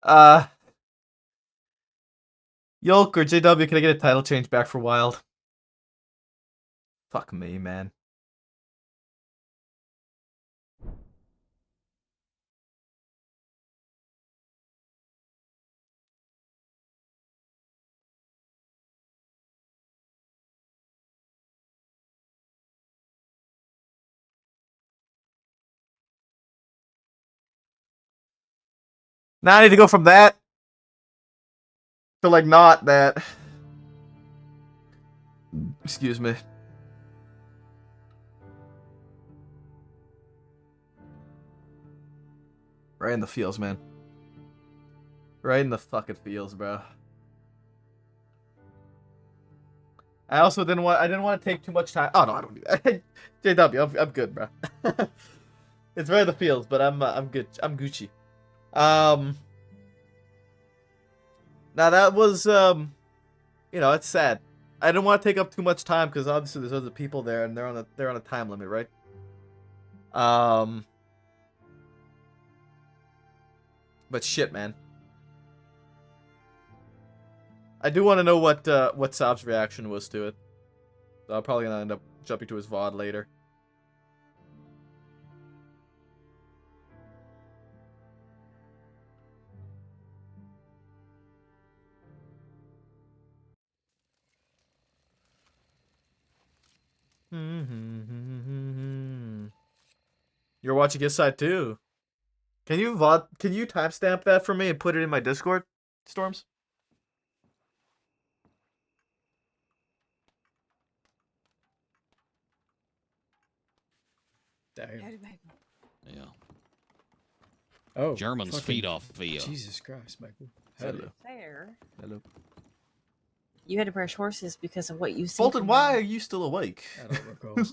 Uh, Yolk or JW, can I get a title change back for Wild? Fuck me, man. Now I need to go from that to like not that. Excuse me. Right in the feels, man. Right in the fucking feels, bro. I also didn't want to take too much time. Oh no, I don't do that. JW, I'm good, bro. It's right in the feels, but I'm good. I'm Gucci. Now that was you know, it's sad. I didn't want to take up too much time because obviously there's other people there and they're on a time limit, right? But shit, man. I do want to know what Saab's reaction was to it. So I'm probably gonna end up jumping to his VOD later. You're watching his side too. Can you timestamp that for me and put it in my Discord, Storms? Damn. Yeah. Oh, Germans fucking feed off via. Jesus Christ, Michael. Hello. Fair. Hello. You had to brush horses because of what you see. Fulton, why are you still awake? I don't recall.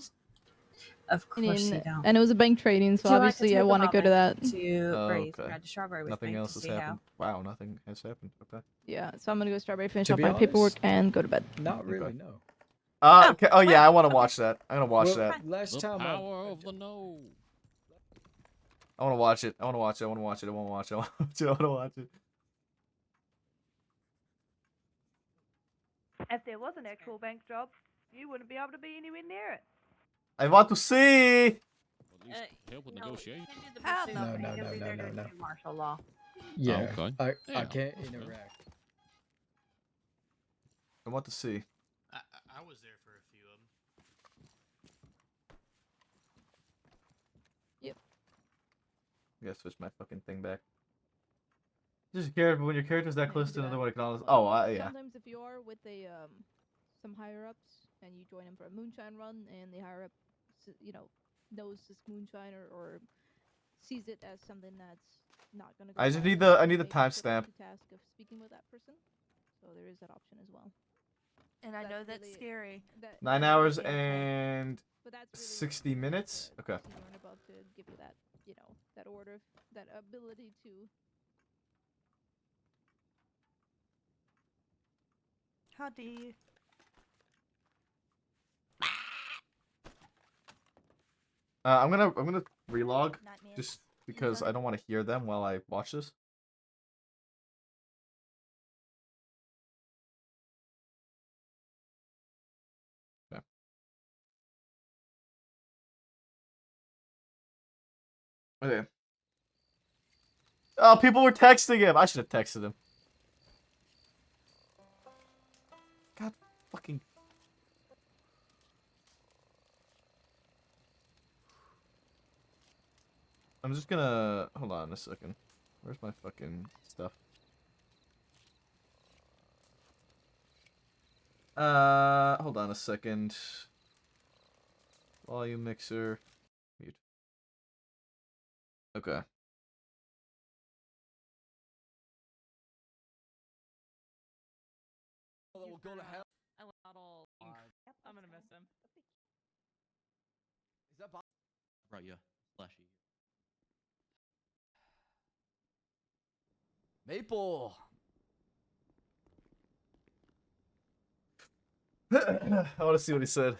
Of course you don't. And it was a bank trading, so Would you like obviously I take a want to go to that. moment To Oh, graze okay. red strawberry with Nothing me else to has see happened. Wow, nothing has happened. Okay. Yeah, so I'm gonna go strawberry, finish To up be my honest, paperwork, and go to bed. Not really, no. Okay. Oh yeah, I want to watch that. I'm gonna watch Well, that. last The time power of the no. I want to watch it. I want to watch it. I want to watch it. I want to watch it. I want to watch it. I want to watch it. If there was an actual bank job, you wouldn't be able to be anywhere near it. I want to see. At least help with negotiation. No. Martial law. Yeah, Oh, okay. I Yeah. can't Okay. interact. I want to see. I was there for a few of them. Yep. I gotta switch my fucking thing back. Just care when your character's that close to another one, acknowledge. Oh, yeah. Sometimes if you are with a some higher ups and you join them for a moonshine run, and the higher up, you know, knows this moonshine or sees it as something that's not gonna go. I just well, need the maybe put timestamp. the task of speaking with that person. So there is that option as well. And I know that's really- scary. 9 hours and But that's really 60 minutes. Okay. You learn about to give you that, you know, that order, that ability to. How do you? I'm gonna relog Nightmares. just because I don't want to hear them while I watch this. Okay. Okay. Oh, people were texting him. I should have texted him. God fucking. I'm just gonna hold on a second. Where's my fucking stuff? Hold on a second. Volume mixer. Mute. Okay. Will go to hell. I will not all. I'm gonna miss him. Is that Bob? Right, yeah. Flashy. Maple. I want to see what he said.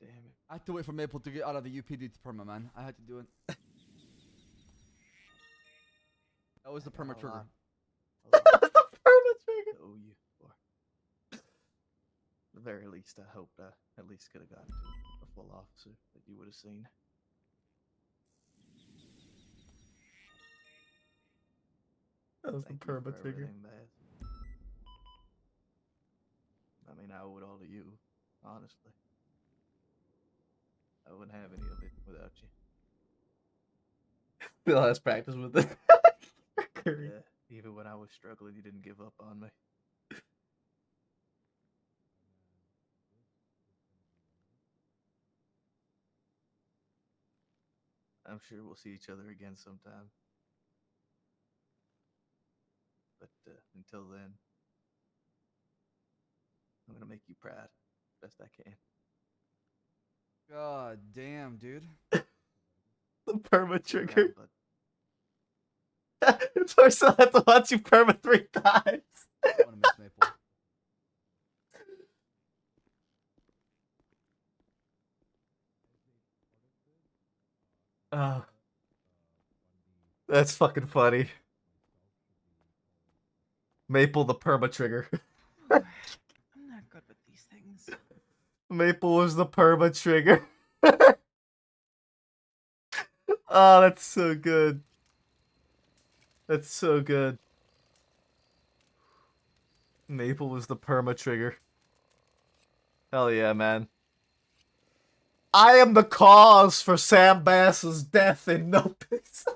damn it. I had to wait for Maple to get out of the UPD to perma, man. I had to do it. That was the perma trigger. the perma trigger. Oh, you. At the very least, I hoped I at least could have gotten to a full officer that you would have seen. That was the perma trigger. I mean, I owe it all to you, honestly. I wouldn't have any of it without you. Bill has practice with it. Yeah, even when I was struggling, you didn't give up on me. I'm sure we'll see each other again sometime. But until then, I'm gonna make you proud, best I can. God damn, dude. The perma trigger. I still have to watch you perma 3 times. I want to miss Maple. Oh, that's fucking funny. Maple the perma trigger. I'm not good with these things. Maple was the perma trigger. Oh, that's so good. That's so good. Maple was the perma trigger. Hell yeah, man. I am the cause for Sam Bass's death in No Peace.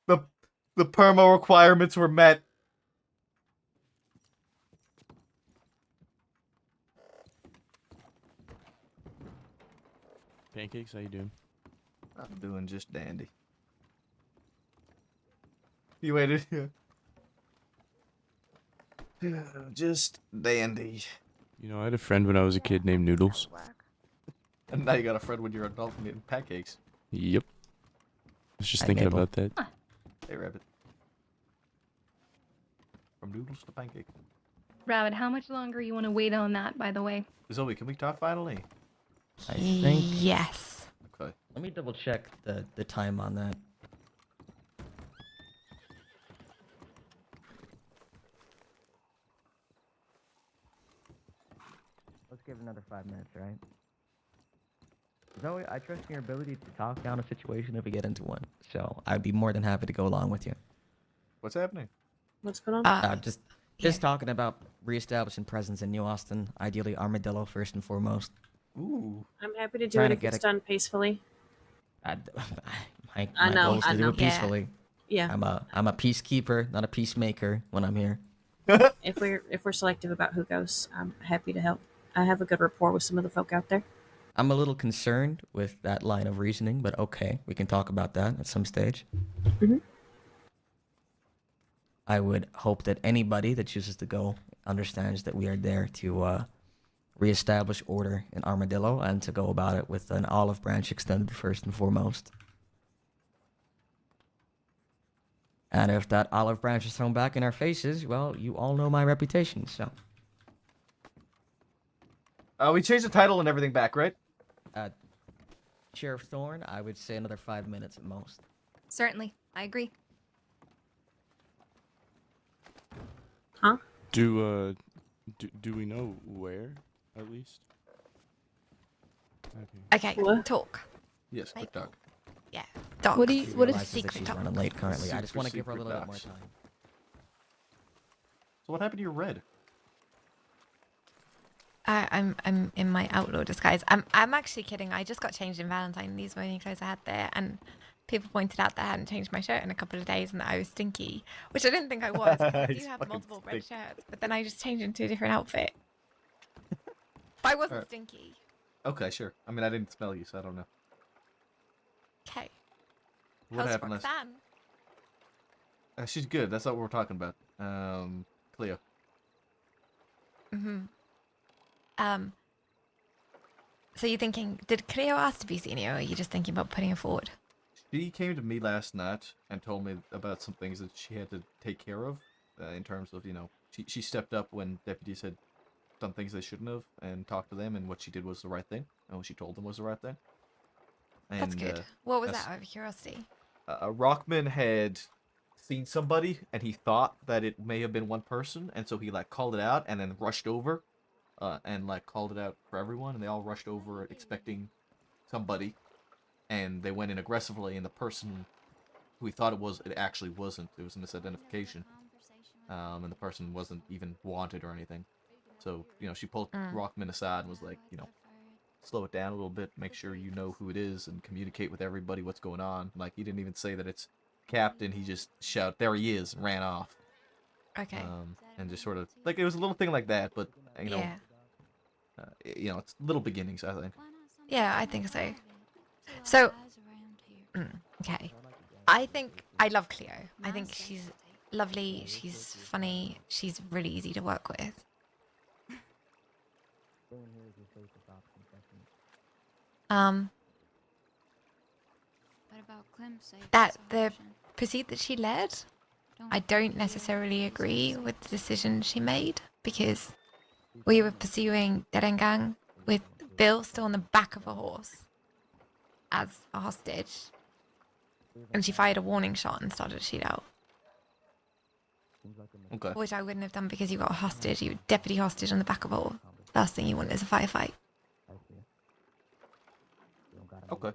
the perma requirements were met. Pancakes, how you doing? I'm doing just dandy. You waited. Just dandy. You know, I had a friend when I was a kid named Noodles. And now you got a friend when you're an adult and getting pancakes. Yep. I was just Hi, thinking Maple. about that. Hey, Rabbit. From noodles to pancakes. Rabbit, how much longer you want to wait on that, by the way? Zoe, can we talk finally? I think. Yes. Okay. Let me double check the time on that. Let's give it another 5 minutes, right? Zoe, I trust in your ability to talk down a situation if we get into one. So I'd be more than happy to go along with you. What's happening? What's going on? Just talking about reestablishing presence in New Austin. Ideally, Armadillo first and foremost. Ooh. I'm happy to do Trying it to if get it's done peacefully. My I know, goal is to I do know. it peacefully. Yeah. I'm a peacekeeper, not a peacemaker when I'm here. If we're selective about who goes, I'm happy to help. I have a good rapport with some of the folk out there. I'm a little concerned with that line of reasoning, but okay, we can talk about that at some stage. Mhm. I would hope that anybody that chooses to go understands that we are there to reestablish order in Armadillo and to go about it with an olive branch extended first and foremost. And if that olive branch is thrown back in our faces, well, you all know my reputation, so. We changed the title and everything back, right? Sheriff Thorne, I would say another 5 minutes at most. Certainly. I agree. Huh? Do we know where, at least? Okay. Okay, What? talk. Yes, quick talk. Yeah, dogs. What do you? She What is realizes that secret she's talk? running late currently. I just Super want to give her a secret little bit more docs. time. So what happened to your red? I'm in my outlaw disguise. I'm actually kidding. I just got changed in Valentine. These were the only clothes I had there, and people pointed out that I hadn't changed my shirt in a couple of days and that I was stinky, which I didn't think I was. 'Cause I do He's have fucking multiple red stink. shirts, but then I just changed into a different outfit. But I wasn't Alright. stinky. Okay, sure. I mean, I didn't smell you, so I don't know. Okay. What How's happened last? Roxanne? She's good. That's not what we're talking about. Cleo. So you're thinking, did Cleo ask to be senior, or are you just thinking about putting her forward? She came to me last night and told me about some things that she had to take care of, in terms of, you know, she stepped up when deputies had done things they shouldn't have and talked to them, and what she did was the right thing, and what she told them was the right thing. And, That's good. What was that's- that out of curiosity? Rockman had seen somebody, and he thought that it may have been one person, and so he like called it out, and then rushed over, and like called it out for everyone, and they all rushed over expecting somebody, and they went in aggressively, and the person who he thought it actually wasn't. It was a misidentification, and the person wasn't even wanted or anything. So, she pulled Rockman aside and was like, slow it down a little bit, make sure you know who it is, and communicate with everybody what's going on. Like, he didn't even say that it's Captain, he just shouted, "There he is," and ran off. Okay. And just sort of, like, it was a little thing like that, but, Yeah. It's little beginnings, I think. Yeah, I think so. So, okay. I think I love Cleo. I think she's lovely. She's funny. She's really easy to work with. What about Clem's safe That the option? pursuit that she led, I don't necessarily agree with the decision she made, because we were pursuing Derengang with Bill still on the back of a horse as a hostage, and she fired a warning shot and started to shoot out. Okay. Which I wouldn't have done, because you got a hostage, you deputy hostage on the back of a horse. Last thing you want is a firefight. Okay.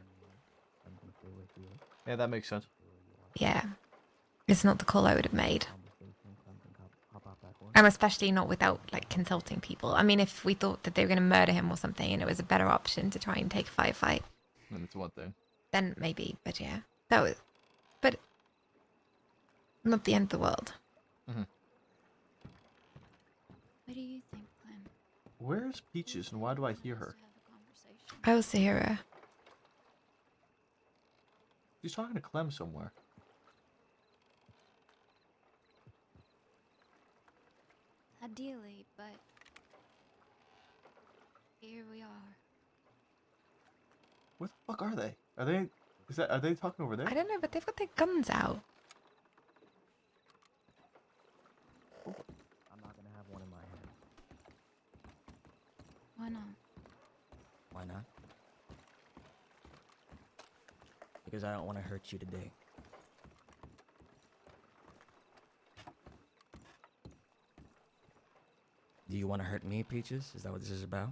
Yeah, that makes sense. Yeah. It's not the call I would have made. And especially not without, like, consulting people. I mean, if we thought that they were going to murder him or something and it was a better option to try and take a firefight, And it's one thing. then maybe. But yeah, that was... But not the end of the world. Mm-hmm. What do you think, Clem? Where's Peaches, and why do I hear her? I also hear her. She's talking to Clem somewhere. Ideally, but here we are. Where the fuck are they? Are they talking over there? I don't know, but they've got their guns out. I'm not gonna have one in my hand. Why not? Why not? Because I don't want to hurt you today. Do you want to hurt me, Peaches? Is that what this is about?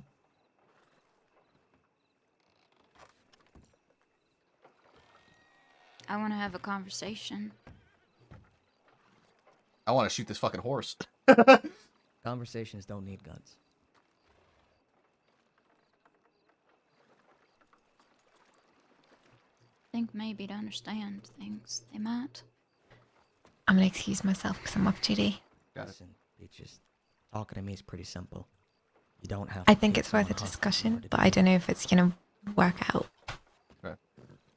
I want to have a conversation. I want to shoot this fucking horse. Conversations don't need guns. Think maybe to understand things, they might. I'm going to excuse myself because I'm off duty. Got it. Listen, Peaches, talking to me is pretty simple. You don't have I to think kill it's worth a someone hostile in discussion, order to but do I it. don't know if it's going to work out. Okay.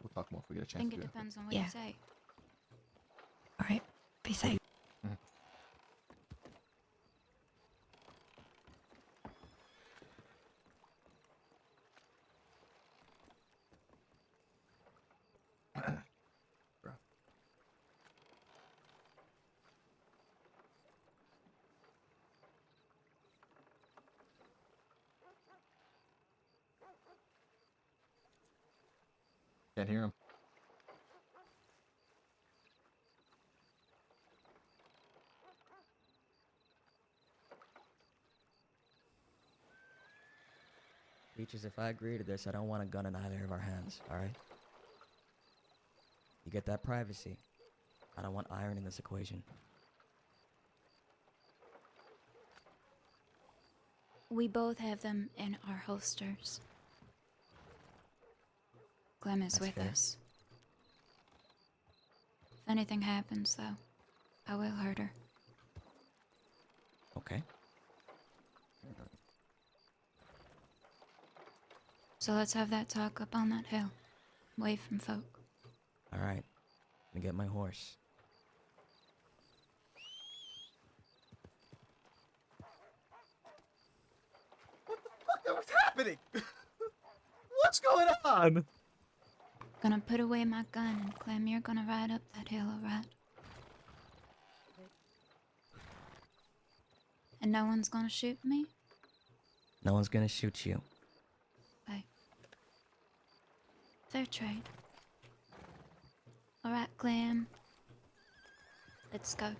We'll talk more if we get a I chance think to it do it. depends on what Yeah. you say. All right. Be safe. Can't hear him. Peaches, if I agree to this, I don't want a gun in either of our hands, alright? You get that privacy. I don't want iron in this equation. We both have them in our holsters. Clem is That's with fair. us. If anything happens, though, I will hurt her. Okay. So let's have that talk up on that hill, away from folk. Alright. Gonna get my horse. What's happening? What's going on? Gonna put away my gun, and Clem, you're gonna ride up that hill, alright? And no one's gonna shoot me? No one's gonna shoot you. Okay. Fair trade. Alright, Clam. Let's go.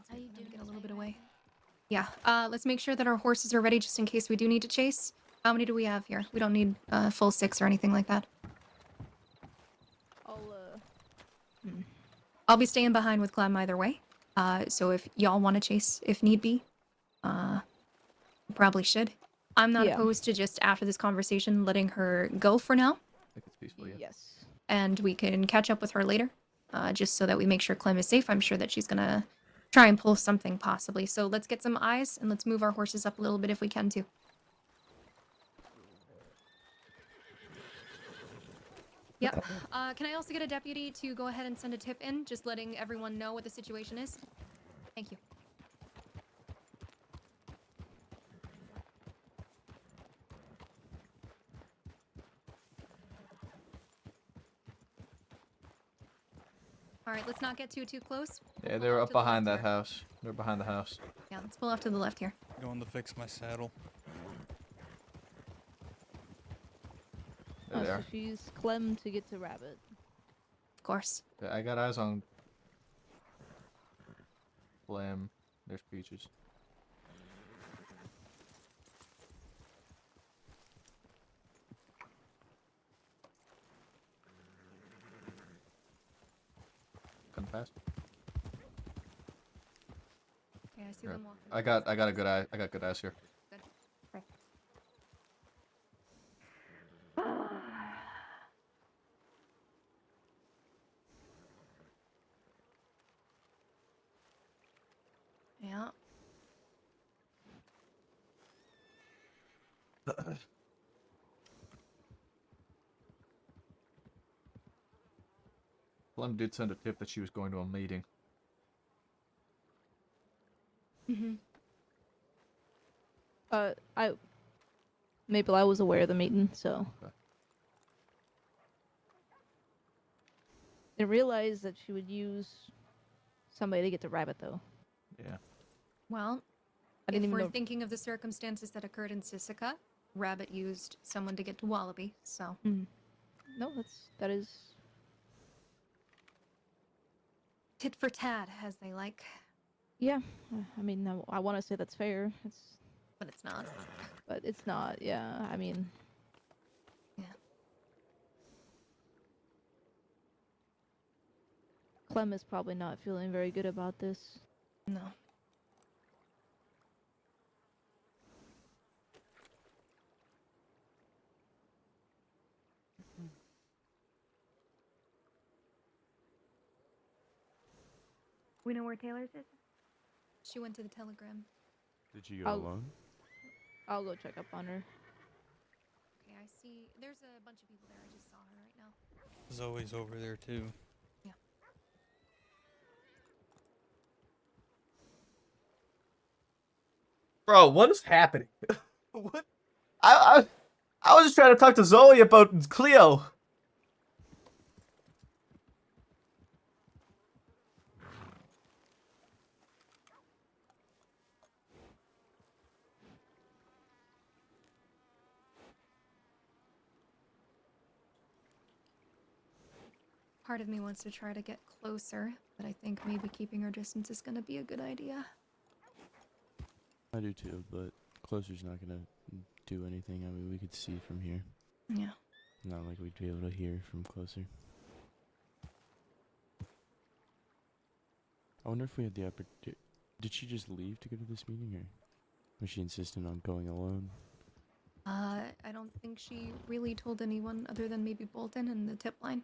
How you doing? Get a little bit away. Yeah. Let's make sure that our horses are ready just in case we do need to chase. How many do we have here? We don't need full 6 or anything like that. I'll be staying behind with Clem either way. So if y'all want to chase, if need be, you probably should. I'm not opposed to just after this conversation letting her go for now. I think it's peaceful, yeah. Yes. And we can catch up with her later, just so that we make sure Clem is safe. I'm sure that she's gonna try and pull something possibly. So let's get some eyes and let's move our horses up a little bit if we can too. Yep. Can I also get a deputy to go ahead and send a tip in, just letting everyone know what the situation is? Thank you. All right, let's not get too close. Yeah, they're up behind that house. They're behind the house. Yeah, let's pull off to the left here. Going to fix my saddle. There they So are. she's Clem to get to Rabbit. Of course. Yeah, I got eyes on Clem. There's Peaches. Coming fast. Yeah, I see Here. them walking. I got a good eye. I got good eyes here. Good. Okay. Yeah. Clem did send a tip that she was going to a meeting. Mm-hmm. Maple, I was aware of the meeting, so. Okay. Didn't realize that she would use somebody to get to Rabbit, though. Yeah. Well, I didn't if even we're know. thinking of the circumstances that occurred in Sisika, Rabbit used someone to get to Wallaby, so. No, that is. Tit for tat, as they like. Yeah, I mean, I want to say that's fair. But it's not. But it's not. Yeah, I mean. Yeah. Clem is probably not feeling very good about this. No. We know where Taylor's is? She went to the telegram. Did you go alone? I'll go check up on her. Okay, I see. There's a bunch of people there. I just saw her right now. Zoe's over there too. Yeah. Bro, what is happening? What? I was just trying to talk to Zoe about Cleo. Part of me wants to try to get closer, but I think maybe keeping our distance is going to be a good idea. I do too, but closer's not gonna do anything. I mean, we could see from here. Yeah. Not like we'd be able to hear from closer. I wonder if we had the opportunity. Did she just leave to go to this meeting, or was she insistent on going alone? I don't think she really told anyone other than maybe Bolton and the tip line.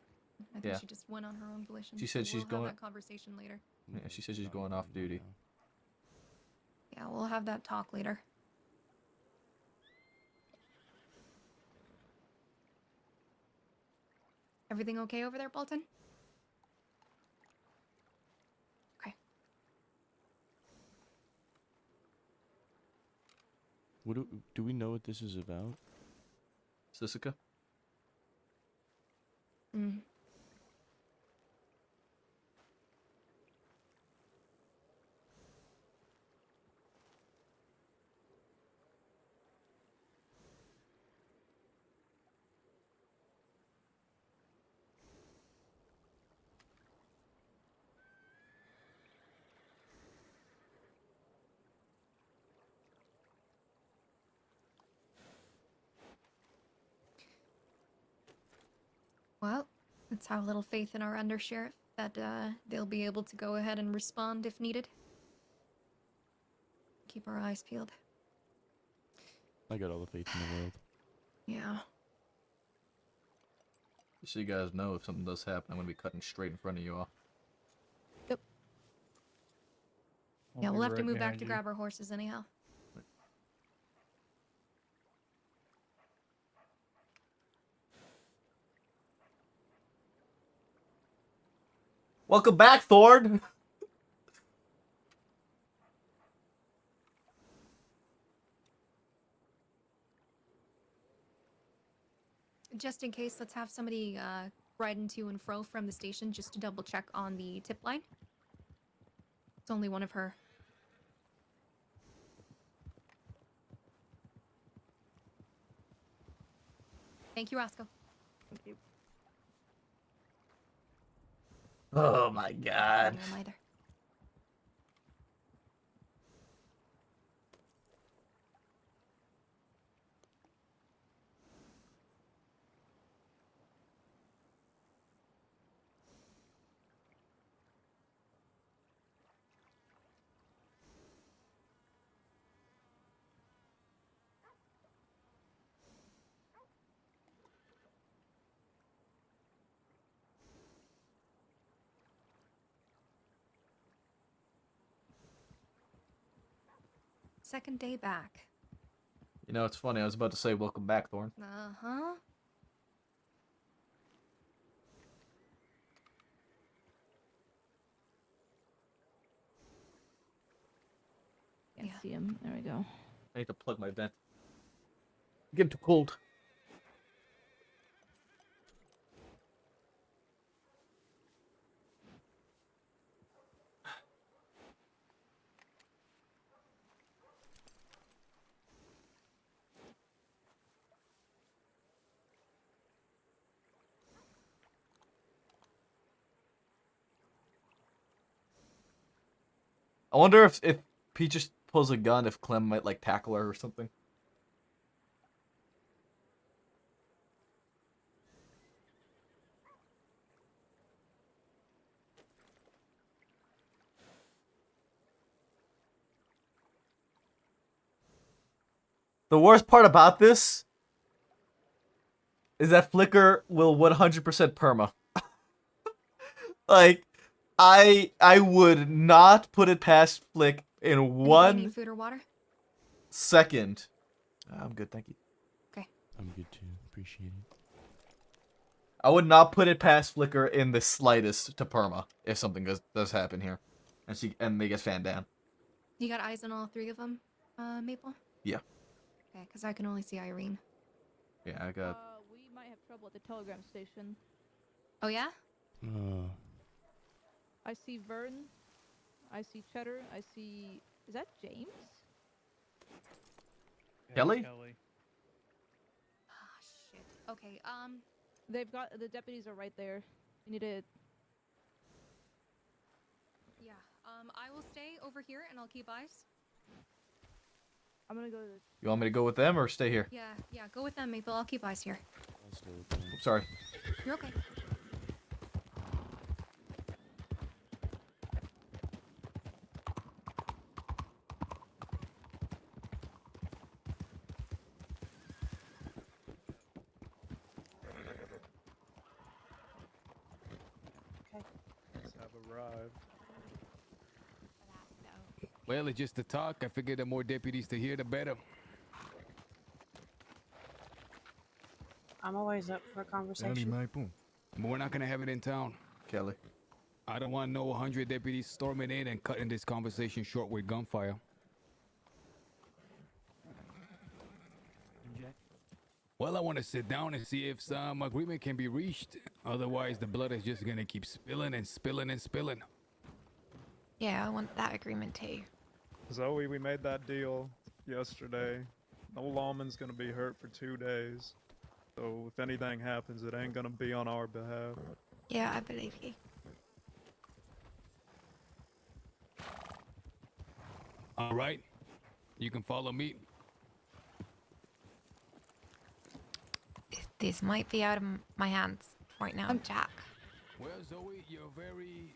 I think Yeah. she just went on her own volition. She said so she's we'll going- have that conversation later. Yeah, she says she's going off duty. Yeah, we'll have that talk later. Everything okay over there, Bolton? Okay. What do we know what this is about? Sisika? Mm. Let's have a little faith in our undersheriff that they'll be able to go ahead and respond if needed. Keep our eyes peeled. I got all the faith in the world. Yeah. Just so you guys know, if something does happen, I'm gonna be cutting straight in front of you all. Yeah, we'll have to move back to grab our horses anyhow. Welcome back, Thorn! Just in case, let's have somebody riding to and fro from the station just to double check on the tip line. It's only one of her. Thank you, Roscoe. Thank you. Oh my god. No, either. Second day back. You know, it's funny, I was about to say welcome back, Thorn. Uh-huh. Can't see him. There we go. I need to plug my vent. Getting too cold. I wonder if Pete just pulls a gun, if Clem might like tackle her or something. The worst part about this is that Flicker will 100% perma. Like, I would not put it past Flick in Anybody one need food or water? second. I'm good, thank you. Okay. I'm good too. Appreciate it. I would not put it past Flicker in the slightest to perma if something does happen here, and they get fanned down. You got eyes on all three of them, Maple? Yeah. Okay, because I can only see Irene. Yeah, I got. We might have trouble at the telegram station. Oh, yeah? I see Vern. I see Cheddar. I see. Is that James? Kelly? Ah, shit. Okay, They've got the deputies are right there. You need to. yeah. I will stay over here and I'll keep eyes. I'm gonna go to the. You want me to go with them or stay here? Yeah, go with them, Maple. I'll keep eyes here. I'll stay with them. Sorry. You're okay. Have arrived. Well, it's just the talk. I figure the more deputies to hear, the better. I'm always up for a conversation. But we're not gonna have it in town. Kelly. I don't want no 100 deputies storming in and cutting this conversation short with gunfire. Well, I want to sit down and see if some agreement can be reached. Otherwise, the blood is just gonna keep spilling and spilling and spilling. Yeah, I want that agreement too. Zoe, we made that deal yesterday. No lawman's gonna be hurt for 2 days. So if anything happens, it ain't gonna be on our behalf. Yeah, I believe you. All right, you can follow me. This might be out of my hands for right now, Jack. Well, Zoe, you're very.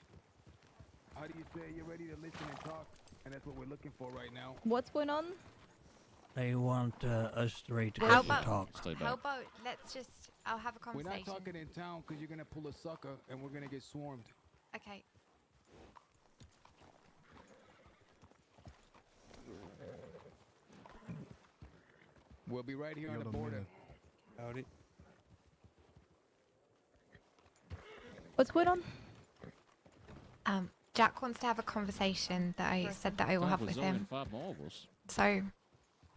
How do you say? You're ready to listen and talk, and that's what we're looking for right now. What's going on? They want us three to How go to talk. how about let's just, I'll have a We're conversation. not talking in town because you're gonna pull a sucker, and we're gonna get swarmed. Okay. We'll be right here on the border. Howdy. What's going on? Jack wants to have a conversation that I said that I will have with him. So,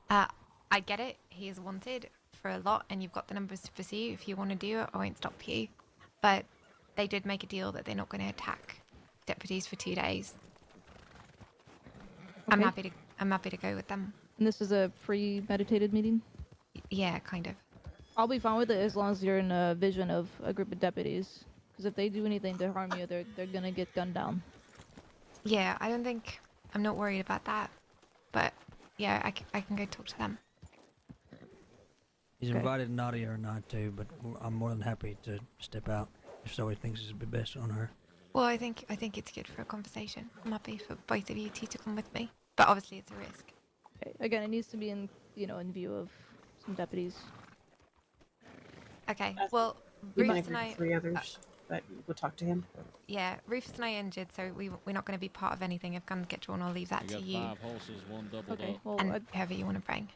I get it. He is wanted for a lot, and you've got the numbers to pursue. If you want to do it, I won't stop you. But they did make a deal that they're not going to attack deputies for 2 days. I'm Okay. happy to go with them. And this is a premeditated meeting? Yeah, kind of. I'll be fine with it as long as you're in a vision of a group of deputies. Because if they do anything to harm you, they're gonna get gunned down. Yeah, I'm not worried about that. But yeah, I can go talk to them. He's Okay. invited Nadia or not to, but I'm more than happy to step out if Zoe thinks it's the best on her. Well, I think it's good for a conversation. I'm happy for both of you two to come with me. But obviously it's a risk. Okay. Again, it needs to be in view of some deputies. Okay, well, We might Rufus and agree I... with 3 others, but we'll talk to him. Yeah, Rufus and I are injured, so we're not going to be part of anything. If guns get drawn, I'll leave that to you. 5 horses, 1 doubled Okay. up. Well, And whoever you want to bring.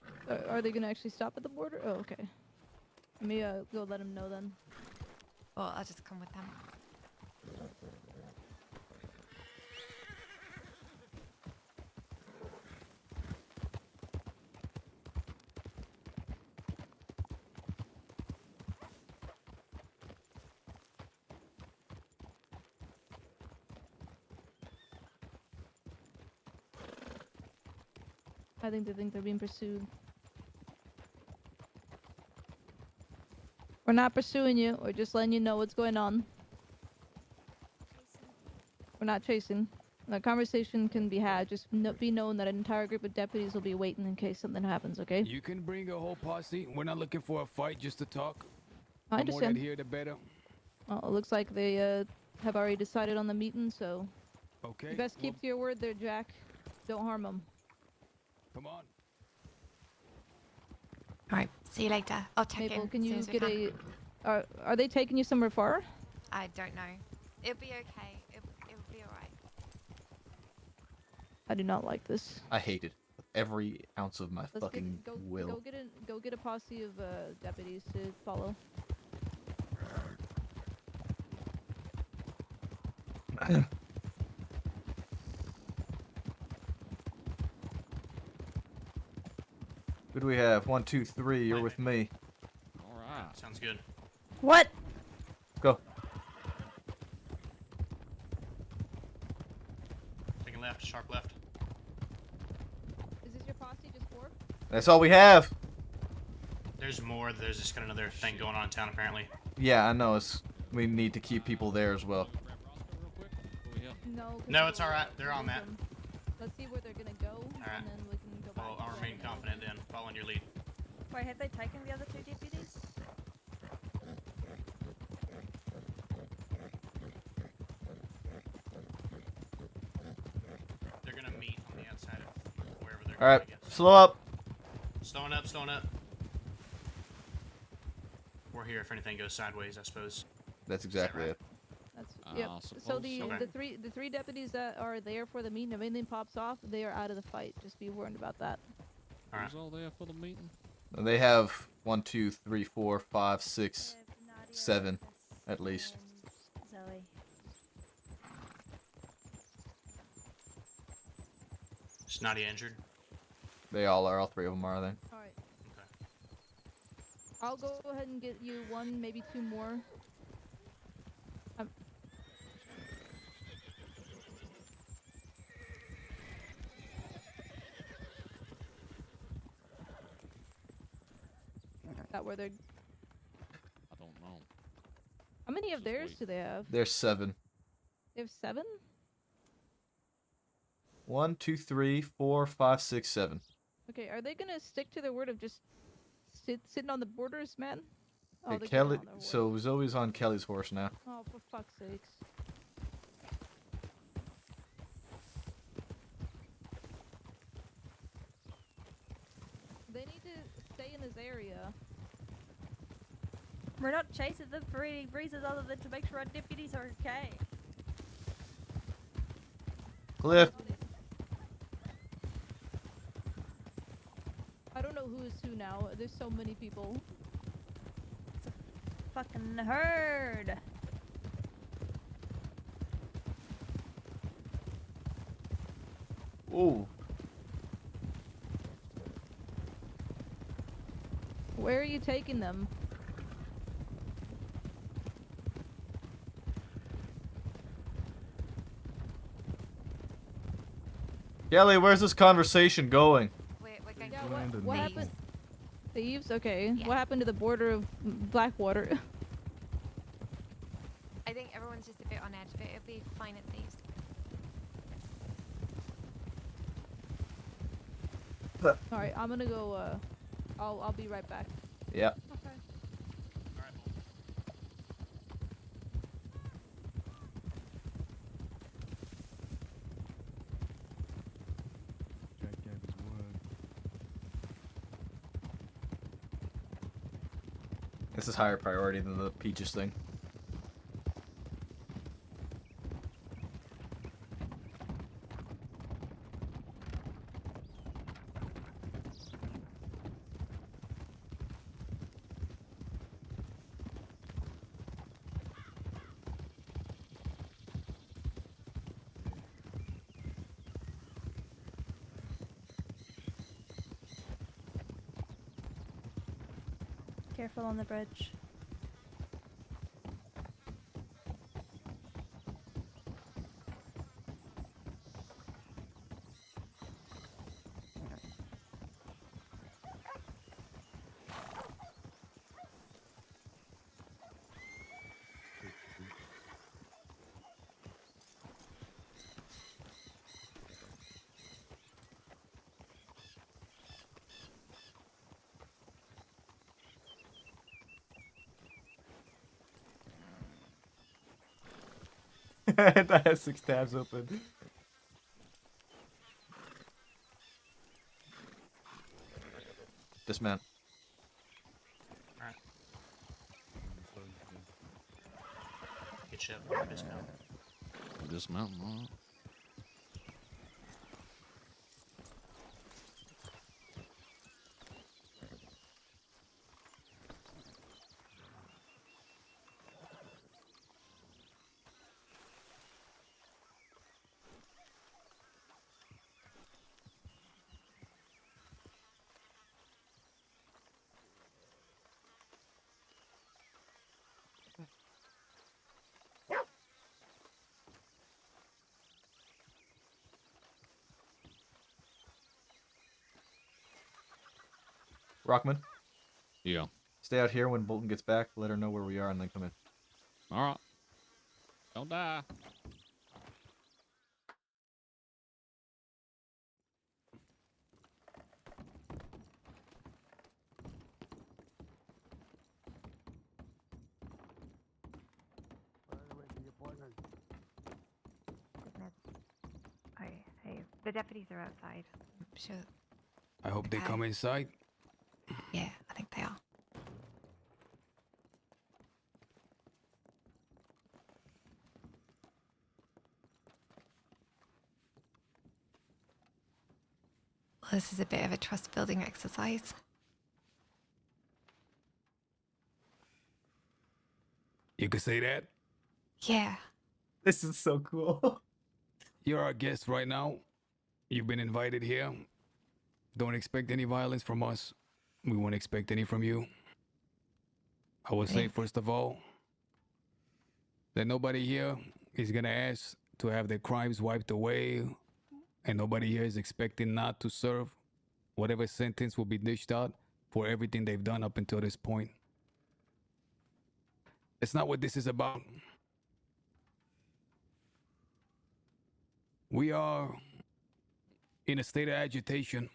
are they gonna actually stop at the border? Oh, okay. Let me go let them know then. Well, I'll just come with them. I think they think they're being pursued. We're not pursuing you. We're just letting you know what's going on. We're not chasing. The conversation can be had. Just be known that an entire group of deputies will be waiting in case something happens, okay? You can bring a whole posse. We're not looking for a fight, just to talk. I The more that understand. here, the better. Well, it looks like they have already decided on the meeting, so Okay. you best keep to your word there, Jack. Don't harm them. Come on. All right, see you later. I'll check Maple, in can as soon you as we get can. Are they taking you somewhere far? I don't know. It'll be okay. It'll be all right. I do not like this. I hate it with every ounce of my Let's fucking will. go get a posse of deputies to follow. Who do we have? 1, 2, 3. You're with me. Alright. Sounds good. What? Go. Taking left, sharp left. Is this your posse? Just 4? That's all we have. There's more. There's just got another thing going on in town, apparently. Yeah, I know. We need to keep people there as well. No. 'cause No, we it's will alright. They're lose on that. them. Let's see where they're gonna go, Alright. and then we can go back. I'll remain confident then, following your lead. Wait, have they taken the other 2 deputies? They're gonna meet on the outside of wherever they're All right, going, I guess. slow up. Slowing up, slowing up. We're here if anything goes sideways, I suppose. That's exactly it. That's I yep. So suppose the so. the three deputies that are there for the meeting, if anything pops off, they are out of the fight. Just be warned about that. Alright. Who's all there for the meeting? And they have 1, 2, 3, 4, 5, 6, 7, at least. Zoe. Is Nadia injured? They all are. All 3 of them are. They. All right. Okay. I'll go ahead and get you 1, maybe 2 more. That where they're. I don't know. How many of theirs do they have? There's 7. They have 7. 1, 2, 3, 4, 5, 6, 7. Okay, are they gonna stick to their word of just sitting on the borders, man? Oh, Hey, they're getting Kelly. on their horse. So Zoe's on Kelly's horse now. Oh, for fuck's sakes. They need to stay in this area. We're not chasing them for any reasons other than to make sure our deputies are okay. Cliff. I don't know who is who now. There's so many people. Fucking herd. Ooh. Where are you taking them? Kelly, where's this conversation going? Yeah, what happened? Thieves? Okay. What happened to the border of Blackwater? I think everyone's just a bit on edge, but it'll be fine at these. Alright, I'm gonna go, I'll be right back. Yeah. Okay. This is higher priority than the Peaches thing. Careful on the bridge. I have 6 tabs open. Dismount. Alright. Good shit. Dismount. Dismount. Rockman. Yeah. Stay out here when Bolton gets back. Let her know where we are and then come in. All right. Don't die. Hey, the deputies are outside. Sure. I hope they Okay. come inside. Yeah, I think they are. Well, this is a bit of a trust building exercise. You could say that. Yeah. This is so cool. You're our guest right now. You've been invited here. Don't expect any violence from us. We won't expect any from you. I will say, first of all, that nobody here is gonna ask to have their crimes wiped away, and nobody here is expecting not to serve. Whatever sentence will be dished out for everything they've done up until this point. It's not what this is about. We are in a state of agitation.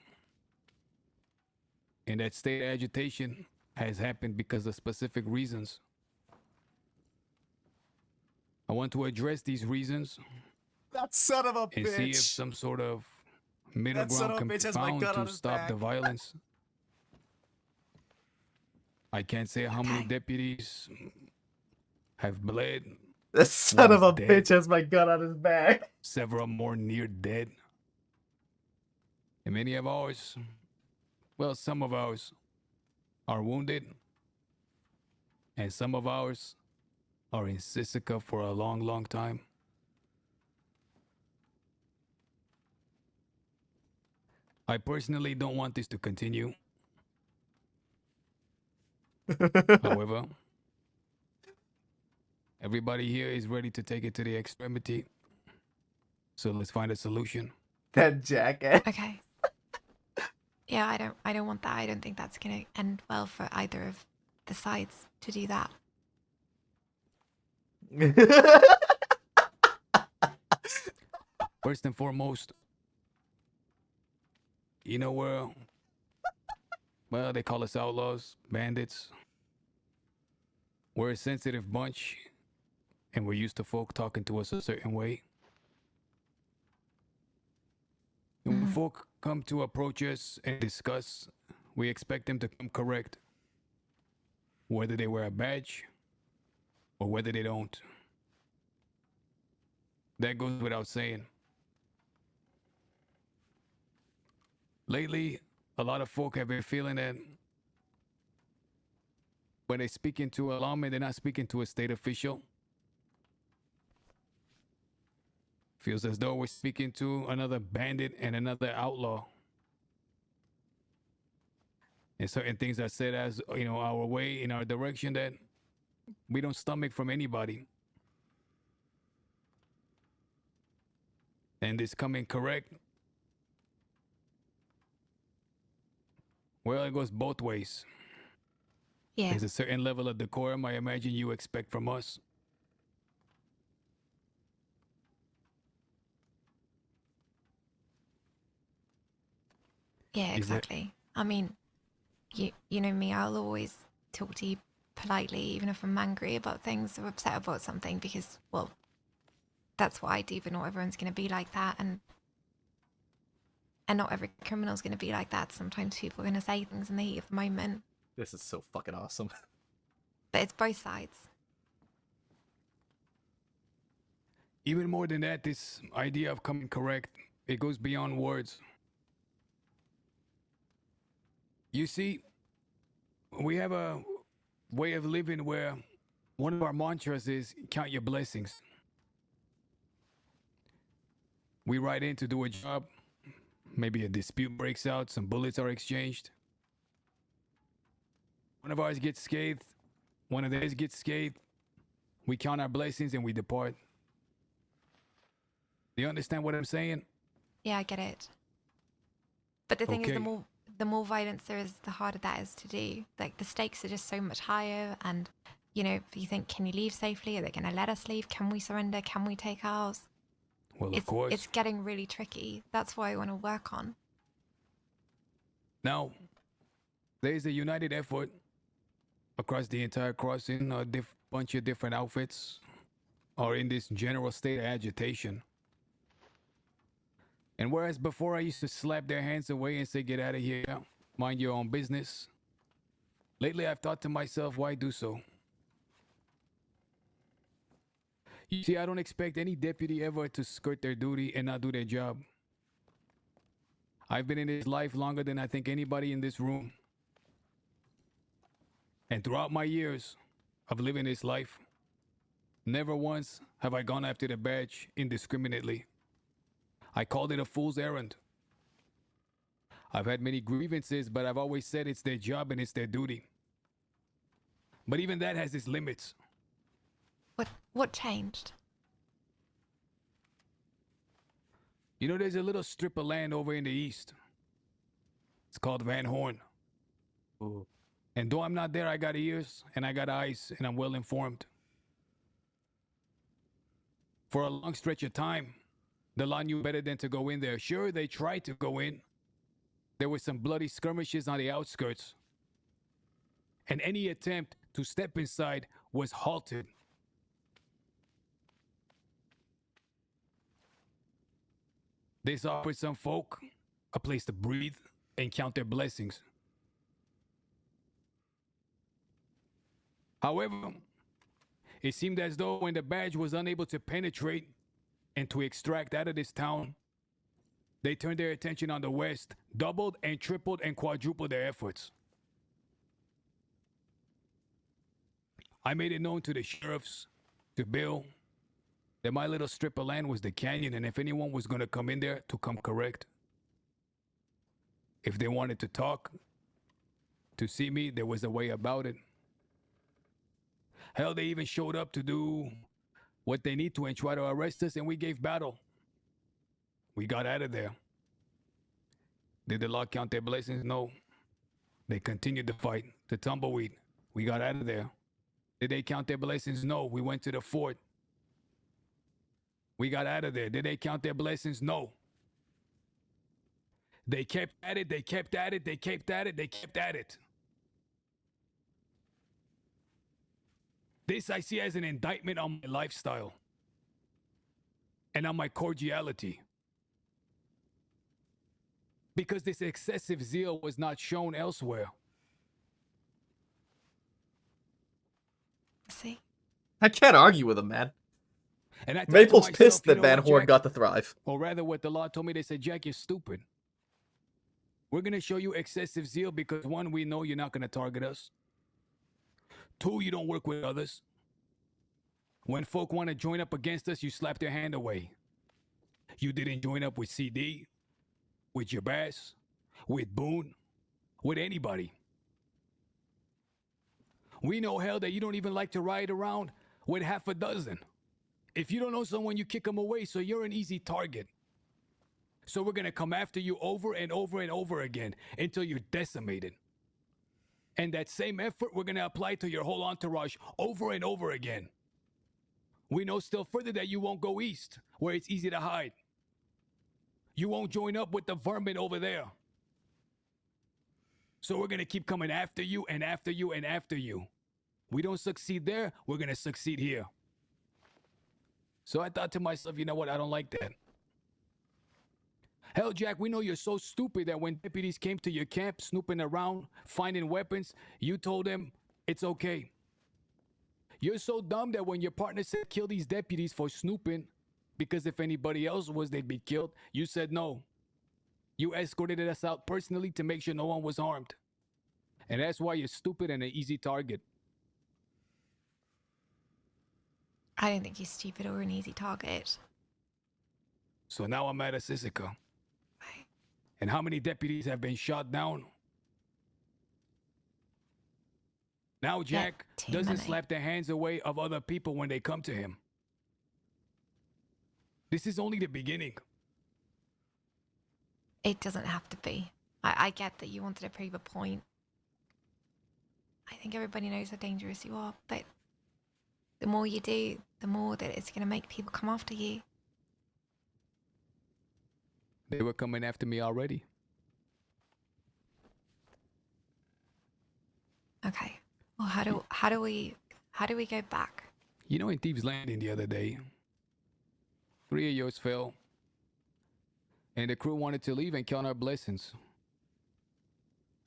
And that state of agitation has happened because of specific reasons. I want to address these reasons That son of a and see if bitch. some sort of middle That son ground of a can be bitch has my found gun on to his stop the back. violence. I can't say how many deputies have bled. That son of one a is dead, bitch has my gun on his back. several more near dead. And many of ours, well, some of ours are wounded. And some of ours are in Sisika for a long, long time. I personally don't want this to continue. However, everybody here is ready to take it to the extremity. So let's find a solution. That jackass. Okay. Yeah, I don't want that. I don't think that's gonna end well for either of the sides to do that. First and foremost, you know where, well, they call us outlaws, bandits. We're a sensitive bunch, and we're used to folk talking to us a certain way. And when folk come to approach us and discuss, we expect them to come correct, whether they wear a badge or whether they don't. That goes without saying. Lately, a lot of folk have been feeling that when they speak into a lawman, they're not speaking to a state official. Feels as though we're speaking to another bandit and another outlaw. And certain things are said as, you know, our way, in our direction, that we don't stomach from anybody. And this coming correct, well, it goes both ways. Yeah. There's a certain level of decorum I imagine you expect from us. Yeah, Is there- exactly. I mean, you know me, I'll always talk to you politely, even if I'm angry about things or upset about something, because, well, that's what I do, but not everyone's going to be like that. And not every criminal's going to be like that. Sometimes people are going to say things in the heat of the moment. This is so fucking awesome. But it's both sides. Even more than that, this idea of coming correct, it goes beyond words. You see, we have a way of living where one of our mantras is count your blessings. We ride in to do a job, maybe a dispute breaks out, some bullets are exchanged. One of ours gets scathed, one of theirs gets scathed. We count our blessings and we depart. Do you understand what I'm saying? Yeah, I get it. But the thing is, Okay. the more violence there is, the harder that is to do. Like, the stakes are just so much higher. And, you know, you think, can you leave safely? Are they going to let us leave? Can we surrender? Can we take ours? Well, of course. It's getting really tricky. That's what I want to work on. Now, there is a united effort across the entire crossing. A bunch of different outfits are in this general state of agitation. And whereas before I used to slap their hands away and say, get out of here, mind your own business, lately I've thought to myself, why do so? You see, I don't expect any deputy ever to skirt their duty and not do their job. I've been in this life longer than I think anybody in this room. And throughout my years of living this life, never once have I gone after the badge indiscriminately. I called it a fool's errand. I've had many grievances, but I've always said it's their job and it's their duty. But even that has its limits. What changed? You know, there's a little strip of land over in the east. It's called Van Horn. Ooh. And though I'm not there, I got ears and I got eyes and I'm well informed. For a long stretch of time, the law knew better than to go in there. Sure, they tried to go in. There were some bloody skirmishes on the outskirts. and any attempt to step inside was halted. This offered some folk a place to breathe and count their blessings. However, it seemed as though when the badge was unable to penetrate and to extract out of this town, they turned their attention on the west, doubled and tripled and quadrupled their efforts. I made it known to the sheriffs, to Bill, that my little strip of land was the canyon, and if anyone was going to come in there, to come correct. If they wanted to talk, to see me, there was a way about it. Hell, they even showed up to do what they need to and try to arrest us, and we gave battle. We got out of there. Did the law count their blessings? No. They continued to fight, the tumbleweed. We got out of there. Did they count their blessings? No. We went to the fort. We got out of there. Did they count their blessings? No. They kept at it, they kept at it, they kept at it, they kept at it. This I see as an indictment on my lifestyle and on my cordiality. Because this excessive zeal was not shown elsewhere. See? I can't argue with him, man. And I thought to Maple's myself, pissed you that know Van what, Horn Jack? got to thrive. Or rather, what the law told me, they said, Jack, you're stupid. We're going to show you excessive zeal because, one, we know you're not going to target us. Two, you don't work with others. When folk want to join up against us, you slap their hand away. You didn't join up with CD, with your bass, with Boone, with anybody. We know, hell, that you don't even like to ride around with half a dozen. If you don't know someone, you kick them away, so you're an easy target. So we're going to come after you over and over and over again until you're decimated. And that same effort we're going to apply to your whole entourage over and over again. We know still further that you won't go east, where it's easy to hide. You won't join up with the vermin over there. So we're going to keep coming after you and after you and after you. We don't succeed there, we're going to succeed here. So I thought to myself, you know what, I don't like that. Hell, Jack, we know you're so stupid that when deputies came to your camp snooping around, finding weapons, you told them it's okay. You're so dumb that when your partner said kill these deputies for snooping, because if anybody else was, they'd be killed, you said no. You escorted us out personally to make sure no one was harmed. And that's why you're stupid and an easy target. I don't think you're stupid or an easy target. So now I'm at Assisica. And how many deputies have been shot down? Now Jack doesn't slap the hands away of other people when they come to him. This is only the beginning. It doesn't have to be. I get that you wanted to prove a point. I think everybody knows how dangerous you are, but the more you do, the more that it's going to make people come after you. They were coming after me already. Okay. Well, how do we go back? You know, in Thieves Landing the other day, 3 of yours fell. And the crew wanted to leave and count our blessings.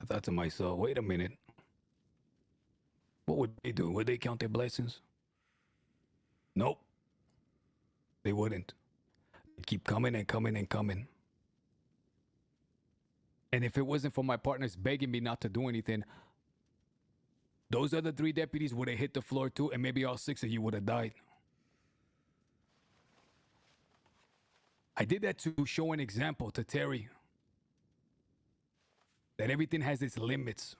I thought to myself, wait a minute. What would they do? Would they count their blessings? Nope. They wouldn't. They'd keep coming and coming and coming. And if it wasn't for my partners begging me not to do anything, those other 3 deputies would have hit the floor too, and maybe all 6 of you would have died. I did that to show an example to Terry. That everything has its limits.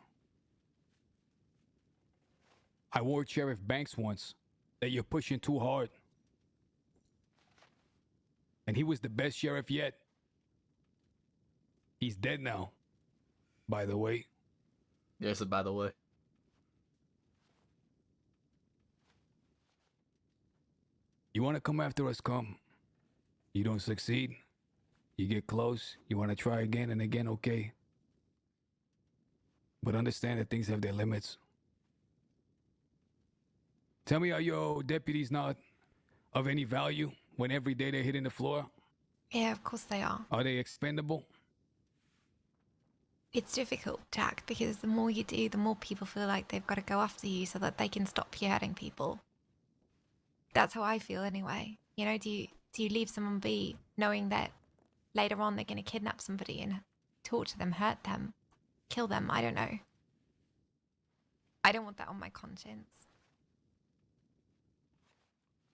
I warned Sheriff Banks once that you're pushing too hard. And he was the best sheriff yet. He's dead now, by the way. Yes, by the way. You want to come after us, come. You don't succeed. You get close. You want to try again and again, okay. But understand that things have their limits. Tell me, are your deputies not of any value when every day they're hitting the floor? Yeah, of course they are. Are they expendable? It's difficult, Jack, because the more you do, the more people feel like they've got to go after you so that they can stop you hurting people. That's how I feel anyway. You know, do you leave someone be knowing that later on they're going to kidnap somebody and torture them, hurt them, kill them? I don't know. I don't want that on my conscience.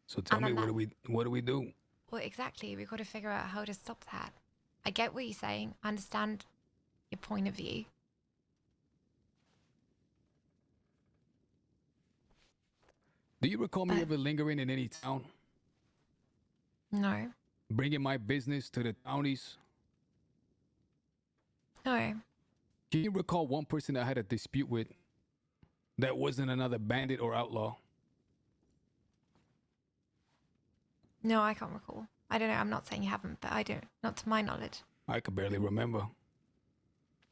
So tell And me, then what do we do? Well, exactly. We've got to figure out how to stop that. I get what you're saying. I understand your point of view. Do you recall me ever lingering in any town? No. Bringing my business to the townies? No. Can you recall one person I had a dispute with that wasn't another bandit or outlaw? No, I can't recall. I don't know. I'm not saying you haven't, but I don't. Not to my knowledge. I could barely remember.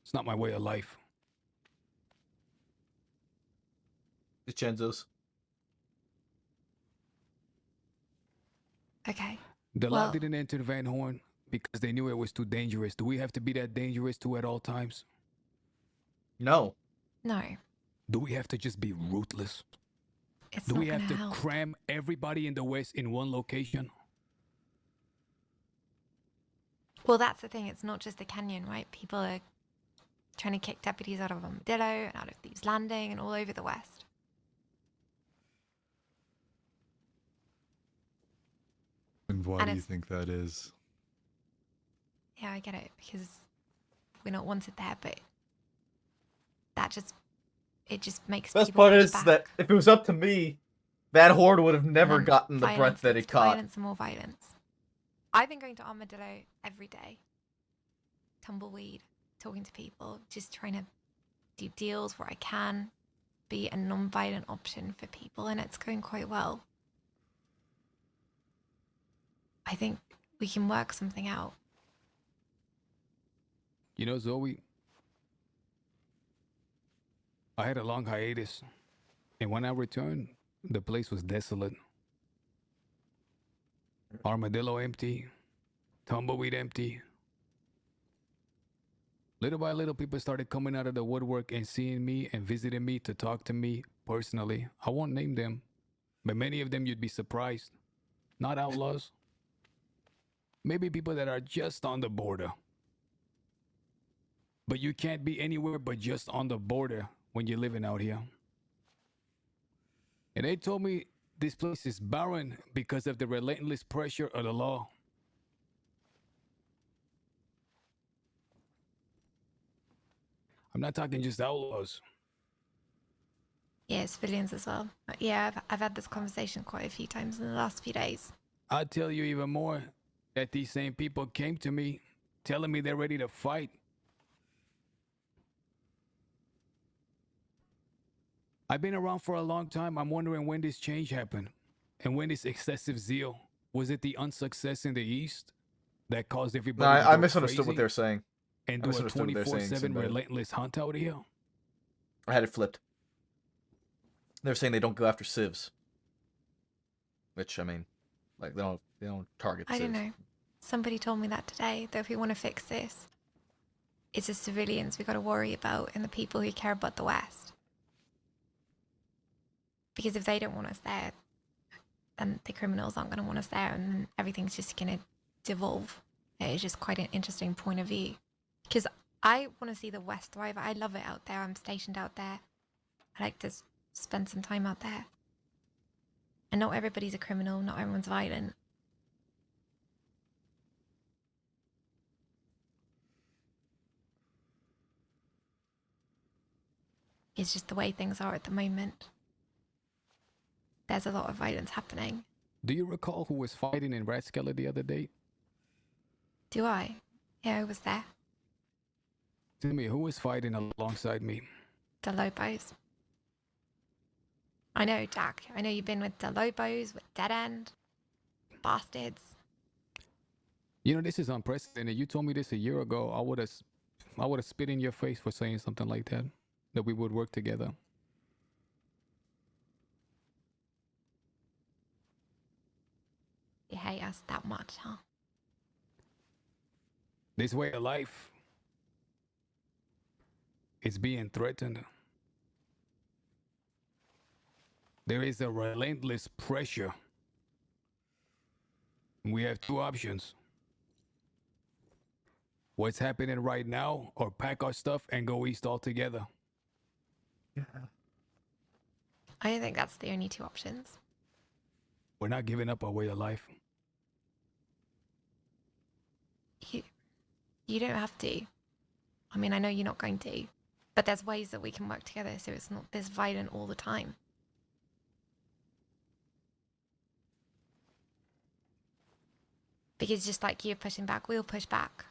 It's not my way of life. DiCenzo's. Okay. The law didn't enter Van Horn because they knew it was too dangerous. Do we have to be that dangerous too at all times? No. No. Do we have to just be ruthless? It's Do not we have gonna to help. cram everybody in the West in one location? Well, that's the thing. It's not just the canyon, right? People are trying to kick deputies out of Armadillo and out of Thieves Landing and all over the West. And why And do you it's- think that is? Yeah, I get it, because we're not wanted there, but that just, it just makes Best people part push is back. that if it was up to me, that horde would have And never then gotten the violence breath that leads it to caught. Violence and more violence. I've been going to Armadillo every day. Tumbleweed, talking to people, just trying to do deals where I can, be a non-violent option for people, and it's going quite well. I think we can work something out. You know, Zoe, I had a long hiatus, and when I returned, the place was desolate. Armadillo empty, Tumbleweed empty. Little by little, people started coming out of the woodwork and seeing me and visiting me to talk to me personally. I won't name them, but many of them you'd be surprised. Not outlaws. Maybe people that are just on the border. But you can't be anywhere but just on the border when you're living out here. And they told me this place is barren because of the relentless pressure of the law. I'm not talking just outlaws. Yeah, civilians as well. But yeah, I've had this conversation quite a few times in the last few days. I'll tell you even more that these same people came to me telling me they're ready to fight. I've been around for a long time. I'm wondering when this change happened and when this excessive zeal. Was it the unsuccess in the East that caused No, everybody to I go misunderstood what crazy they were saying. and I do a misunderstood what they're saying, 24/7 Silbullet. relentless hunt out here? I had it flipped. They're saying they don't go after civs. Which, I mean, like, they don't target I don't civs. know. Somebody told me that today, that if we want to fix this, it's the civilians we got to worry about and the people who care about the West. Because if they don't want us there, then the criminals aren't going to want us there, and then everything's just going to devolve. It's just quite an interesting point of view. Because I want to see the West thrive. I love it out there. I'm stationed out there. I like to spend some time out there. And not everybody's a criminal. Not everyone's violent. It's just the way things are at the moment. There's a lot of violence happening. Do you recall who was fighting in Rathskeller the other day? Do I? Yeah, I was there. Tell me, who was fighting alongside me? The Lobos. I know, Jack. I know you've been with the Lobos, with Dead End. Bastards. You know, this is unprecedented. You told me this a year ago. I would have spit in your face for saying something like that we would work together. hate us that much, huh? This way of life is being threatened. There is a relentless pressure. We have two options. What's happening right now, or pack our stuff and go east altogether. Yeah. I don't think that's the only two options. We're not giving up our way of life. You don't have to. I mean, I know you're not going to, but there's ways that we can work together so it's not this violent all the time. Because just like you're pushing back, we'll push back.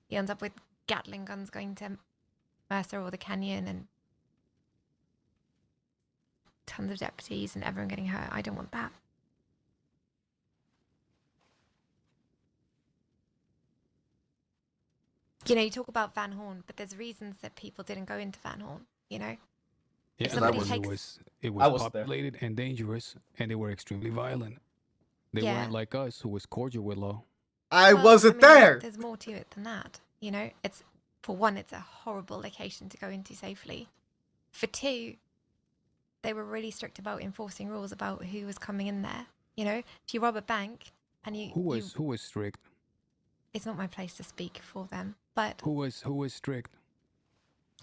You end up with Gatling guns going to Mercer or the Canyon and tons of deputies and everyone getting hurt. I don't want that. You know, you talk about Van Horn, but there's reasons that people didn't go into Van Horn, you know? Yeah, If somebody because takes... it I was was there. populated and dangerous, and they were extremely violent. They Yeah. weren't like us, who was cordial with law. I Well, wasn't I mean, there. There's more to it than that, you know? It's, for one, it's a horrible location to go into safely. For two, they were really strict about enforcing rules about who was coming in there. You know, if you rob a bank and you... Who was strict? It's not my place to speak for them, but Who was strict?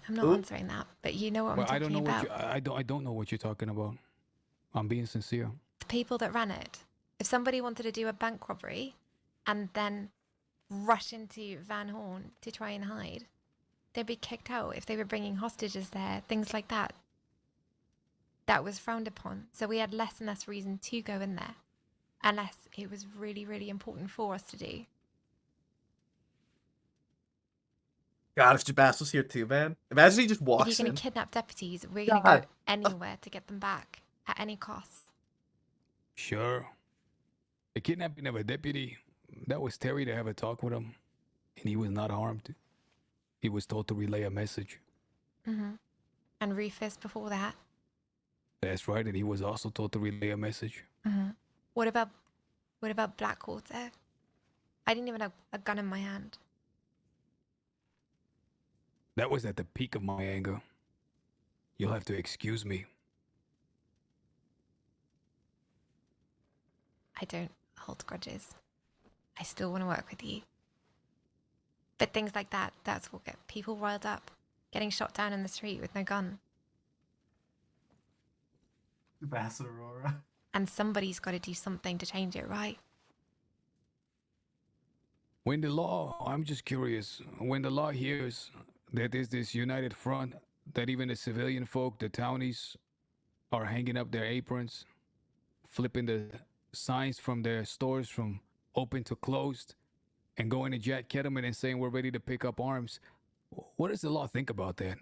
I'm not answering that. But you know what Well, I'm I don't talking know about. what I don't know what you're talking about. I'm being sincere. The people that ran it. If somebody wanted to do a bank robbery and then rush into Van Horn to try and hide, they'd be kicked out. If they were bringing hostages there, things like that. That was frowned upon. So we had less and less reason to go in there, unless it was really, really important for us to do. God, if Jabas was here too, man. Imagine he just If walks you're in. going to kidnap deputies, we're going to go God. anywhere to get them back at any cost. Sure. The kidnapping of a deputy, that was Terry to have a talk with him, and he was not harmed. He was told to relay a message. Mm-hmm. And Rufus before that. That's right, and he was also told to relay a message. Mm-hmm. What about Blackwater? I didn't even have a gun in my hand. That was at the peak of my anger. You'll have to excuse me. I don't hold grudges. I still want to work with you. But things like that, that's what get people riled up. Getting shot down in the street with no gun. Jabas and Aurora. And somebody's got to do something to change it, right? When the law, I'm just curious, when the law hears that there's this united front, that even the civilian folk, the townies, are hanging up their aprons, flipping the signs from their stores from open to closed, and going to Jack Kettleman and saying we're ready to pick up arms, what does the law think about that?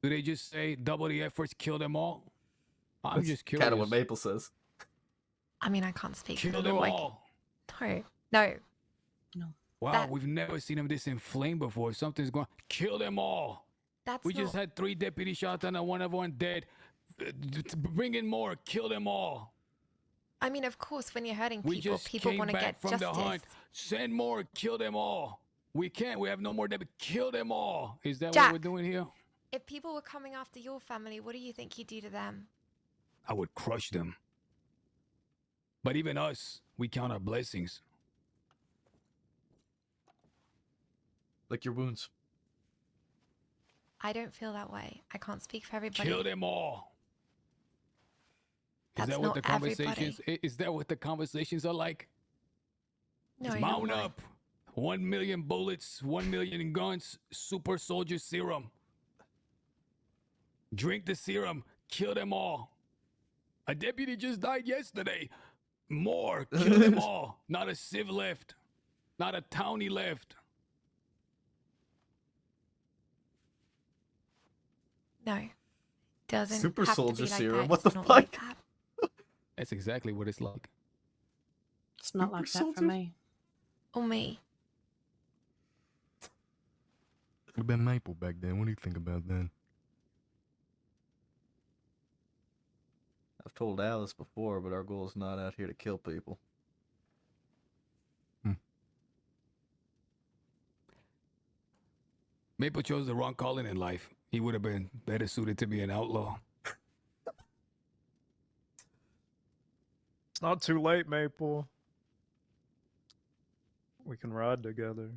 Do they just say double the efforts, kill them all? I'm just curious. Kind of what Maple says. I mean, I can't speak for Kill the them law. all. No. Wow, That- we've never seen him this inflamed before. Something's going. Kill them all. That's We not... just had 3 deputies shot down and one of them dead. Bring in more. Kill them all. I mean, of course, when you're hurting We people, just people came want to back get from justice. the hunt. Send more. Kill them all. We can't. We have no more deputies. Kill them all. Is that Jack. what we're doing here? If people were coming after your family, what do you think you'd do to them? I would crush them. But even us, we count our blessings. Lick your wounds. I don't feel that way. I can't speak for everybody. Kill them all. That's is that what not the conversations? Is that what the conversations are like? No, I Mount know why. up. 1 million bullets, 1 million guns, super soldier serum. Drink the serum. Kill them all. A deputy just died yesterday. More. Kill them all. Not a civ left. Not a townie left. No. Doesn't Super have soldier to be like serum? that. What It's the not like fuck? that. That's exactly what it's like. It's not like that for me. Or me. Would have been Maple back then. What do you think about that? I've told Alice before, but our goal is not out here to kill people. Maple chose the wrong calling in life. He would have been better suited to be an outlaw. It's not too late, Maple. We can ride together.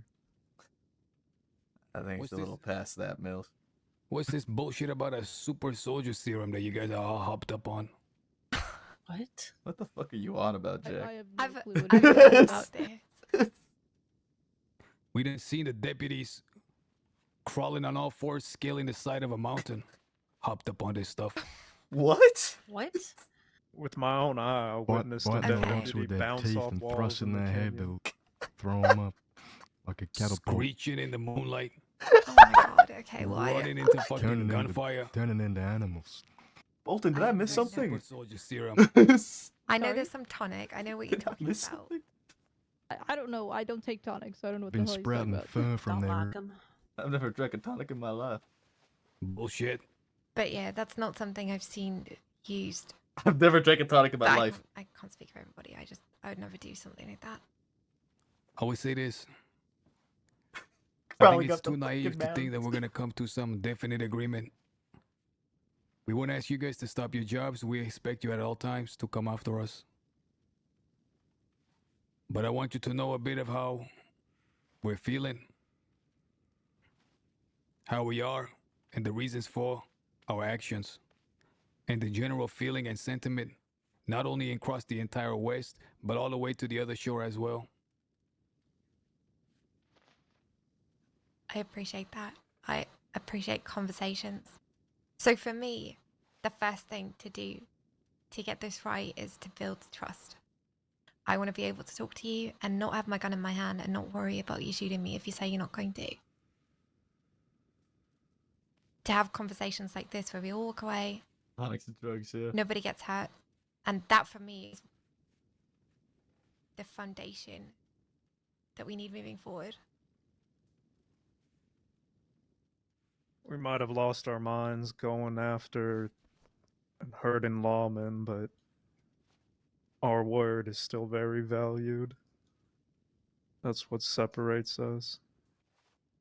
I think it's a little past that, Mills. What's this bullshit about a super soldier serum that you guys are all hopped up on? What? What the fuck are you on about, Jack? I have no clue what I've you're heard talking about this. We didn't see the deputies crawling on all fours, scaling the side of a mountain, hopped up on this stuff. What? What? With my own eye, I witnessed a Biting deputy rocks with their bounce teeth off and walls thrusting in the their head canyon. to throw them up like a catapult. Screeching in the moonlight, Oh my god. Okay. Well, running into fucking Turning gunfire. into animals. Bolton, did I miss something? Super soldier serum. I know Sorry? there's some tonic. I know what you're talking miss about. I don't know. I don't take tonic, so I don't know what Been the hell he's talking sprouting about. fur from Don't their like 'em. I've never drank a tonic in my life. Bullshit. But yeah, that's not something I've seen used. I've never drank a tonic in my But life. I can't speak for everybody. I would never do something like that. I would say this. I Probably think it's got the too naive fucking to think that mountains. we're gonna come to some definite agreement. We won't ask you guys to stop your jobs. We expect you at all times to come after us. But I want you to know a bit of how we're feeling, how we are, and the reasons for our actions, and the general feeling and sentiment, not only across the entire West, but all the way to the other shore as well. I appreciate that. I appreciate conversations. So for me, the first thing to do to get this right is to build trust. I want to be able to talk to you and not have my gun in my hand and not worry about you shooting me if you say you're not going to. To have conversations like this where we all walk away, Tonics and drugs, yeah. nobody gets hurt. And that for me is the foundation that we need moving forward. We might have lost our minds going after and hurting lawmen, but our word is still very valued. That's what separates us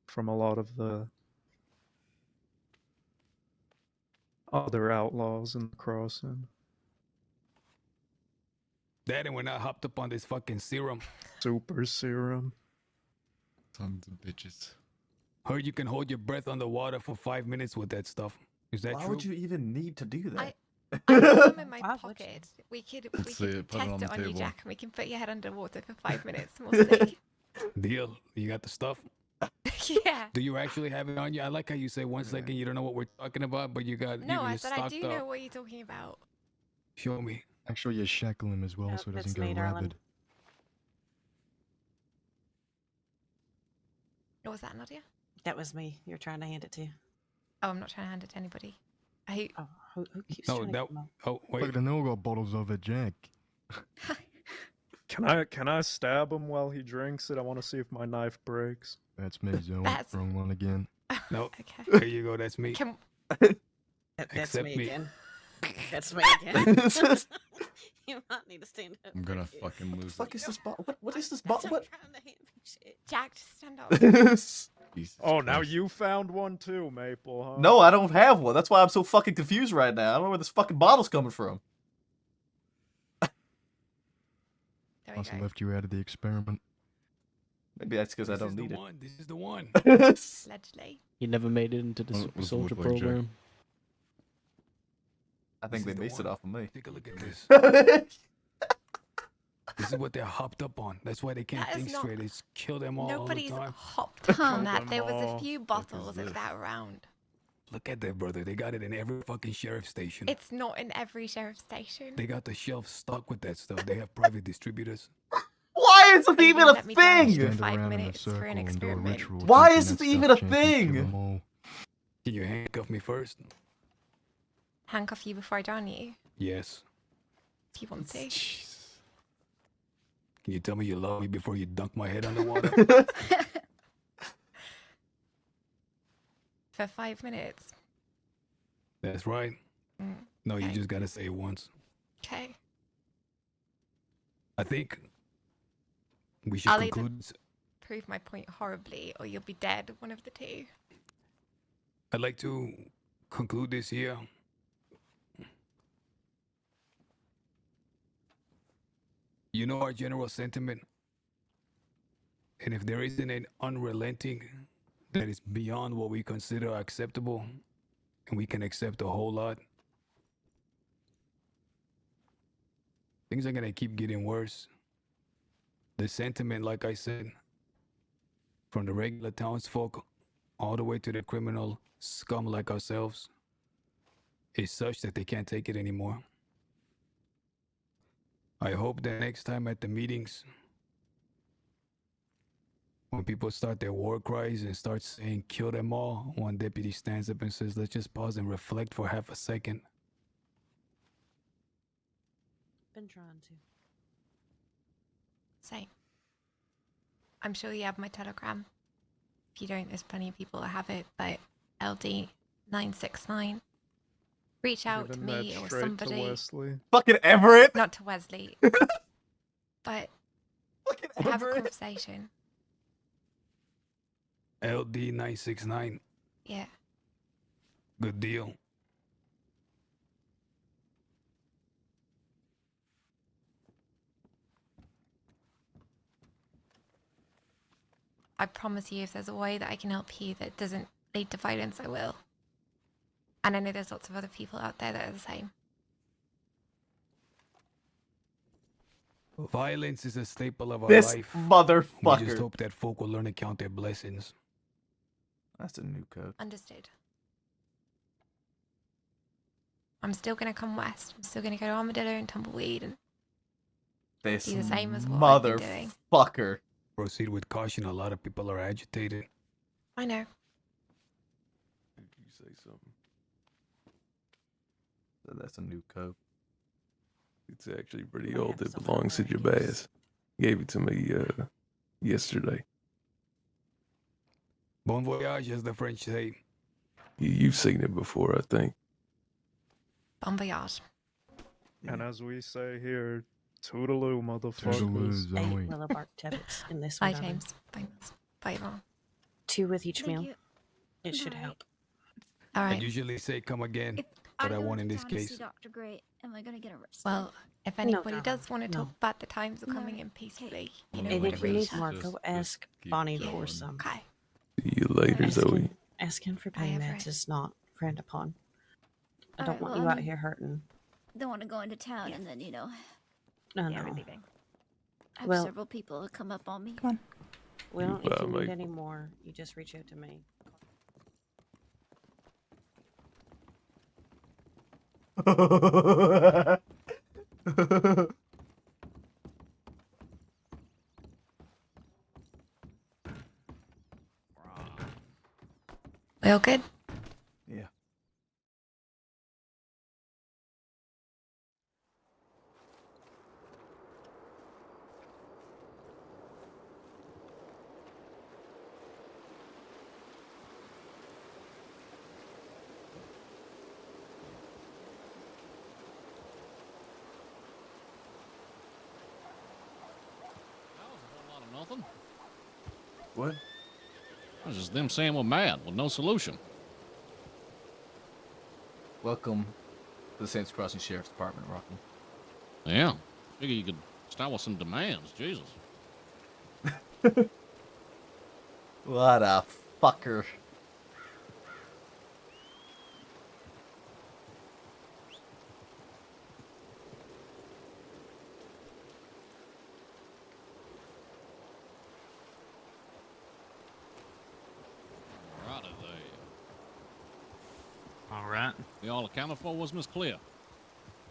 from a lot of the other outlaws in the crossing. That and we're not hopped up on this fucking serum. Super serum. Sons of bitches. Heard you can hold your breath underwater for 5 minutes with that stuff. Is that Why true? would you even need to do that? I have some in my Why would pocket. We could See it, put it test on it the on you, table. Jack, and we can put your head underwater for 5 minutes and we'll see. Deal. You got the stuff? Yeah. Do you actually have it on you? I like how you say 1 second you don't know what we're talking about, but you got No, you're I said I stocked do up. know what you're talking about. Show me. Make sure you shackle him as well Yep, so it that's doesn't go me, darling. rabid. What was that, Nadia? That was me. You're trying to hand it to. Oh, I'm not trying to hand it to anybody. I Oh, who keeps No, trying to that. come up? Oh, Look wait. at the no got bottles of it, Jack. Can I stab him while he drinks it? I want to see if my knife breaks. That's me, Zone. That's- Wrong one again. No. Okay. There you go. That's me. Can That's Accept me me. again. That's me again. You might need to stand up. I'm gonna for you. fucking lose Fuck it. is this bottle? What is this Stop bottle? What? trying to hand me shit. Jack just stand up? Jesus Oh, now Christ. you found one too, Maple, huh? No, I don't have one. That's why I'm so fucking confused right now. I don't know where this fucking bottle's coming from. There we Must have go. left you out of the experiment. Maybe that's because I This don't is the need one. This is the one. it. Allegedly. You never made it into the What Super does it Soldier look like, Jack? program. I think This they is the based it one. off of me. Take a look at this. This is what they're hopped up on. That's why they can't That is think not- straight. It's kill them all Nobody's the time. hopped up on Kill that. them There was a all. few bottles of that around. Look at that, brother. They got it in every fucking sheriff station. It's not in every sheriff station. They got the shelf stocked with that stuff. They have private distributors. Why is it Are you even gonna a let me down? thing? Stand Stand five around in a minutes for circle an and do a experiment. ritual. Why thinking is that it even stuff a can't kill thing? 'em all. Can you handcuff me first? Handcuff you before I drown you, Yes. if you want to. Can you tell me you love me before you dunk my head underwater? For 5 minutes. That's right. Mm, No, you okay. just gotta say it once. Okay. I think we should I'll either conclude. prove my point horribly or you'll be dead, one of the two. I'd like to conclude this here. You know our general sentiment. And if there isn't an unrelenting that is beyond what we consider acceptable, and we can accept a whole lot, things are gonna keep getting worse. The sentiment, like I said, from the regular townsfolk all the way to the criminal scum like ourselves, is such that they can't take it anymore. I hope that next time at the meetings, when people start their war cries and start saying kill them all, one deputy stands up and says, let's just pause and reflect for half a second. Been trying to. Same. I'm sure you have my telegram. If you don't, there's plenty of people that have it, but LD969. Reach out to Giving that me or straight somebody. to Wesley. Fucking Everett. Not to Wesley. But have a conversation. LD969. Yeah. Good deal. I promise you, if there's a way that I can help you that doesn't lead to violence, I will. And I know there's lots of other people out there that are the same. Violence is a staple of our This life. motherfucker. We just hope that folk will learn to count their blessings. That's a new code. Understood. I'm still going to come west. I'm still going to go to Armadillo and Tumbleweed and This do the same as what I've been doing. motherfucker. Proceed with caution. A lot of people are agitated. I know. Did you say something? That's a new code. It's actually pretty old. It belongs to Jabaz. Gave it to me yesterday. Bon voyage, as the French say. You've seen it before, I think. Bon voyage. And as we say here, toodaloo, motherfuckers. Toodaloo, Zoe. Willow bark tippets in this Bye, one. Darling. James. Bye, Miss. Bye, Mom. 2 with each Thank meal. you. It should Alright. help. All I right. usually say come again, If but I go won't in into this town to see case. Dr. Gray, am I gonna get arrested? Well, if No, anybody darling, does want to talk no. about the times of No. coming in peacefully, you know And where if to you reach need more, us. go ask keep Bonnie going. for some. Okay. See you later, Zoe. Asking for Bye, pain Everett. meds is not frowned upon. I don't Alright, want well, you I out mean- here hurting. Don't want to go into town and then, you know, No, Yeah, no. we're leaving. have Well- several people come up on me. Come on. Well, if Bye, you need mate. any more, you just reach out to me. We all good? Yeah. That was a whole lot of nothing. What? That was just them saying we're mad with no solution. Welcome to the Saints Crossing Sheriff's Department, Rocky. Yeah. Figure you could start with some demands, Jesus. What a fucker. Right there. All right. We all accounted for was Miss Clear.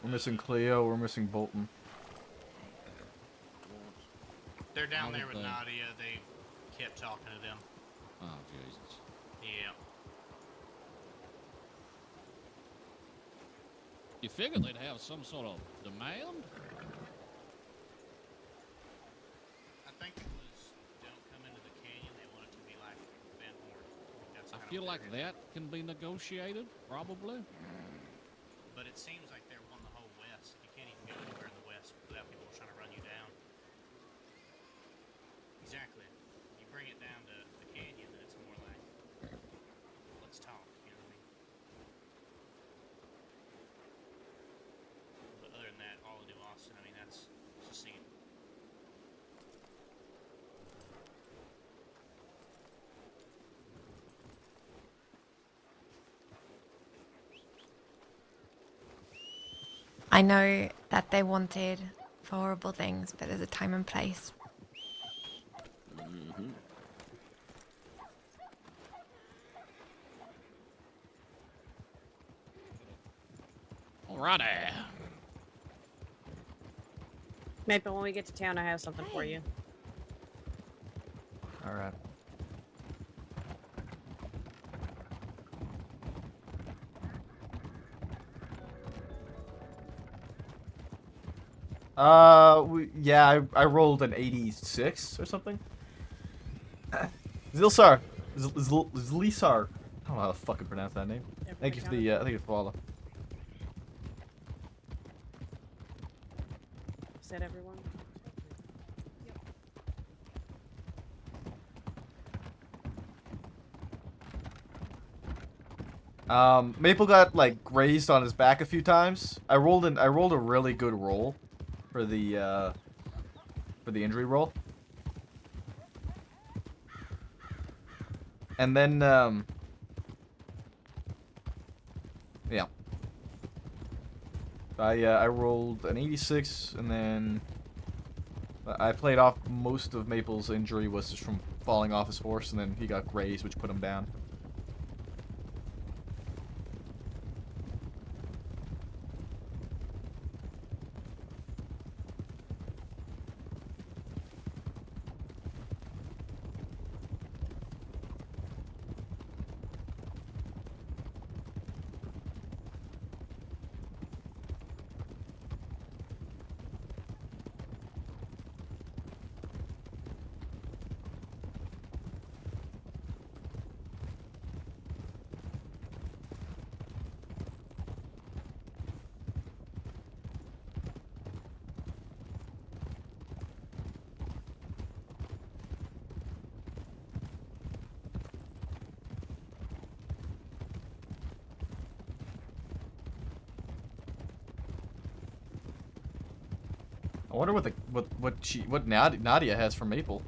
We're missing Cleo, we're missing Bolton. They're down there with Everything. Nadia. They kept talking to them. Oh, Jesus. Yeah. You figured they'd have some sort of demand? I think it was don't come into the canyon. They want it to be like Van Horn. That's I kinda feel what like they're- that can be negotiated, probably. But it seems like they're wanting the whole West. You can't even go anywhere in the West without people trying to run you down. Exactly. You bring it down to the canyon, and it's more like, let's talk. You know? I know that they wanted for horrible things, but there's a time and place. Mhm. Alrighty. Maple, when we get to town, I have something for you. All right. Yeah, I rolled an 86 or something. Zilsar, Zlisar. I don't know how to fucking pronounce that name. Thank you for the follow. Said everyone. Maple got like grazed on his back a few times. I rolled a really good roll for the injury roll. And then yeah. I rolled an 86 and then I played off most of Maple's injury was just from falling off his horse, and then he got grazed, which put him down. I wonder what Nadia has for Maple.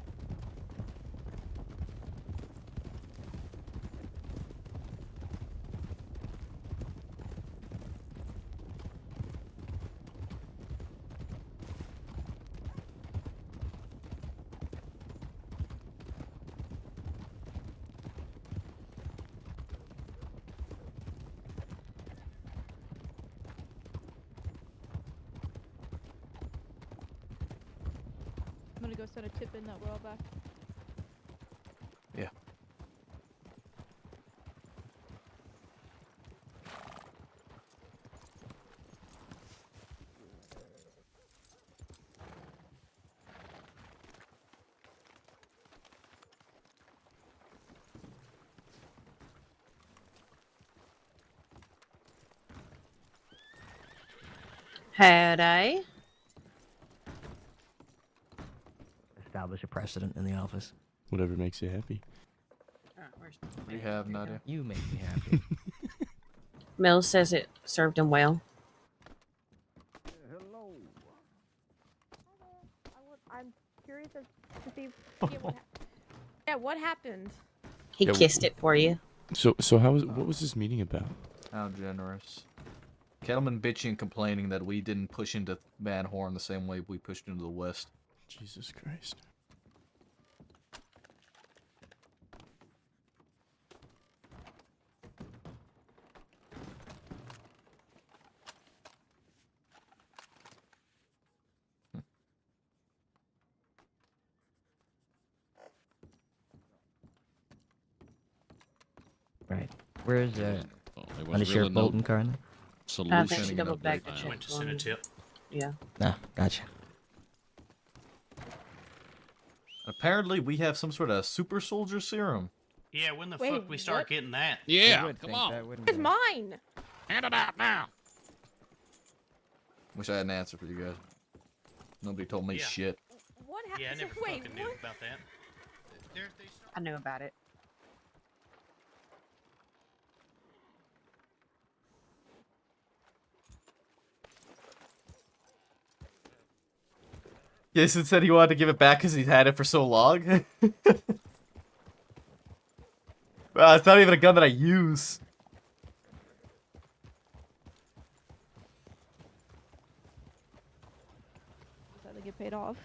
I'm gonna go send a tip in that we're all back. Yeah. Had I? Establish a precedent in the office. Whatever makes you happy. We have Nadia. You make me happy. Mills says it served him well. I'm curious as to see what happened. He Yeah, kissed it for you. So what was this meeting about? How generous. Kettleman bitching and complaining that we didn't push into Van Horn the same way we pushed into the west. Jesus Christ. Right. Where is there wasn't Under Sheriff really no Bolton currently? I think she doubled back to I check. went to send a tip. Yeah. Ah, gotcha. Apparently, we have some sort of super soldier serum. Yeah, when the Wait, fuck we start what? getting that? Yeah, come on. Where's mine? Hand it out now. Wish I had an answer for you guys. Nobody told me Yeah. shit. What happened? Yeah, I never Wait, fucking knew what? about that. I knew about it. Jason said he wanted to give it back because he's had it for so long. It's not even a gun that I use. letting it paid off.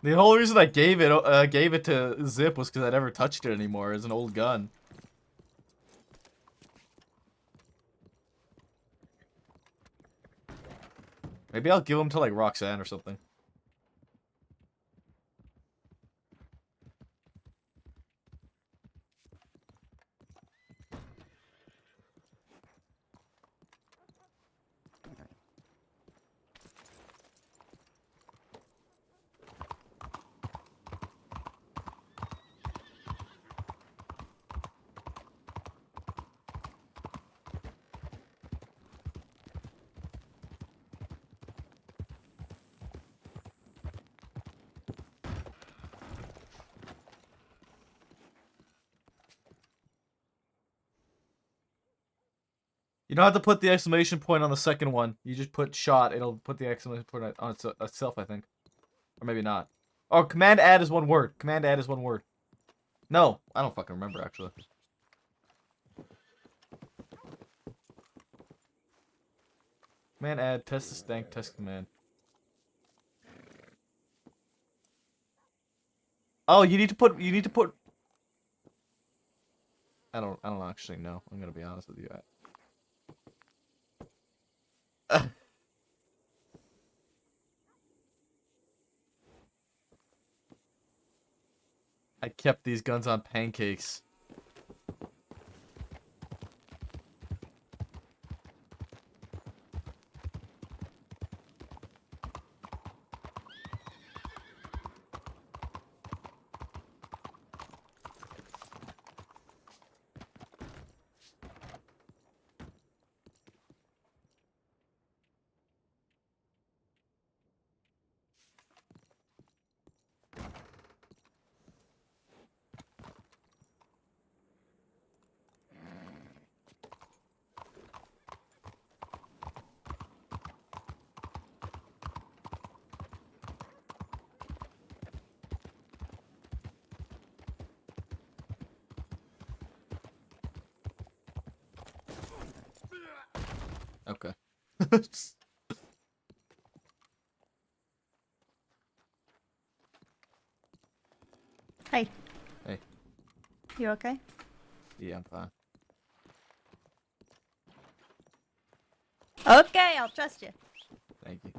The whole reason I gave it to Zip was because I never touched it anymore. It's an old gun. Maybe I'll give him to like Roxanne or something. You don't have to put the exclamation point on the second one. You just put shot. It'll put the exclamation point on itself, I think. Or maybe not. Oh, command add is one word. Command add is one word. No, I don't fucking remember, actually. Command add, test the stank, test command. Oh, you need to put, I don't actually know. I'm gonna be honest with you. I kept these guns on pancakes. Okay. Hey. Hey. You okay? Yeah, I'm fine. Okay, I'll trust you. Thank you.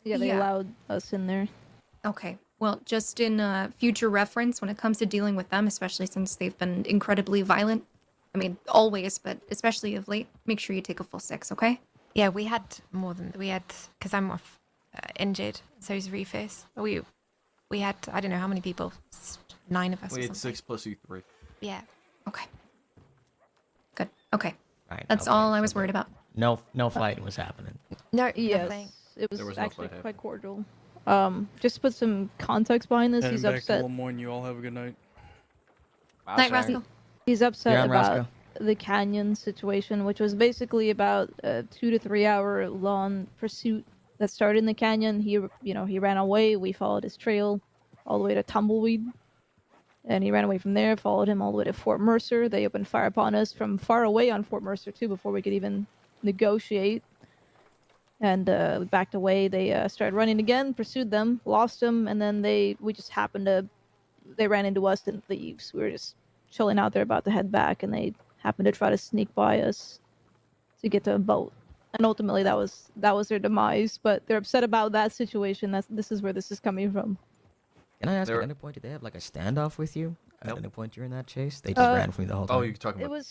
Yeah, they allowed us in there. Okay. Well, just in future reference, when it comes to dealing with them, especially since they've been incredibly violent, I mean, always, but especially of late, make sure you take a full 6, okay? Yeah, we had more than we had because I'm off injured. So is Rufus. We had I don't know how many people, 9 of us. We or had something. 6 plus you 3. Yeah. Okay. Good. Okay. Right, That's okay, all I so was worried about. No fighting was happening. No, yes, nothing. it was, There was no actually fight quite cordial. Just to put some context behind this, Heading he's back upset. to Lemoyne. You all have a good night. Night, Roscoe. He's upset You're on, about Roscoe. the canyon situation, which was basically about a 2 to 3 hour long pursuit that started in the canyon. He ran away. We followed his trail all the way to Tumbleweed, and he ran away from there. Followed him all the way to Fort Mercer. They opened fire upon us from far away on Fort Mercer too, before we could even negotiate. and we backed away. They started running again, pursued them, lost them, and then they ran into us and thieves. We were just chilling out there about to head back, and they happened to try to sneak by us to get to a boat. And ultimately, that was their demise. But they're upset about that situation. This is where this is coming from. Can I ask, at any point, did they have like a standoff with you? At Nope. any point during that chase? They just ran from you the whole time? Oh, you're talking about...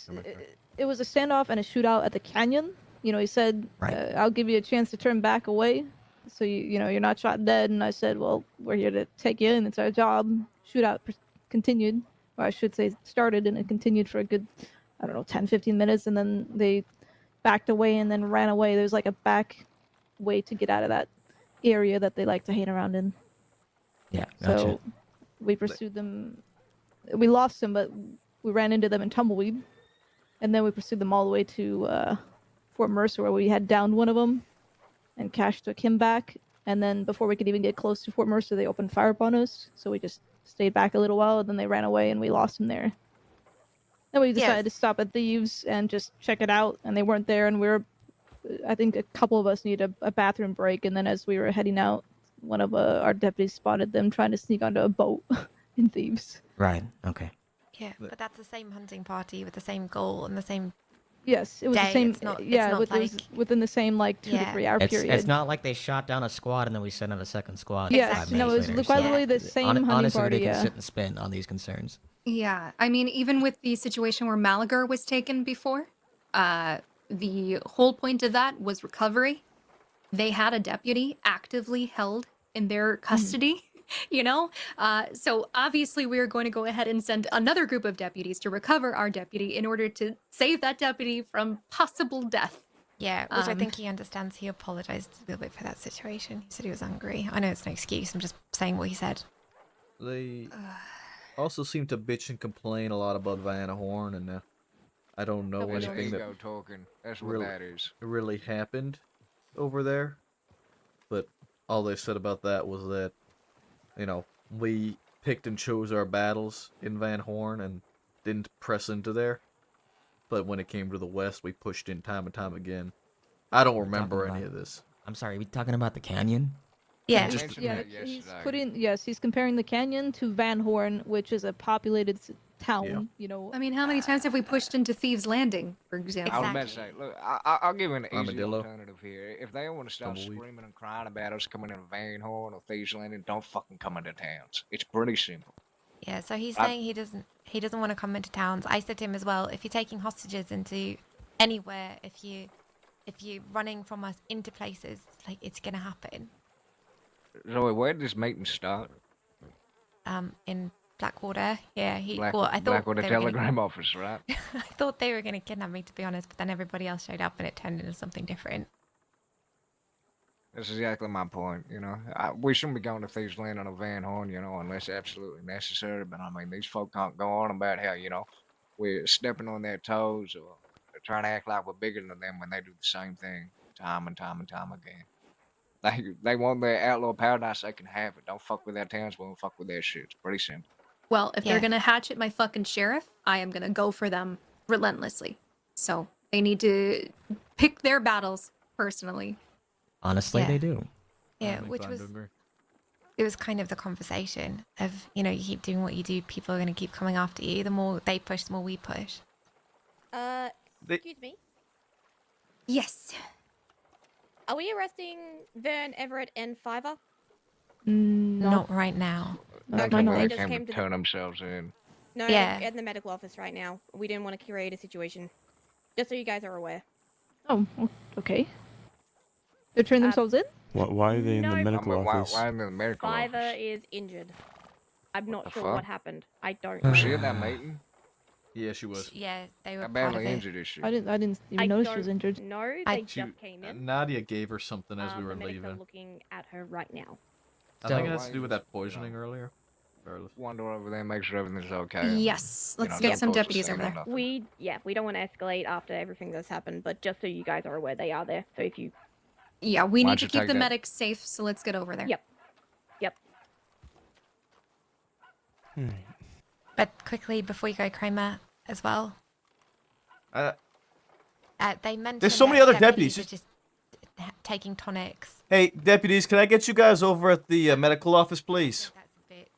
It was a standoff and a shootout at the canyon. You know, he said, "I'll give you a chance to turn back away, so you're not shot dead." And I said, "Well, we're here to take you in. It's our job." Shootout continued, or I should say, started, and it continued for a good, I don't know, 10, 15 minutes, and then they backed away and then ran away. There's like a back way to get out of that area that they like to hang around in. Yeah, gotcha. So we pursued them. We lost them, but we ran into them in Tumbleweed, and then we pursued them all the way to Fort Mercer, where we had downed one of them, and Cash took him back. And then before we could even get close to Fort Mercer, they opened fire upon us. So we just stayed back a little while, and then they ran away, and we lost them there. Then we decided to stop at Thieves and just check it out, and they weren't there, and I think a couple of us needed a bathroom break, and then as we were heading out, one of our deputies spotted them trying to sneak onto a boat in Thieves. Right, okay. Yeah, but that's the same hunting party with the same goal and the same. Yes, it was the day. same. It's not, Yeah, it's not like within the same 2 to 3 hour period. It's not like they shot down a squad and then we sent out a second squad. Yes, 5 no, minutes it was later. quite literally the same hunting honestly, party. they can Yeah. sit and spin on these concerns. Yeah, I mean, even with the situation where Malagar was taken before, the whole point of that was recovery. They had a deputy actively held in their custody, you know? So obviously we are going to go ahead and send another group of deputies to recover our deputy in order to save that deputy from possible death. Yeah, which I think he understands. He apologized a little bit for that situation. He said he was angry. I know it's no excuse. I'm just saying what he said. They also seem to bitch and complain a lot about Van Horn, and I don't know That's anything ego that talking. That's what really, that is. really happened over there. But all they said about that was that, we picked and chose our battles in Van Horn and didn't press into there. But when it came to the West, we pushed in time and time again. I don't remember any of this. I'm sorry, are we talking about the canyon? Yeah, Just- he's comparing the canyon to Van Horn, which is a populated town. You know, I mean, how many times have we pushed into Thieves Landing, for example? I was about to say, look, I'll give you an easy Armadillo. alternative here. If they want to start Tumbleweed. screaming and crying about us coming in Van Horn or Thieves Landing, don't fucking come into towns. It's pretty simple. Yeah, so he's saying he doesn't want to come into towns. I said to him as well, if you're taking hostages into anywhere, if you're running from us into places, like it's gonna happen. Zoe, where did this meeting start? In Blackwater. Yeah, I thought Blackwater they were gonna- Telegram Office, right? I thought they were gonna kidnap me, to be honest, but then everybody else showed up and it turned into something different. That's exactly my point, we shouldn't be going to Thieves Landing on a Van Horn, unless absolutely necessary. But I mean, these folk can't go on about how, we're stepping on their toes or trying to act like we're bigger than them when they do the same thing time and time and time again. They want their outlaw paradise, they can have it. Don't fuck with their towns, we won't fuck with their shit. It's pretty simple. Well, if they're gonna hatchet my fucking sheriff, I am gonna go for them relentlessly. So they need to pick their battles personally. Honestly, they do. Yeah, which was it was kind of the conversation of, you keep doing what you do, people are gonna keep coming after you. The more they push, the more we push. Excuse me. Yes. Are we arresting Vern, Everett, and Fiverr? Not right now. They they just came came to to turn themselves in. No, Yeah. they're in the medical office right now. We didn't want to create a situation. Just so you guys are aware. Oh, okay. They turned themselves in? Why are they in the No. medical office? Why in the medical Fiverr office? is injured. I'm not the sure fuck? what happened. I don't Was know. she at that meeting? Yeah, she was. Yeah, they were How part of badly it. injured is she? I didn't even I notice she don't was injured. know. They just came in. Nadia gave her something as we were the medics are leaving. looking at her right now. I think it has to do with that poisoning earlier. Wander over there, make sure everything's okay. Yes, let's don't get some post a deputies over statement there. or nothing. We don't want to escalate after everything that's happened, but just so you guys are aware, they are there. So if you Yeah, we Why'd need to you keep take the that? medics safe, so let's get over there. Yep. But quickly before you go, Kramer, as well. They mentioned There's so many that other deputies, are just taking tonics. Hey, deputies, can I get you guys over at the medical office, please? That's a bit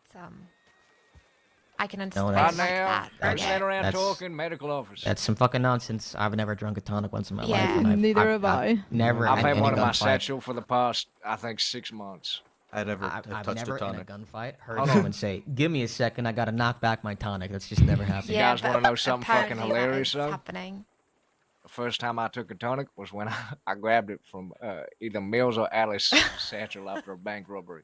I can No, understand that's, like that. Don't but stand around that's- talking. Medical office. That's some fucking nonsense. I've never drunk a tonic once in my life. Yeah. And Neither I've have I. Never I've in had any one in my gunfight. satchel for the past, I think, 6 months. I never have I've touched never a tonic. in a gunfight heard Hold on. someone say, "Give me a second, I gotta knock back my tonic." That's just never happened. You Yeah, guys but want to know something fucking apparently that hilarious, is though? happening. The first time I took a tonic was when I grabbed it from either Mills or Alice satchel after a bank robbery.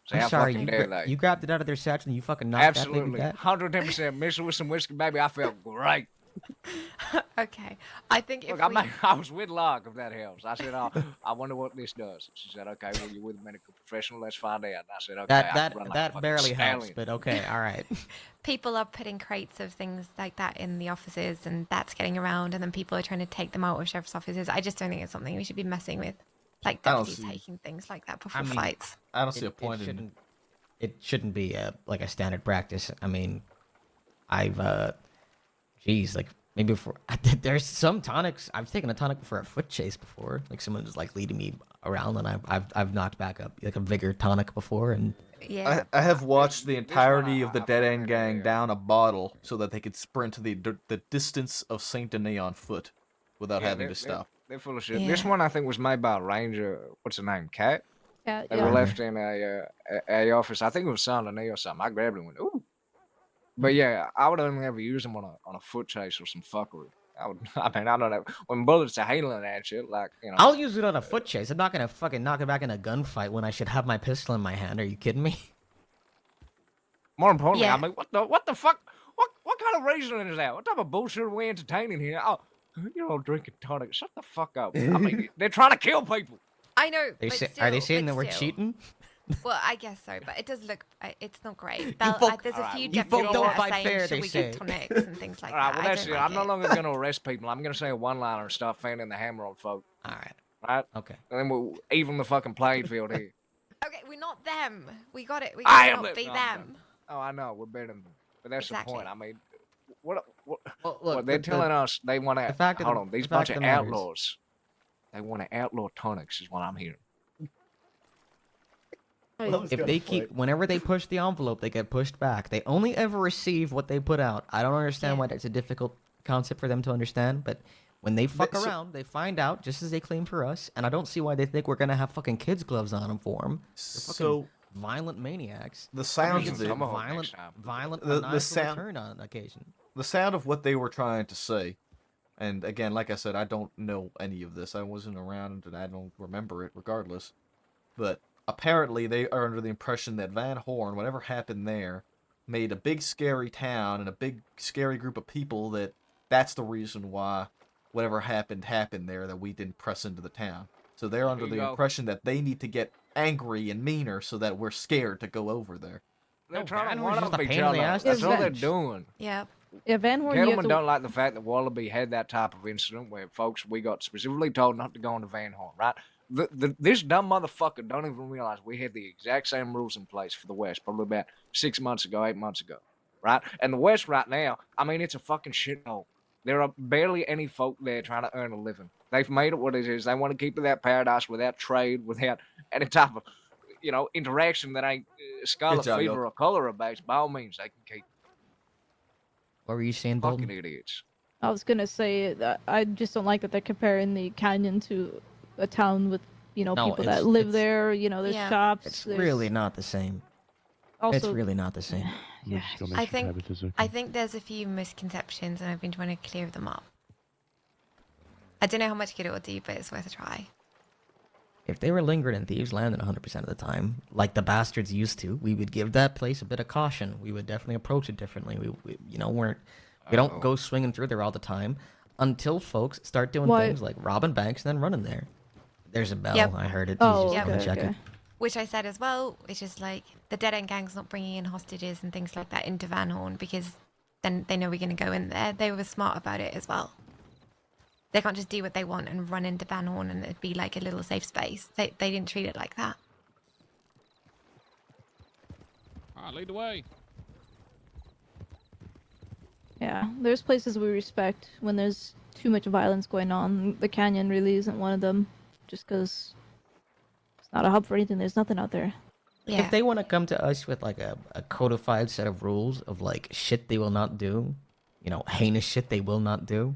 So I'm how sorry, fucking you, dare they? you grabbed it out of their satchel and you fucking knocked that Absolutely, baby back? 110%. Mixed with some whiskey, baby. I felt great. Okay, I think Look, if we... I was with Locke, if that helps. I said, "Oh, I wonder what this does." She said, "Okay, well, you're with a medical professional. Let's find out." And I said, "Okay." I can run like a That fucking barely helps, stallion. but okay, all right. people are putting crates of things like that in the offices, and that's getting around, and then people are trying to take them out of sheriff's offices. I just don't think it's something we should be messing with, like I don't deputies see- taking things like that before I mean, fights. I don't see a point it in. shouldn't, it shouldn't be like a standard practice. I mean, I've geez, like maybe for there's some tonics. I've taken a tonic for a foot chase before. Like someone was like leading me around, and I've knocked back up like a vigor tonic before, and Yeah. I have watched the This one entirety of the I Dead find End it, Gang down a bottle so that they could sprint the distance of Saint Denis on foot without Yeah, having they're- to stop. They're full of shit. This Yeah. one I think was made by a ranger. What's her name? Cat. Yeah, They yeah. were left in a office. I think it was Saint Denis or something. I grabbed it and went, ooh. But yeah, I would only ever use them on a foot chase or some fuckery. I mean, I don't know. When bullets are hailing at shit, like, you know. I'll use it on a foot chase. I'm not gonna fucking knock it back in a gunfight when I should have my pistol in my hand. Are you kidding me? More importantly, Yeah. I mean, what the fuck? What kind of reasoning is that? What type of bullshit are we entertaining here? Oh, you know, drinking tonic. Shut the fuck up. I mean, they're trying to kill people. I know. They but say, still, are they saying but that we're still. cheating? Well, I guess so, but it does look. It's not great. You They'll- folk- there's a Alright, few you folk deputies don't that are fight saying, fair, should they we say. get tonics and things like All right, that. well, I that's don't it. like I'm no it. longer going to arrest people. I'm going to say a one-liner and start fanning the hammer on folk. All right. Right? Okay. And then we'll even the fucking playing field here. Okay, we're not them. We got it. We I got am to not be no, them. Oh, I know. We're better than them. But that's Exactly. the point. I mean, what Well, look, they're telling us they want to. the fact of Hold the- on. These the fact bunch of of the matter is- outlaws. They want to outlaw tonics, is what I'm hearing. If they keep, whenever they push the envelope, they get pushed back. They only ever receive what they put out. I don't understand why that's a difficult concept for them to understand, but when they fuck so- around, they find out just as they claim for us, and I don't see why they think we're gonna have fucking kids' gloves on them for them. So violent maniacs. the sounds can of it, come on violent, next time. violent, The maniacal sound- return on occasion. the sound of what they were trying to say, and again, like I said, I don't know any of this. I wasn't around, and I don't remember it, regardless. But apparently, they are under the impression that Van Horn, whatever happened there, made a big scary town and a big scary group of people. That's the reason why whatever happened there. That we didn't press into the town. So they're under you the go. impression that they need to get angry and meaner so that we're scared to go over there. They're No, trying Van to Horn's one just up a each pain in the other. ass. That's all they're Revenge. doing. Yeah. Yeah, Van Horn, you have Gentlemen to. don't like the fact that Wallaby had that type of incident where, folks, we got specifically told not to go into Van Horn, right? This dumb motherfucker don't even realize we had the exact same rules in place for the West probably about 6 months ago, 8 months ago, right? And the West right now, I mean, it's a fucking shithole. There are barely any folk there trying to earn a living. They've made it what it is. They want to keep it that paradise without trade, without any type of, you know, interaction that ain't scarlet job, fever yo. or cholera based. By all means, they can keep What were you saying, fucking Bolton? idiots. I was gonna say that I just don't like that they're comparing the canyon to a town with, you know, No, people it's- that live it's- there. You know, there's Yeah. shops. It's there's really not the same. also It's really not the same. No discrimination I think habits is okay. I think there's a few misconceptions, and I've been trying to clear them up. I don't know how much good it will do, but it's worth a try. If they were lingering in Thieves' Landing 100% of the time, like the bastards used to, we would give that place a bit of caution. We would definitely approach it differently. We we don't go swinging through there all the time until folks start doing Why- things like robbing banks and then running there. There's a bell. Yep. I heard it. Oh, He's just gonna okay, check okay. it. Which I said as well, which is like the Dead End Gang's not bringing in hostages and things like that into Van Horn because then they know we're going to go in there. They were smart about it as well. They can't just do what they want and run into Van Horn and it'd be like a little safe space. They didn't treat it like that. All right, lead the way. Yeah, there's places we respect when there's too much violence going on. The canyon really isn't one of them. just because it's not a hub for anything. There's nothing out there. If they want to come to us with like a codified set of rules of like shit they will not do, you know, heinous shit they will not do,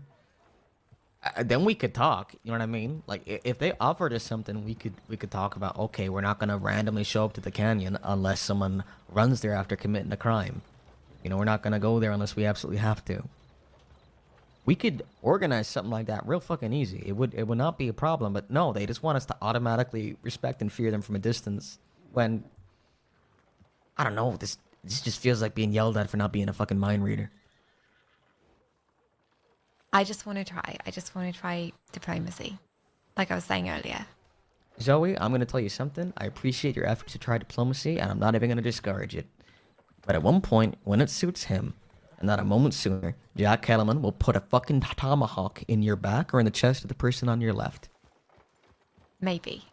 then we could talk. You know what I mean? Like if they offered us something, we could talk about. Okay, we're not gonna randomly show up to the canyon unless someone runs there after committing a crime. You know, we're not gonna go there unless we absolutely have to. We could organize something like that real fucking easy. It would not be a problem. But no, they just want us to automatically respect and fear them from a distance. When I don't know, this just feels like being yelled at for not being a fucking mind reader. I just want to try. I just want to try diplomacy, like I was saying earlier. Zoe, I'm gonna tell you something. I appreciate your efforts to try diplomacy, and I'm not even gonna discourage it. But at one point, when it suits him, and not a moment sooner, Jack Kellerman will put a fucking tomahawk in your back or in the chest of the person on your left. Maybe.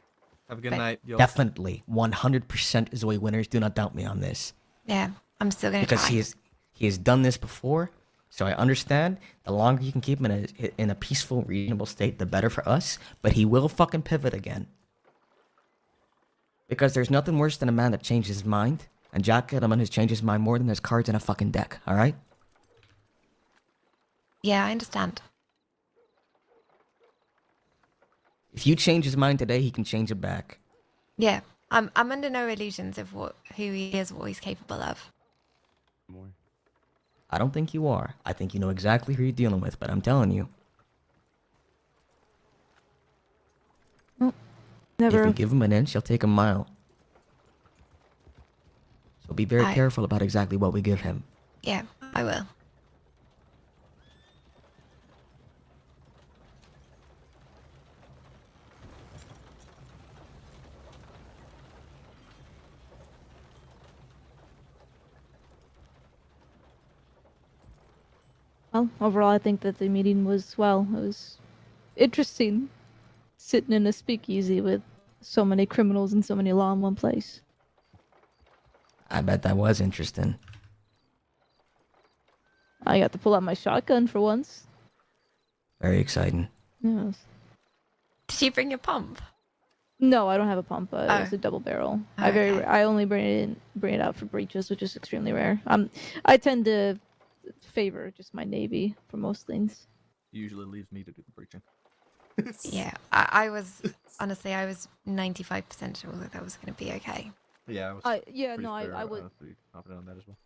Have a good But- night. Yo. Definitely, 100% Zoe Winners. Do not doubt me on this. Yeah, I'm still gonna Because try. he has done this before, so I understand. The longer you can keep him in a peaceful, reasonable state, the better for us. But he will fucking pivot again. Because there's nothing worse than a man that changes his mind, and Jack Edelman has changed his mind more than there's cards in a fucking deck. All right? Yeah, I understand. If you change his mind today, he can change it back. Yeah, I'm under no illusions of who he is, what he's capable of. More. I don't think you are. I think you know exactly who you're dealing with, but I'm telling you, Never. if we give him an inch, he'll take a mile. So be very I- careful about exactly what we give him. Yeah, I will. Well, overall, I think that the meeting was, well, it was interesting sitting in a speakeasy with so many criminals and so many law in one place. I bet that was interesting. I got to pull out my shotgun for once. Very exciting. Yes. Did you bring your pump? No, I don't have a pump. Oh. It's a double barrel. Oh, okay. I only bring it out for breaches, which is extremely rare. I tend to favor just my navy for most things. Usually leaves me to do the preaching. Yeah, I was honestly, I was 95% sure that was going to be okay. Yeah, I was. Yeah, pretty no, I fair, would. pretty confident on that as well.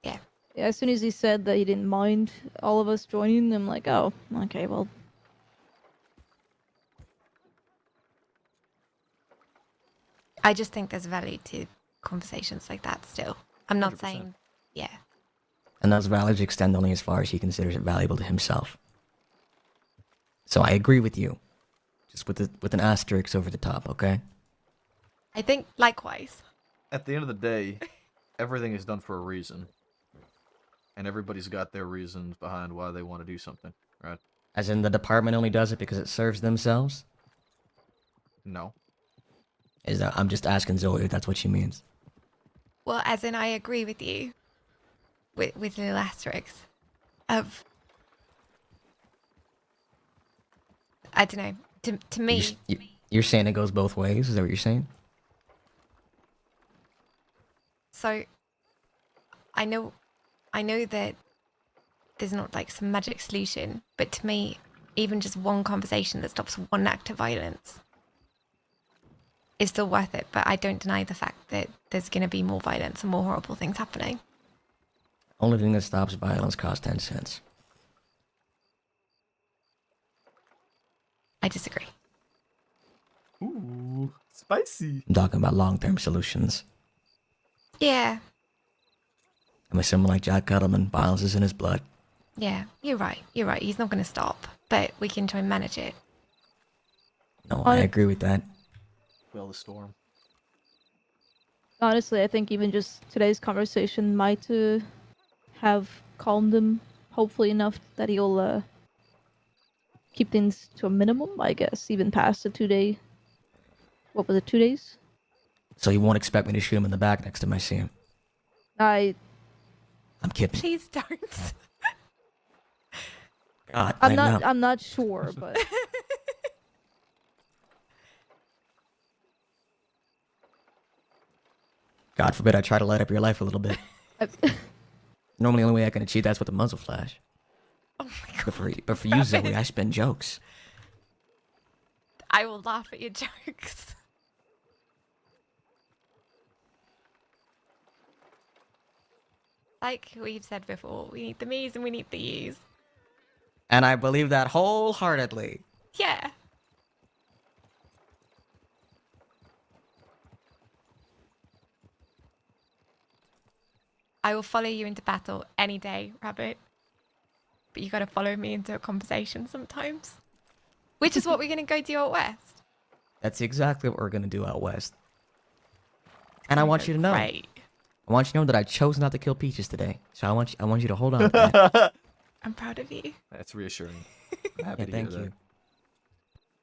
Yeah. Yeah, as soon as he said that he didn't mind all of us joining, I'm like, oh, okay, well. I just think there's value to conversations like that still. I'm not 100%. saying, yeah. And those values extend only as far as he considers it valuable to himself. So I agree with you. Just with an asterisk over the top, okay? I think likewise. At the end of the day, everything is done for a reason. And everybody's got their reasons behind why they want to do something, right? As in the department only does it because it serves themselves? No. I'm just asking Zoe if that's what she means. Well, as in I agree with you with little asterisks of, I don't know, to me. You're saying it goes both ways? Is that what you're saying? So, I know that there's not like some magic solution, but to me, even just one conversation that stops one act of violence is still worth it. But I don't deny the fact that there's going to be more violence and more horrible things happening. Only thing that stops violence costs 10 cents. I disagree. Ooh, spicy. I'm talking about long-term solutions. Yeah, And with someone like Jack Cuddleman, violence is in his blood. yeah, you're right. You're right. He's not going to stop, but we can try and manage it. No, I agree with that. Quell the storm. Honestly, I think even just today's conversation might have calmed him, hopefully enough that he'll keep things to a minimum, I guess, even past the 2-day. What was it, 2 days? So you won't expect me to shoot him in the back next time I see him. I'm kidding. Please don't. God, right now. I'm not sure, but God forbid I try to light up your life a little bit. Normally, the only way I can achieve that's with a muzzle flash. Oh my god. But for you, Zoe, I spin jokes. I will laugh at your jokes. Like we've said before, we need the me's and we need the you's. And I believe that wholeheartedly. Yeah. I will follow you into battle any day, Rabbit. But you gotta follow me into a conversation sometimes. Which is what we're gonna go do out west. That's exactly what we're gonna do out west. And I want you to know. Great. I want you to know that I chose not to kill Peaches today. So I want you to hold on to that. I'm proud of you. That's reassuring. I'm happy Yeah, to thank hear you. that.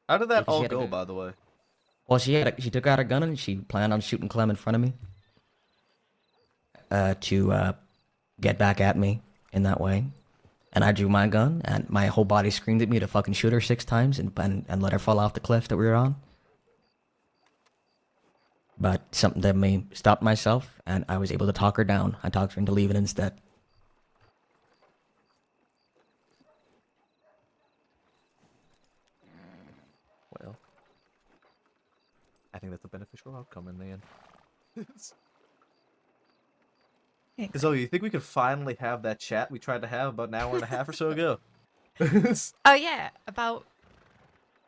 How did that Because she all had a go, good- by the way? Well, she took out a gun and she planned on shooting Clem in front of me. To get back at me in that way. And I drew my gun, and my whole body screamed at me to fucking shoot her 6 times and let her fall off the cliff that we were on. But something that made me stop myself, and I was able to talk her down. I talked her into leaving instead. Well, I think that's a beneficial outcome in the end. Zoe, you think we could finally have that chat we tried to have about an hour and a half or so ago? Oh yeah, about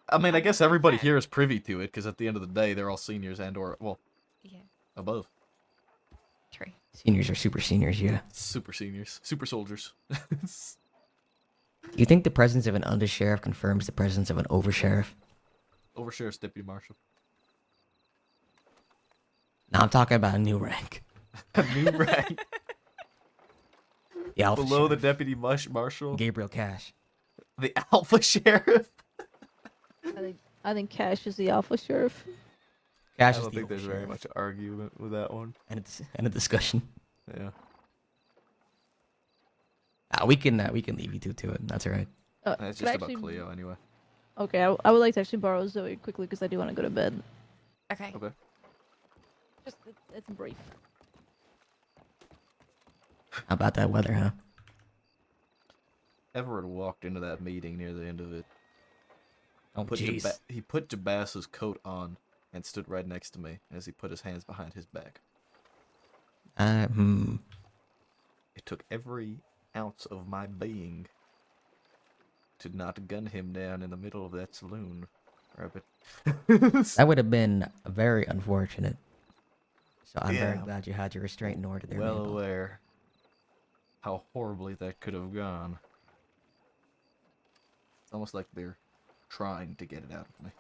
I mean, I guess everybody here is privy to it, because at the end of the day, they're all seniors and or, well, yeah. above. True. Seniors are super seniors, yeah. Super seniors. Super soldiers. You think the presence of an undersheriff confirms the presence of an oversheriff? Oversheriff's deputy marshal. No, I'm talking about a new rank. A new rank. The Alpha Below the Sheriff. deputy marshal. Gabriel Cash. The Alpha Sheriff. I think Cash is the alpha sheriff. Cash I is don't the think there's very oversheriff. much argument with that one. And a discussion. Yeah. We can leave you two to it. That's all right. It's could just I about actually- Cleo anyway. Okay, I would like to actually borrow Zoe quickly because I do want to go to bed. Okay. Okay. Just it's brief. How about that weather, huh? Everett walked into that meeting near the end of it. Oh, jeez. He put Jabas's coat on and stood right next to me as he put his hands behind his back. It took every ounce of my being to not gun him down in the middle of that saloon, Rabbit. That would have been very unfortunate. So I'm very Yeah. glad you had your restraining order there, Well Mabel. aware how horribly that could have gone. It's almost like they're trying to get it out of me.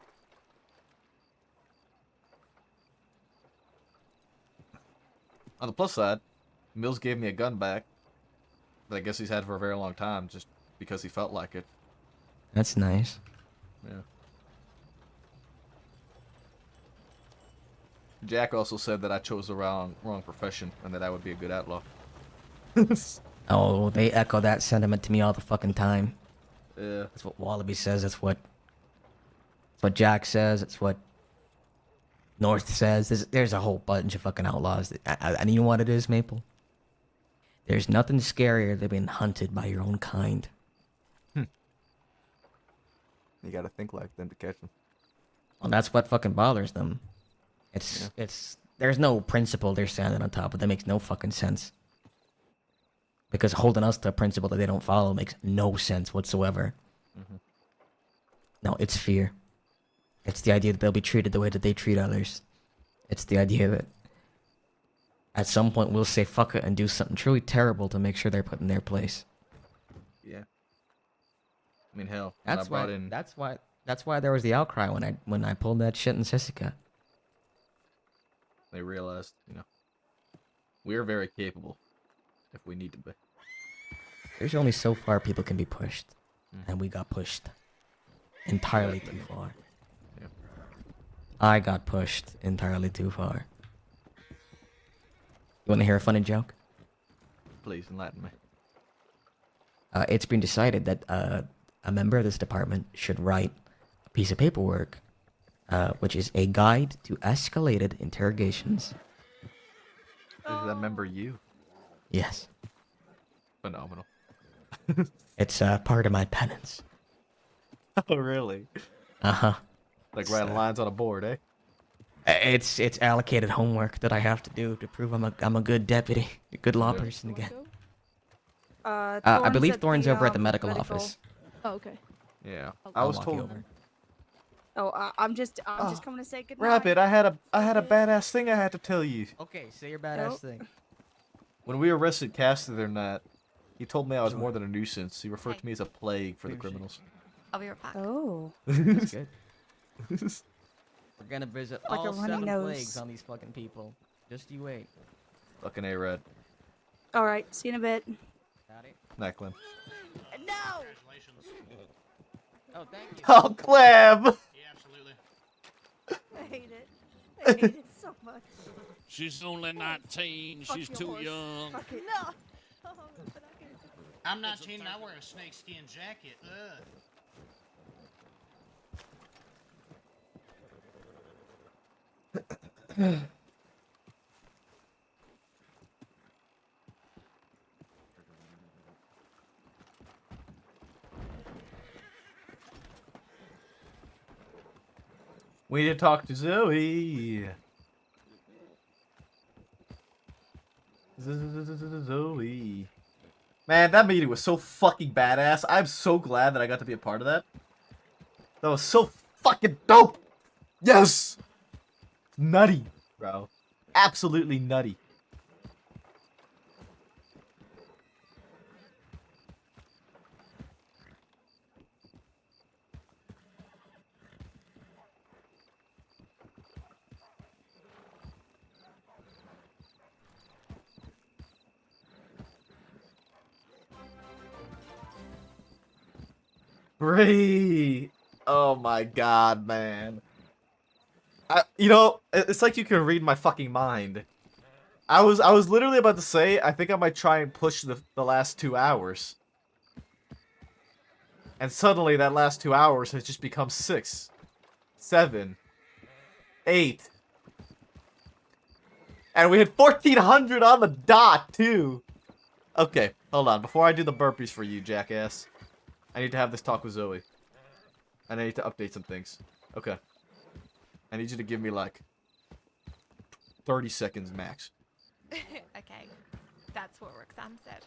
On the plus side, Mills gave me a gun back that I guess he's had for a very long time just because he felt like it. That's nice. Yeah. Jack also said that I chose the wrong profession and that I would be a good outlaw. Oh, they echo that sentiment to me all the fucking time. Yeah. That's what Wallaby says. That's what Jack says. It's what North says. There's a whole bunch of fucking outlaws. And you know what it is, Maple? There's nothing scarier than being hunted by your own kind. You gotta think like them to catch them. Well, that's what fucking bothers them. It's there's no principle they're standing on top of. That makes no fucking sense. Because holding us to a principle that they don't follow makes no sense whatsoever. Mhm. No, it's fear. It's the idea that they'll be treated the way that they treat others. It's the idea that at some point we'll say fuck it and do something truly terrible to make sure they're put in their place. Yeah. I mean, hell, when I brought in... That's why there was the outcry when I pulled that shit in Sisica. They realized, you know, we're very capable if we need to be. There's only so far people can be pushed, and we got pushed entirely too far. Yep. I got pushed entirely too far. You want to hear a funny joke? Please enlighten me. It's been decided that a member of this department should write a piece of paperwork, which is a guide to escalated interrogations. Does that remember you? Yes. Phenomenal. It's part of my penance. Oh, really? Uh-huh. Like writing lines on a board, eh? It's allocated homework that I have to do to prove I'm a good deputy, a good law person again. I believe Thorn's over at the medical office. Oh, okay. Yeah. I'll I was walk you told. over. Oh, I'm just coming to say goodnight. Rabbit, I had a badass thing I had to tell you. Okay, say your badass thing. When we arrested Cassidy the night, he told me I was more than a nuisance. He referred to me as a plague for the criminals. I'll be right back. Oh. That's good. We're gonna visit Like a all runny 7 nose. plagues on these fucking people. Just you wait. Fucking A-Red. All right. See you in a bit. Night, Clem. No. Oh, thank you. Oh, Clem! Yeah, absolutely. I hate it. I hate it so much. She's only 19. Fuck She's your too horse. young. Fuck it. No. I'm 19 and I wear a snakeskin jacket. Ugh. We need to talk to Zoe. Zoe. Man, that meeting was so fucking badass. I'm so glad that I got to be a part of that. That was so fucking dope. Yes. Nutty, bro. Absolutely nutty. Bree! Oh my god, man. You know, it's like you can read my fucking mind. I was literally about to say, I think I might try and push the last 2 hours. And suddenly that last 2 hours has just become 6, 7, 8. And we had 1400 on the dot, too. Okay, hold on. Before I do the burpees for you, jackass, I need to have this talk with Zoe. And I need to update some things. Okay. I need you to give me, like, 30 seconds max. Okay. That's what Roxanne said.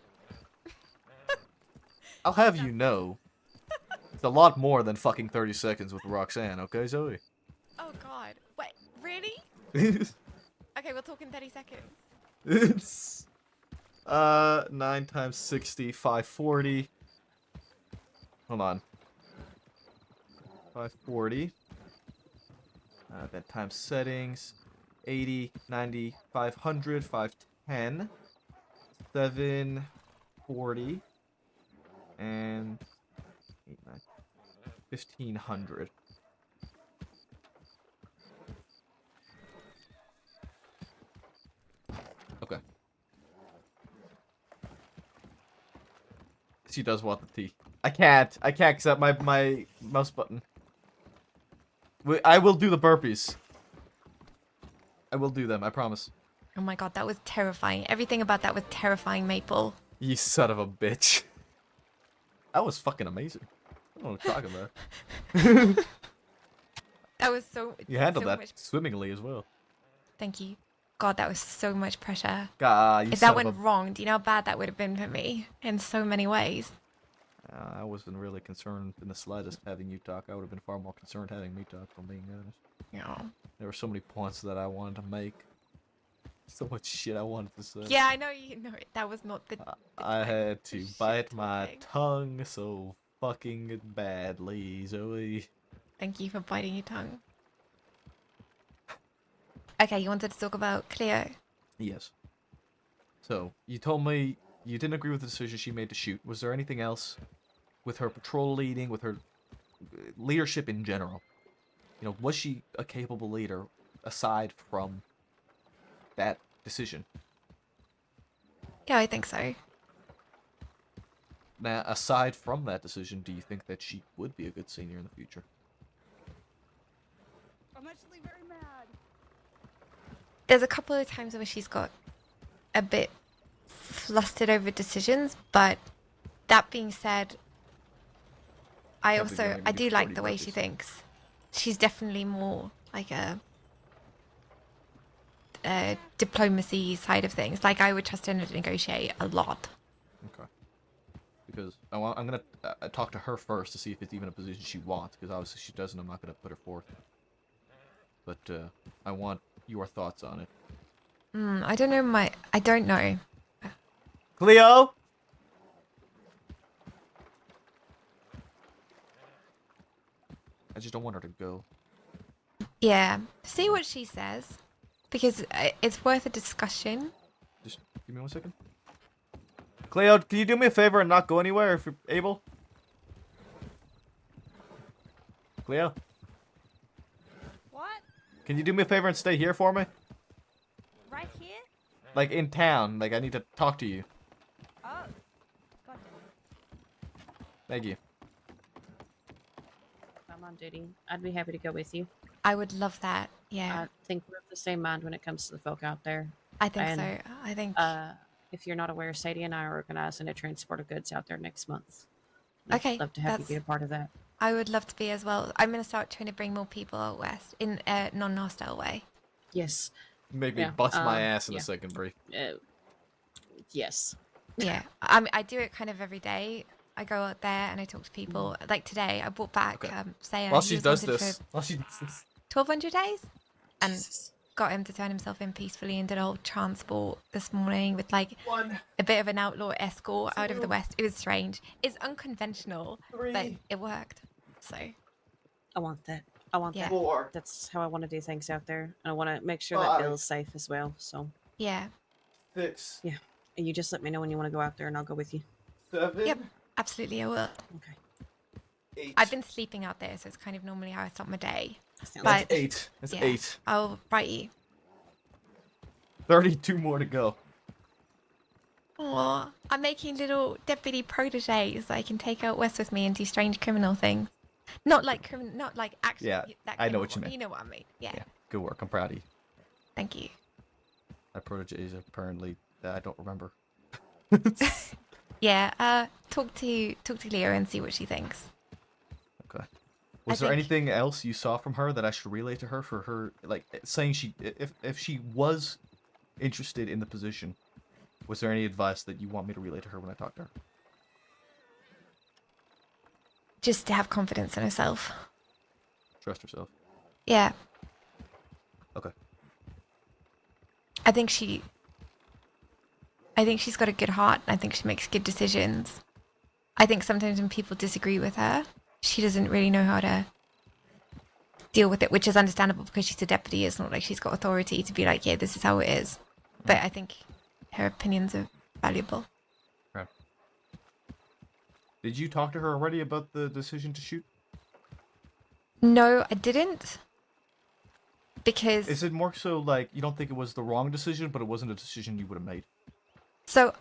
I'll have you know, it's a lot more than fucking 30 seconds with Roxanne, okay, Zoe? Oh god. Wait, really? Okay, we'll talk in 30 seconds. It's 9 times 60, 540. Hold on. 540. Then times settings. 80, 90, 500, 510. 740. And 8, 9, 1500. Okay. She does want the tea. I can't accept my mouse button. I will do the burpees. I will do them, I promise. Oh my god, that was terrifying. Everything about that was terrifying, Maple. You son of a bitch. That was fucking amazing. I don't know what to talk about. That was so... You handled so that much... swimmingly as well. Thank you. God, that was so much pressure. God, you If son that of went a... wrong, do you know how bad that would have been for me? In so many ways. I wasn't really concerned in the slightest having you talk. I would have been far more concerned having me talk, if I'm being honest. Yeah. There were so many points that I wanted to make. So much shit I wanted to say. Yeah, I know you know it. That was not the... I had to bite my tongue so fucking badly, Zoe. Thank you for biting your tongue. Okay, you wanted to talk about Cleo? Yes. So, you told me you didn't agree with the decision she made to shoot. Was there anything else with her patrol leading, with her leadership in general? You know, was she a capable leader aside from that decision? Yeah, I think so. Now, aside from that decision, do you think that she would be a good senior in the future? I'm actually very mad. There's a couple of times where she's got a bit flustered over decisions, but that being said, I Can't believe you're also only I gonna do get like 30 the way she birthdays. thinks. She's definitely more like a diplomacy side of things. Like I would trust her to negotiate a lot. Okay. Because I'm gonna talk to her first to see if it's even a position she wants. Because obviously she doesn't. I'm not gonna put her forth. But I want your thoughts on it. I don't know. I don't know. Cleo. I just don't want her to go. Yeah, see what she says, because it's worth a discussion. Just give me 1 second. Cleo, can you do me a favor and not go anywhere if you're able? Cleo? What? Can you do me a favor and stay here for me? Right here? Like, in town. Like, I need to talk to you. Oh. Gotcha. Thank you. I'm on duty. I'd be happy to go with you. I would love that. Yeah, I think we're of the same mind when it comes to the folk out there. I think And, so. I think. If you're not aware, Sadie and I are organizing a transport of goods out there next month. I'd Okay, love to have you be a part of that. I would love to be as well. I'm gonna start trying to bring more people out west in a non-hostile way. Yes. Make me Yeah, bust my ass in yeah. a second, Brie. Yes. Yeah, I do it kind of every day. I go out there and I talk to people. Like today, I brought back Saya. While he she was does wanted this. for While she does this. 1,200 days, and got him to turn himself in peacefully and did a whole transport this morning with like a bit of an outlaw escort out of the west. It was strange. It's unconventional, but it worked. So I want that. I want Yeah. that. That's how I want to do things out there. And I want to make sure that 5. Bill's safe as well. So yeah. 6. yeah. And you just let me know when you want to go out there and I'll go with you. 7. Yep, absolutely, I will. Okay. 8. I've been sleeping out there, so it's kind of normally how I start my day. That's 8. That's yeah, 8. I'll write you. 32 more to go. Aw, I'm making little deputy proteges that I can take out west with me and do strange criminal things. Not like actually. Yeah, that I know criminal what you one. meant. You know what I mean? Yeah. Yeah, good work. I'm proud of you. Thank you. My protege is apparently I don't remember. Yeah. Talk to Leo and see what she thinks. Okay. Was there anything else you saw from her that I should relay to her for her, like saying if she was interested in the position? Was there any advice that you want me to relay to her when I talk to her? Just to have confidence in herself. Trust herself. Yeah. Okay. I think she's got a good heart. I think she makes good decisions. I think sometimes when people disagree with her, she doesn't really know how to deal with it, which is understandable because she's a deputy. It's not like she's got authority to be like, yeah, this is how it is. But I think her opinions are valuable. Okay. Did you talk to her already about the decision to shoot? No, I didn't. Because Is it more so like you don't think it was the wrong decision, but it wasn't a decision you would have made? So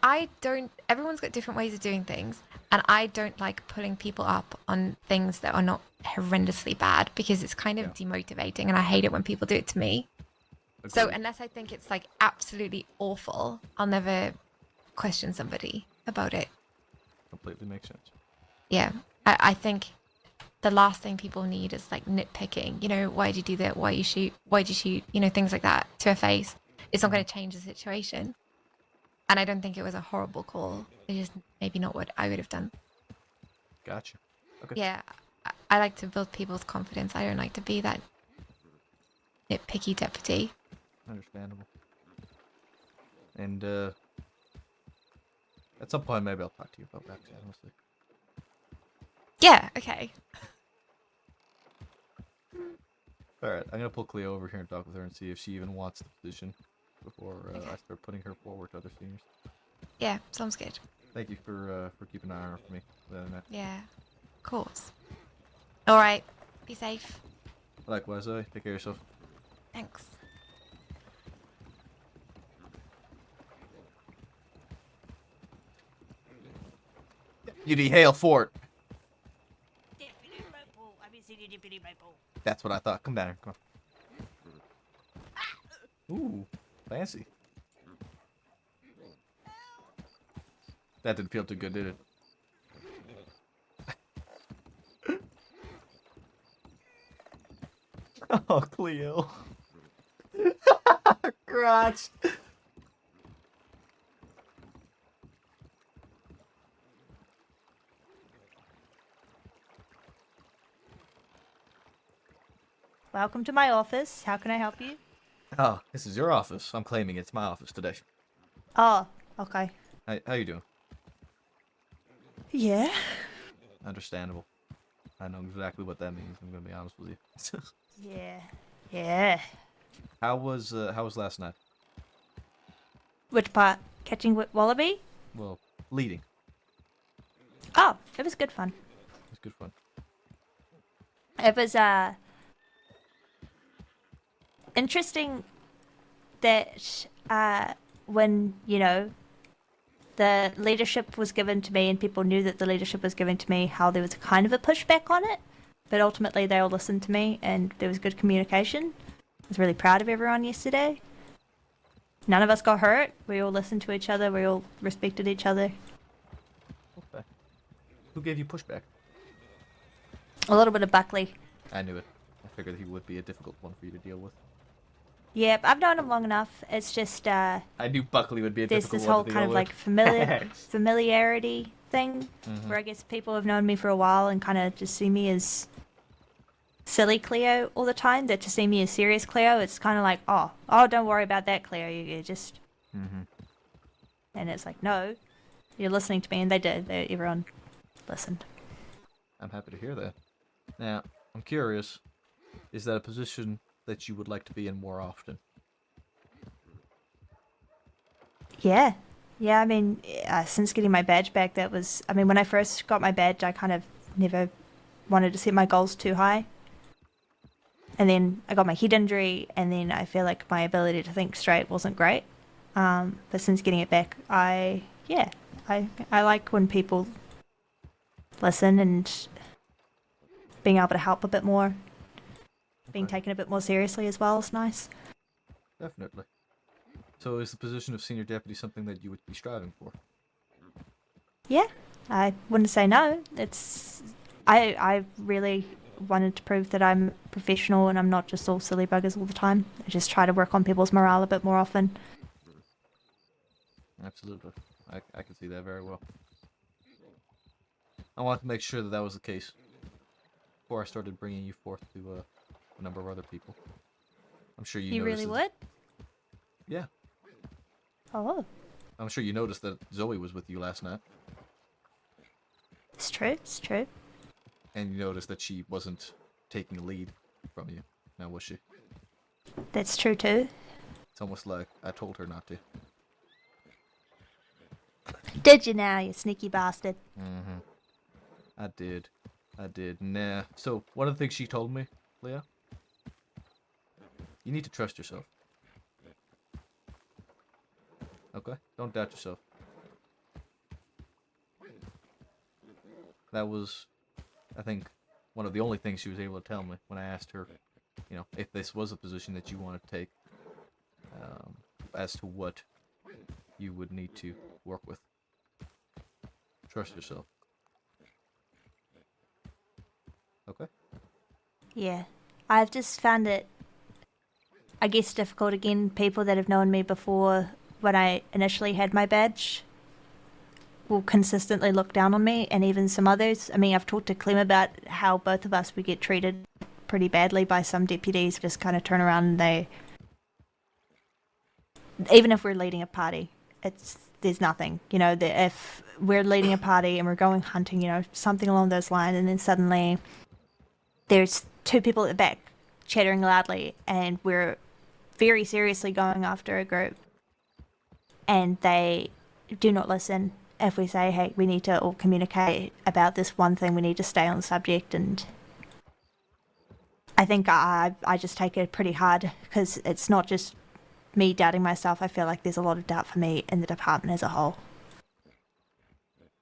everyone's got different ways of doing things, and I don't like pulling people up on things that are not horrendously bad because it's kind of demotivating, and I hate it when people do it to me. So Agreed. unless I think it's like absolutely awful, I'll never question somebody about it. Completely makes sense. Yeah, I think the last thing people need is like nitpicking. You know, why'd you do that? Why'd you shoot? You know, things like that to her face. It's not going to change the situation. And I don't think it was a horrible call. It's just maybe not what I would have done. Gotcha. Okay. Yeah, I like to build people's confidence. I don't like to be that nitpicky deputy. Understandable. And at some point maybe I'll talk to you about that, honestly. Yeah, okay. Alright, I'm gonna pull Cleo over here and talk with her and see if she even wants the position before I start putting her forward to other seniors. Yeah, sounds good. Thank you for keeping an eye on her for me. Yeah, of course. All right, be safe. Likewise, take care of yourself. Thanks. Deputy Hale Fort. Deputy Ripple. I've been seeing Deputy Ripple. That's what I thought. Come down here. Come on. Ooh, fancy. That didn't feel too good, did it? Oh, Cleo. Crotch. Welcome to my office. How can I help you? Oh, this is your office. I'm claiming it's my office today. Oh, okay. How you doing? Yeah. Understandable. I know exactly what that means. I'm gonna be honest with you. Yeah. Yeah. How was last night? Which part? Catching wallaby? Well, leading. Oh, it was good fun. It was good fun. It was interesting that when, you know, the leadership was given to me and people knew that the leadership was given to me, how there was kind of a pushback on it, but ultimately they all listened to me and there was good communication. I was really proud of everyone yesterday. None of us got hurt. We all listened to each other. We all respected each other. Okay. Who gave you pushback? A little bit of Buckley. I knew it. I figured he would be a difficult one for you to deal with. Yeah, I've known him long enough. It's just I knew Buckley would be a there's difficult this one whole to deal kind of with. like familiarity thing, Mhm. where I guess people have known me for a while and kind of just see me as silly Cleo all the time. That to see me as serious Cleo, it's kind of like, oh, don't worry about that, Cleo. You just, and it's like, no, you're listening to me, and they did. Everyone listened. I'm happy to hear that. Now, I'm curious, is that a position that you would like to be in more often? Yeah. Yeah, I mean, since getting my badge back, that was, I mean, when I first got my badge, I kind of never wanted to set my goals too high. And then I got my head injury, and then I feel like my ability to think straight wasn't great. But since getting it back, I like when people listen and being able to help a bit more. Being taken a bit more seriously as well is nice. Definitely. So is the position of senior deputy something that you would be striving for? Yeah, I wouldn't say no. It's I really wanted to prove that I'm professional and I'm not just all silly buggers all the time. I just try to work on people's morale a bit more often. Absolutely. I can see that very well. I wanted to make sure that that was the case before I started bringing you forth to a number of other people. I'm sure you You noticed really that- would? Yeah. Oh, I'm sure you noticed that Zoe was with you last night. it's true. It's true. And you noticed that she wasn't taking a lead from you. Now, was she? That's true too. It's almost like I told her not to. Did you now, you sneaky bastard? Mm-hmm. I did. Nah. So, one of the things she told me, Leah, you need to trust yourself. Okay? Don't doubt yourself. That was, I think, one of the only things she was able to tell me when I asked her, you know, if this was a position that you wanted to take, as to what you would need to work with. Trust yourself. Okay? Yeah. I've just found it, I guess, difficult again. People that have known me before when I initially had my badge will consistently look down on me, and even some others. I mean, I've talked to Clem about how both of us, we get treated pretty badly by some deputies, just kind of turn around and they, even if we're leading a party, there's nothing, you know, if we're leading a party and we're going hunting, you know, something along those lines, and then suddenly there's two people at the back chattering loudly, and we're very seriously going after a group, and they do not listen if we say, hey, we need to all communicate about this one thing, we need to stay on the subject. And I think I just take it pretty hard, because it's not just me doubting myself. I feel like there's a lot of doubt for me in the department as a whole.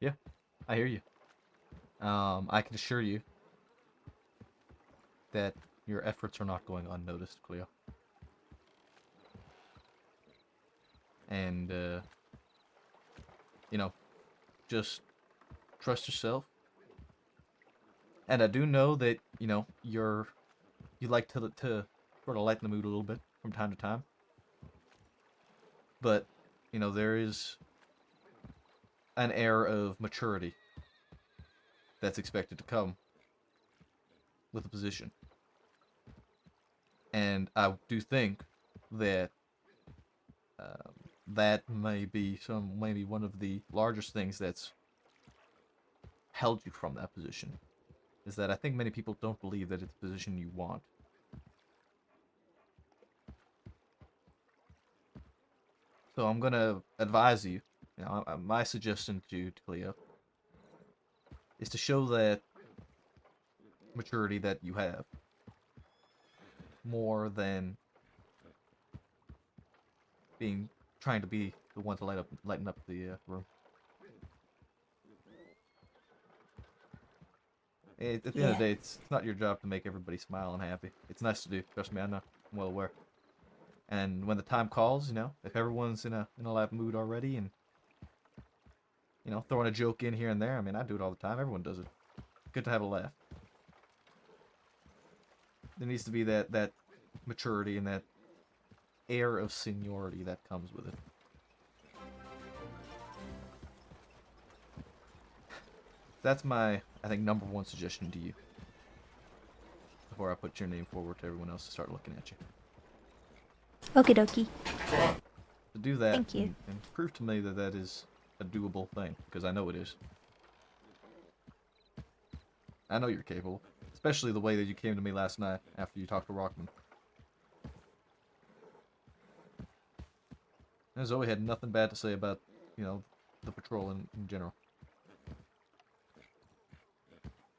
Yeah, I hear you. I can assure you that your efforts are not going unnoticed, Cleo. And, you know, just trust yourself. And I do know that, you know, you like to sort of lighten the mood a little bit from time to time. But, you know, there is an air of maturity that's expected to come with a position. And I do think that that may be maybe one of the largest things that's held you from that position. Is that I think many people don't believe that it's the position you want. So I'm gonna advise you. You know, my suggestion to you, Cleo, is to show that maturity that you have more than trying to be the one to lighten up the room. At the end of the day, it's not your job to make everybody smile and happy. It's nice to do. Trust me, I know. I'm well aware. And when the time calls, you know, if everyone's in a laugh mood already, and you know, throwing a joke in here and there. I mean, I do it all the time. Everyone does it. Good to have a laugh. There needs to be that maturity and that air of seniority that comes with it. That's my, I think, #1 suggestion to you. Before I put your name forward to everyone else to start looking at you. Okie dokie. To do that Thank you. and prove to me that that is a doable thing, because I know it is. I know you're capable, especially the way that you came to me last night after you talked to Rockman. And Zoe had nothing bad to say about, you know, the patrol in general.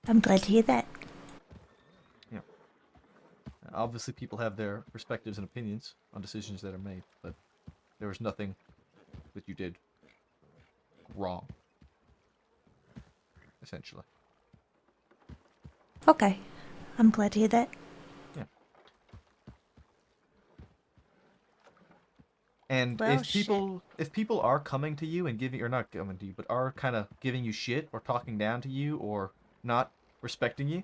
I'm glad to hear that. Yeah. Obviously, people have their perspectives and opinions on decisions that are made, but there was nothing that you did wrong, essentially. Okay. I'm glad to hear that. Yeah. And Well, if people are coming to you and giving, or not coming to you, but are kind of giving you shit or talking down to you or not respecting you,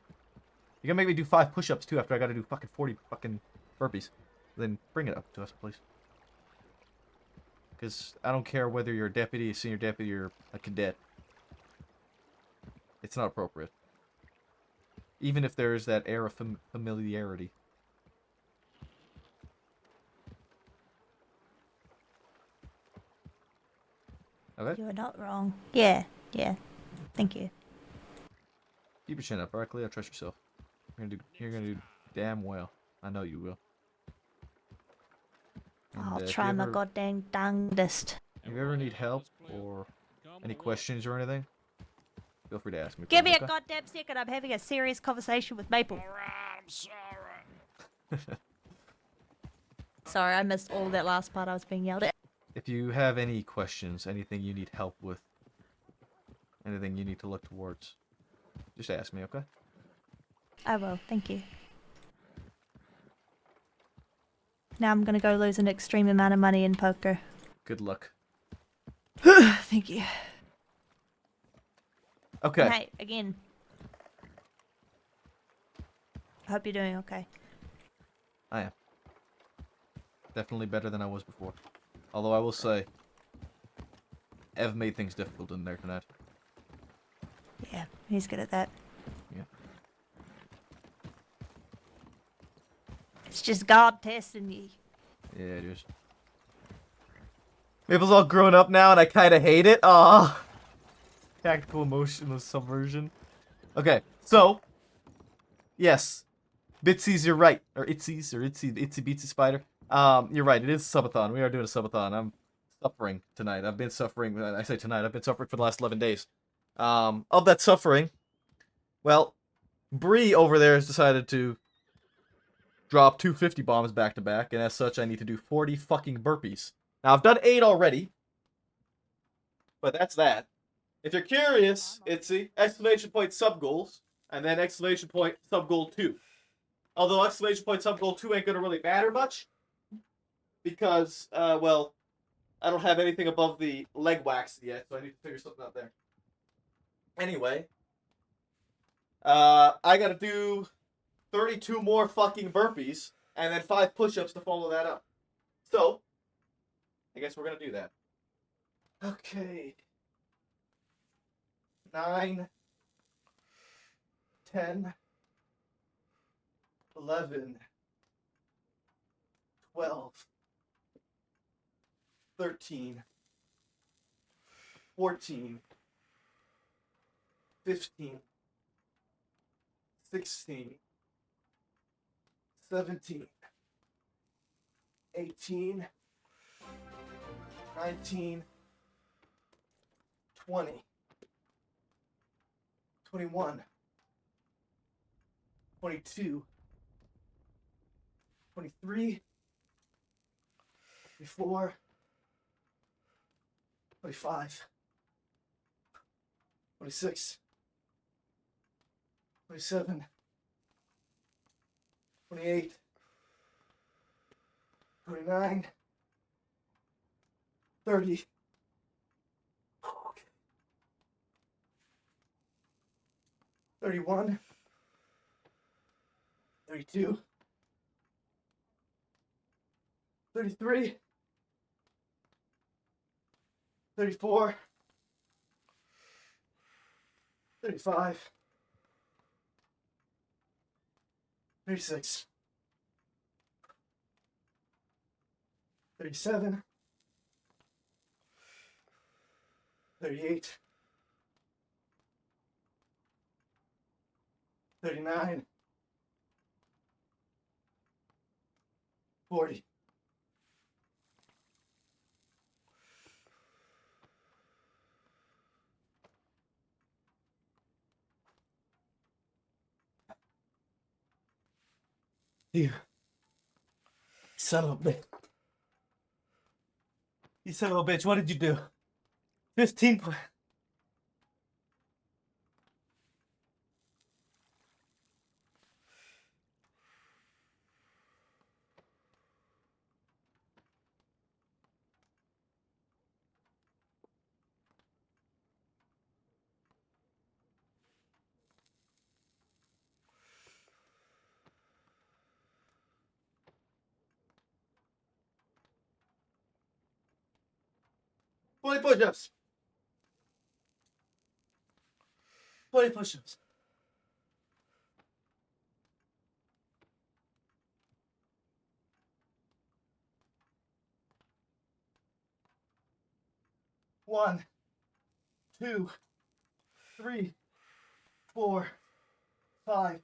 you gotta make me do 5 push-ups too after I gotta do fucking 40 fucking burpees. Then bring it up to us, please. Because I don't care whether you're a deputy, a senior deputy, or a cadet. It's not appropriate. Even if there's that air of familiarity. Okay? You're not wrong. Yeah, yeah. Thank you. Keep your chin up, alright, Cleo? Trust yourself. You're gonna do damn well. I know you will. And, I'll if try you my ever- goddamn dangdest. If you ever need help or any questions or anything, feel free to ask me. Give me please, a okay? goddamn second. I'm having a serious conversation with Maple. I'm sorry. Sorry, I missed all that last part. I was being yelled at. If you have any questions, anything you need help with, anything you need to look towards, just ask me, okay? I will. Thank you. Now I'm gonna go lose an extreme amount of money in poker. Good luck. Thank you. Okay. And hey, again. I hope you're doing okay. I am. Definitely better than I was before. Although I will say, Ev made things difficult in there tonight. Yeah, he's good at that. Yeah. It's just God testing you. Yeah, it is. Maple's all grown up now and I kind of hate it. Aw. Tactical emotionless subversion. Okay, so. Yes. Bitsy's, you're right. Or Itzy's, or Itsy Beatsy Spider. You're right, it is a subathon. We are doing a subathon. I'm suffering tonight. I've been suffering, I say tonight, I've been suffering for the last 11 days. Of that suffering, well, Bree over there has decided to drop 2 50 bombs back to back, and as such, I need to do 40 fucking burpees. Now, I've done 8 already, but that's that. If you're curious, Itsy, exclamation point sub goals, and then exclamation point sub goal 2. Although exclamation point sub goal 2 ain't gonna really matter much, because, well, I don't have anything above the leg wax yet, so I need to figure something out there. Anyway, I gotta do 32 more fucking burpees and then 5 push-ups to follow that up. So, I guess we're gonna do that. Okay. 9, 10, 11, 12, 13, 14, 15, 16, 17, 18, 19, 20, 21, 22, 23, 24, 25, 26, 27, 28, 29, 30, 31, 32, 33, 34, 35, 36, 37, 38, 39, 40. You son of a bitch. You son of a bitch, what did you do? 15. Play push-ups. Play push-ups. One, 2, 3, 4, 5,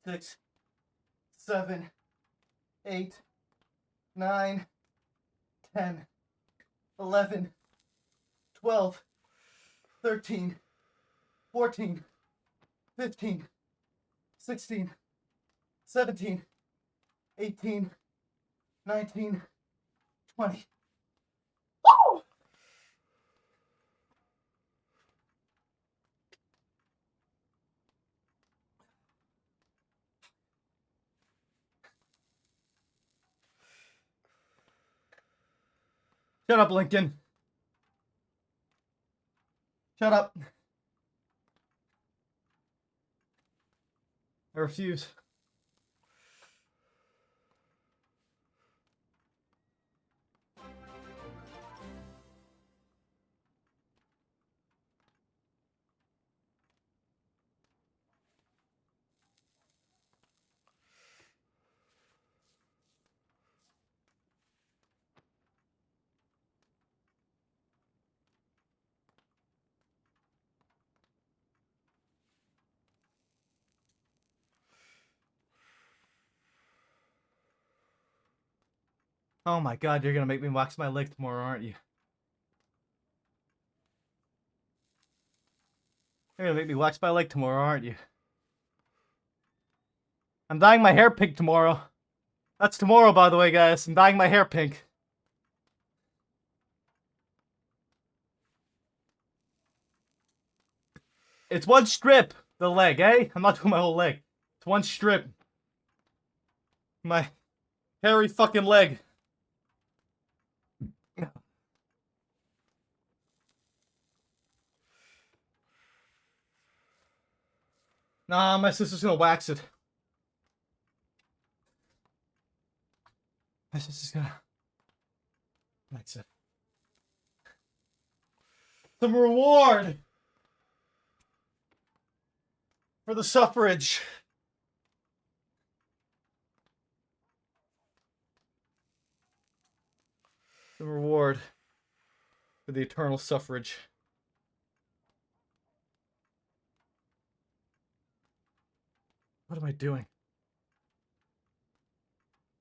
6, 7, 8, 9, 10, 11, 12, 13, 14, 15, 16, 17, 18, 19, 20. Woo! Shut up, Lincoln. Shut up. I refuse. Oh my god, you're gonna make me wax my leg tomorrow, aren't you? You're gonna make me wax my leg tomorrow, aren't you? I'm dyeing my hair pink tomorrow. That's tomorrow, by the way, guys. I'm dyeing my hair pink. It's one strip, the leg, eh? I'm not doing my whole leg. It's one strip. My hairy fucking leg. Nah, my sister's gonna wax it. My sister's gonna wax it. Some reward for the suffrage. The reward for the eternal suffrage. What am I doing?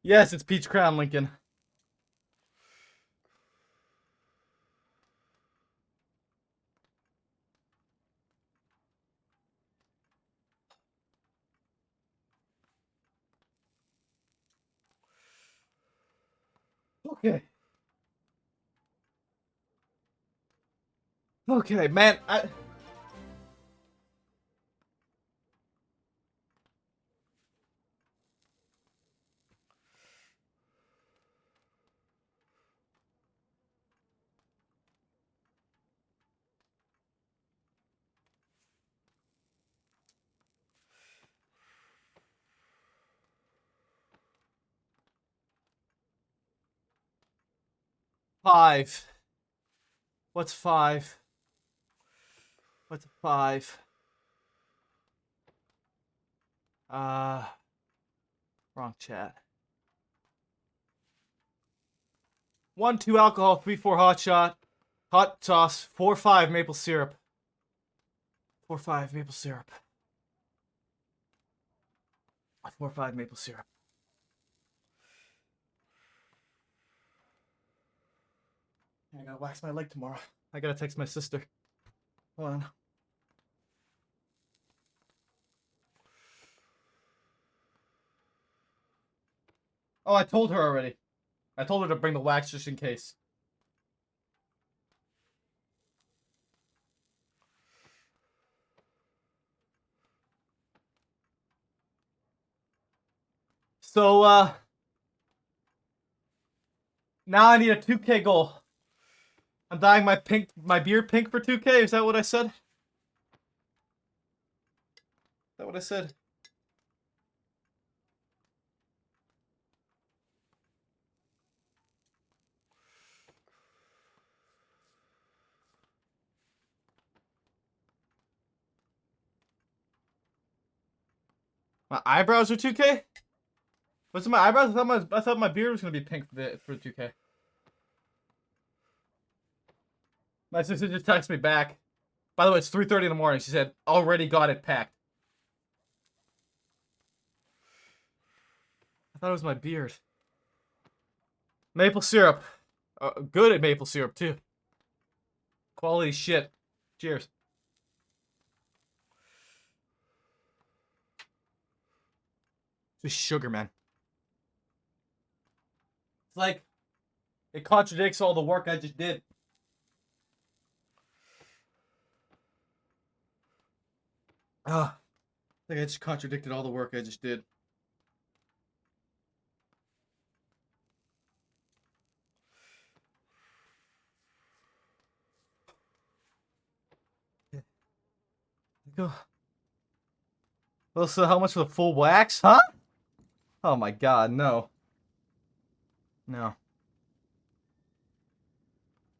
Yes, it's Peach Crown, Lincoln. Okay. Okay, man, I... Five. What's 5? What's 5? Wrong chat. 1, 2 alcohol, 3, 4 hot shot, hot sauce, 4, 5 maple syrup. 4, 5 maple syrup. 4, 5 maple syrup. I gotta wax my leg tomorrow. I gotta text my sister. Hold on. Oh, I told her already. I told her to bring the wax just in case. So, now I need a 2K goal. I'm dyeing my beard pink for 2K. Is that what I said? Is that what I said? My eyebrows are 2K? What's in my eyebrows? I thought my beard was gonna be pink for 2K. My sister just texted me back. By the way, it's 3:30 in the morning. She said, already got it packed. I thought it was my beard. Maple syrup. Good at maple syrup, too. Quality shit. Cheers. Just sugar, man. It's like, it contradicts all the work I just did. I think I just contradicted all the work I just did. Go. Well, so how much for the full wax, huh? Oh my god, no. No.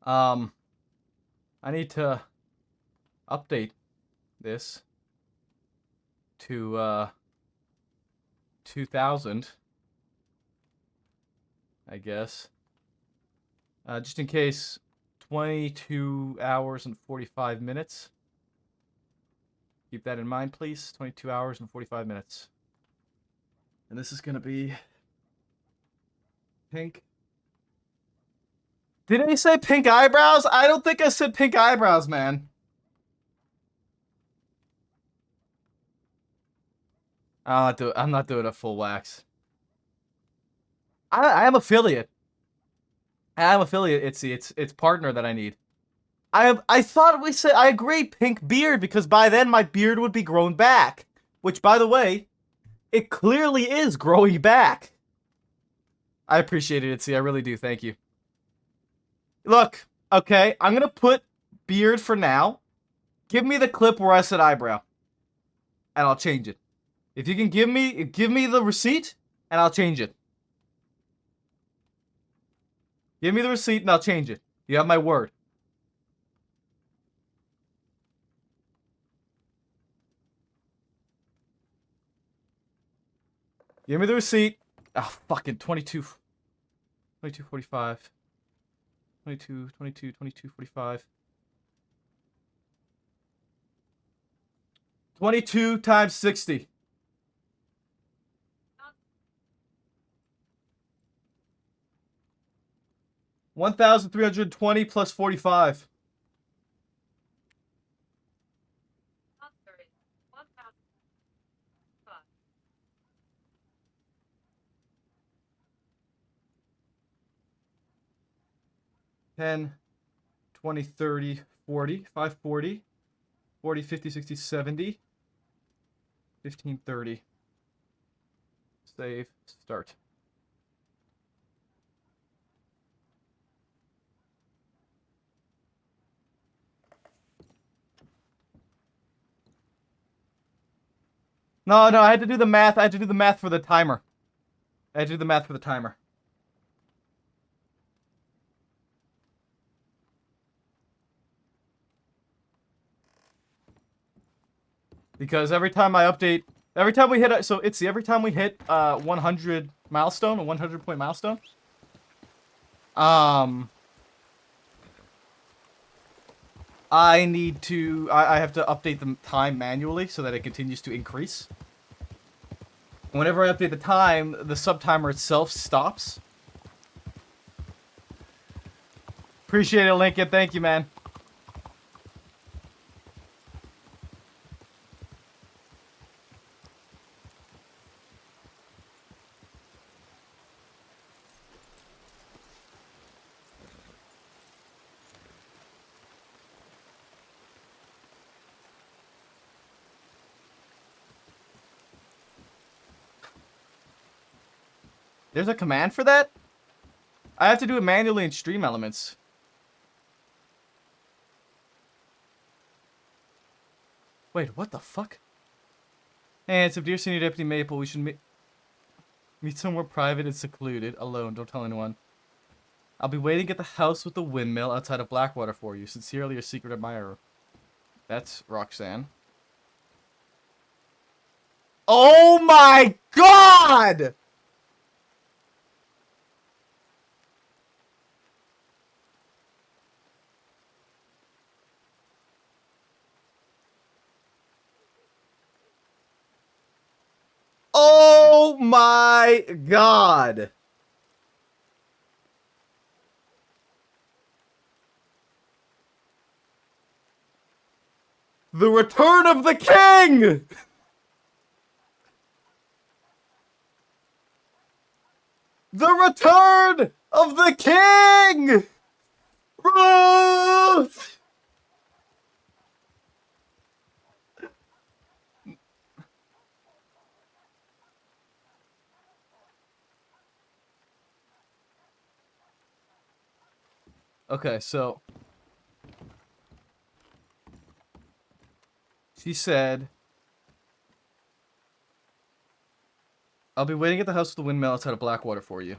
I need to update this to 2000, I guess. Just in case, 22 hours and 45 minutes. Keep that in mind, please. 22 hours and 45 minutes. And this is gonna be pink. Did I say pink eyebrows? I don't think I said pink eyebrows, man. I'm not doing a full wax. I am affiliate. It's partner that I need. I thought we said I agree pink beard because by then my beard would be grown back. Which, by the way, it clearly is growing back. I appreciate it, Itzy. I really do. Thank you. Look, okay, I'm gonna put beard for now. Give me the clip where I said eyebrow. and I'll change it. If you can give me the receipt, and I'll change it. Give me the receipt, and I'll change it. You have my word. Give me the receipt. Ah, fucking 22. 22.45. 22.45. 22 times 60. $1,320 plus 45. $10, 20, 30, 40, 540, 40, 50, 60, 70, 15, 30. Save, start. No, I had to do the math. I had to do the math for the timer. I had to do the math for the timer. Because every time I update, every time we hit, so it's every time we hit 100 milestone, a 100 point milestone. I need to, I have to update the time manually so that it continues to increase. Whenever I update the time, the sub-timer itself stops. Appreciate it, Lincoln. Thank you, man. There's a command for that? I have to do it manually in Stream Elements. Wait, what the fuck? Hey, it's a dear senior deputy Maple. We should meet somewhere private and secluded. Alone, don't tell anyone. I'll be waiting at the house with the windmill outside of Blackwater for you. Sincerely, your secret admirer. That's Roxanne. Oh my god! Oh my god! The return of the king! The return of the king! Ruth! Okay, so she said, I'll be waiting at the house with the windmill outside of Blackwater for you.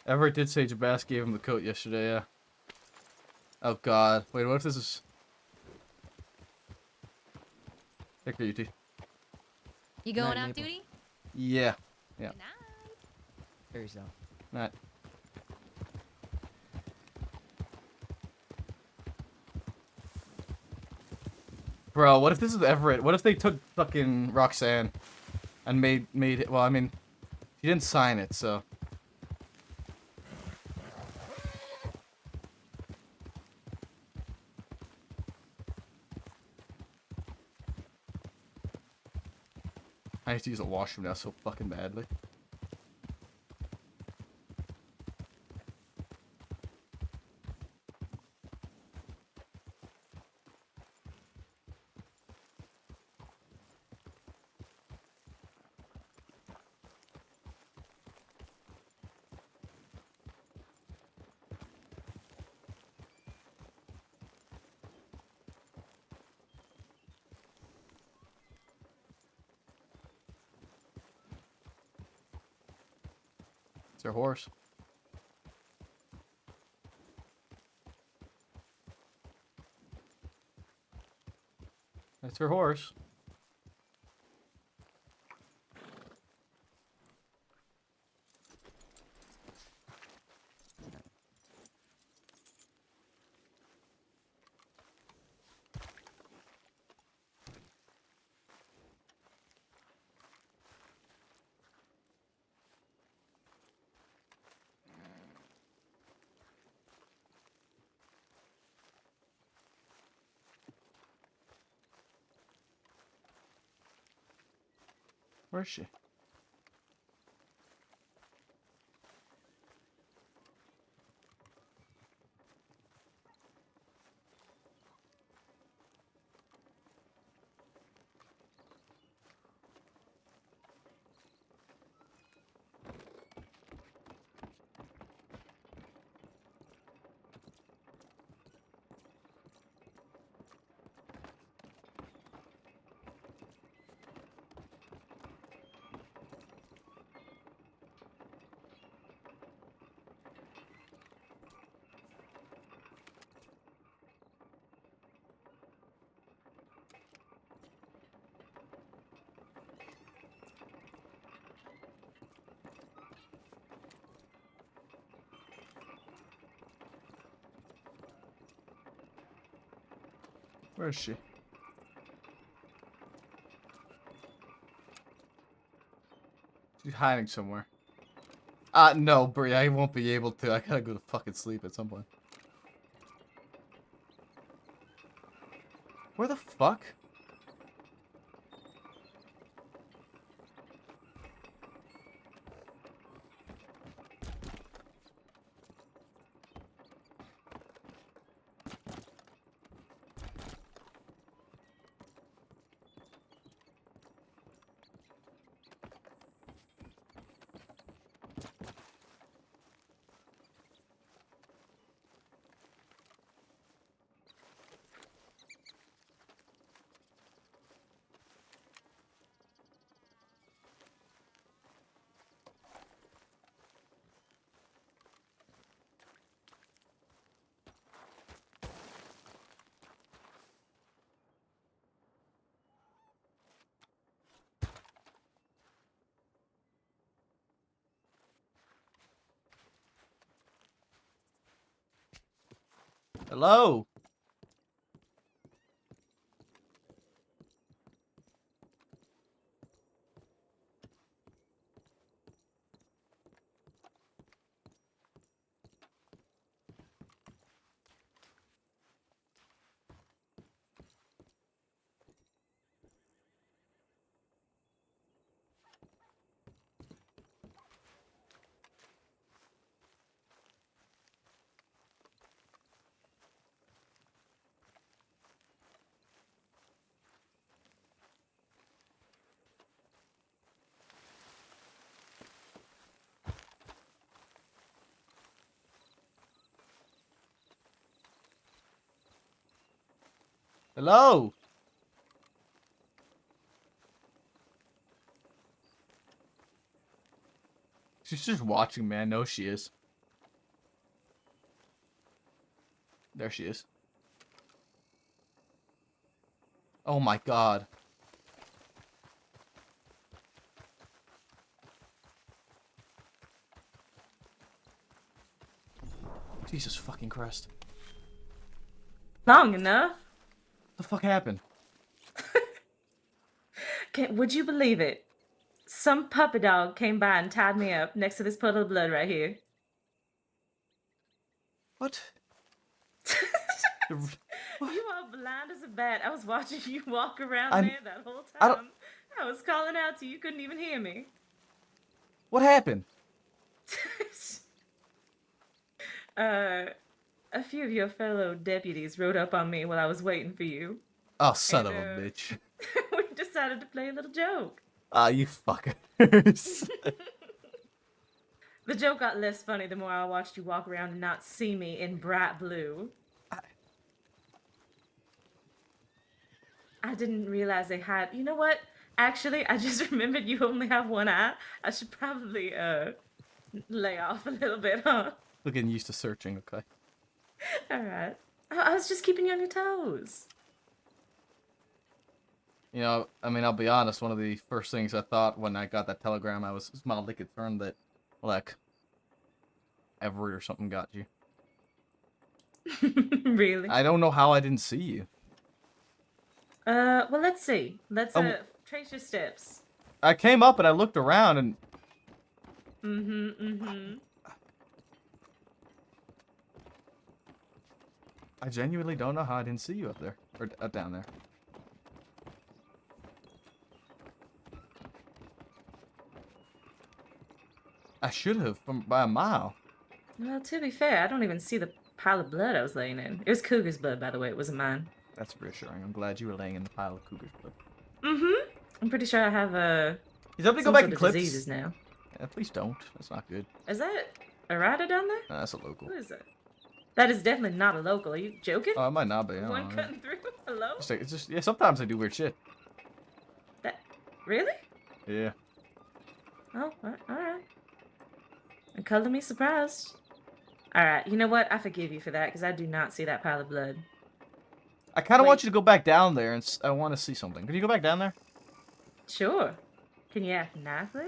Everett did say Jabas gave him the coat yesterday, yeah. Oh god. Wait, what if this is... Take care, UT. You going off duty? Yeah. Yeah. Very so. Night. Bro, what if this is Everett? What if they took fucking Roxanne and made it? Well, I mean, she didn't sign it, so. I have to use a washroom now so fucking badly. It's her horse. That's her horse. Where is she? Where is she? She's hiding somewhere. No, Brie, I won't be able to. I gotta go to fucking sleep at some point. Where the fuck? Hello? Hello? She's just watching me. I know she is. There she is. Oh my god. Jesus fucking Christ. Long enough. What the fuck happened? Would you believe it? Some puppy dog came by and tied me up next to this puddle of blood right here. What? You are blind as a bat. I was watching you walk around I'm- there that whole I don't- time. I was calling out to you. You couldn't even hear me. What happened? A few of your fellow deputies rode up on me while I was waiting for you. Oh, son And, of a bitch. We decided to play a little joke. Ah, you fuckers. The joke got less funny the more I watched you walk around and not see me in bright blue. I didn't realize they had. You know what? Actually, I just remembered you only have one eye. I should probably lay off a little bit, huh? Still getting used to searching, okay? All right. I was just keeping you on your toes. You know, I mean, I'll be honest, one of the first things I thought when I got that telegram, I was mildly concerned that, like, Everett or something got you. Really? I don't know how I didn't see you. Well, let's see. Let's Oh. trace your steps. I came up and I looked around and... I genuinely don't know how I didn't see you up there. Or down there. I should have, by a mile. Well, to be fair, I don't even see the pile of blood I was laying in. It was Cougar's blood, by the way. It wasn't mine. That's reassuring. I'm glad you were laying in the pile of Cougar's blood. I'm pretty sure I have He's up to go some back sort and of clip diseases now. Yeah, please don't. That's not good. Is that a rider down there? No, that's a local. Who is that? That is definitely not a local. Are you joking? Oh, it might not be. I don't One know. cutting through? Hello? It's just, yeah, sometimes I do weird shit. Really? Yeah. Oh, all right. And color me surprised. All right, you know what? I forgive you for that because I do not see that pile of blood. I kind of want you to go back down there and I want to see something. Can you go back down there? Sure. Can you act nicely?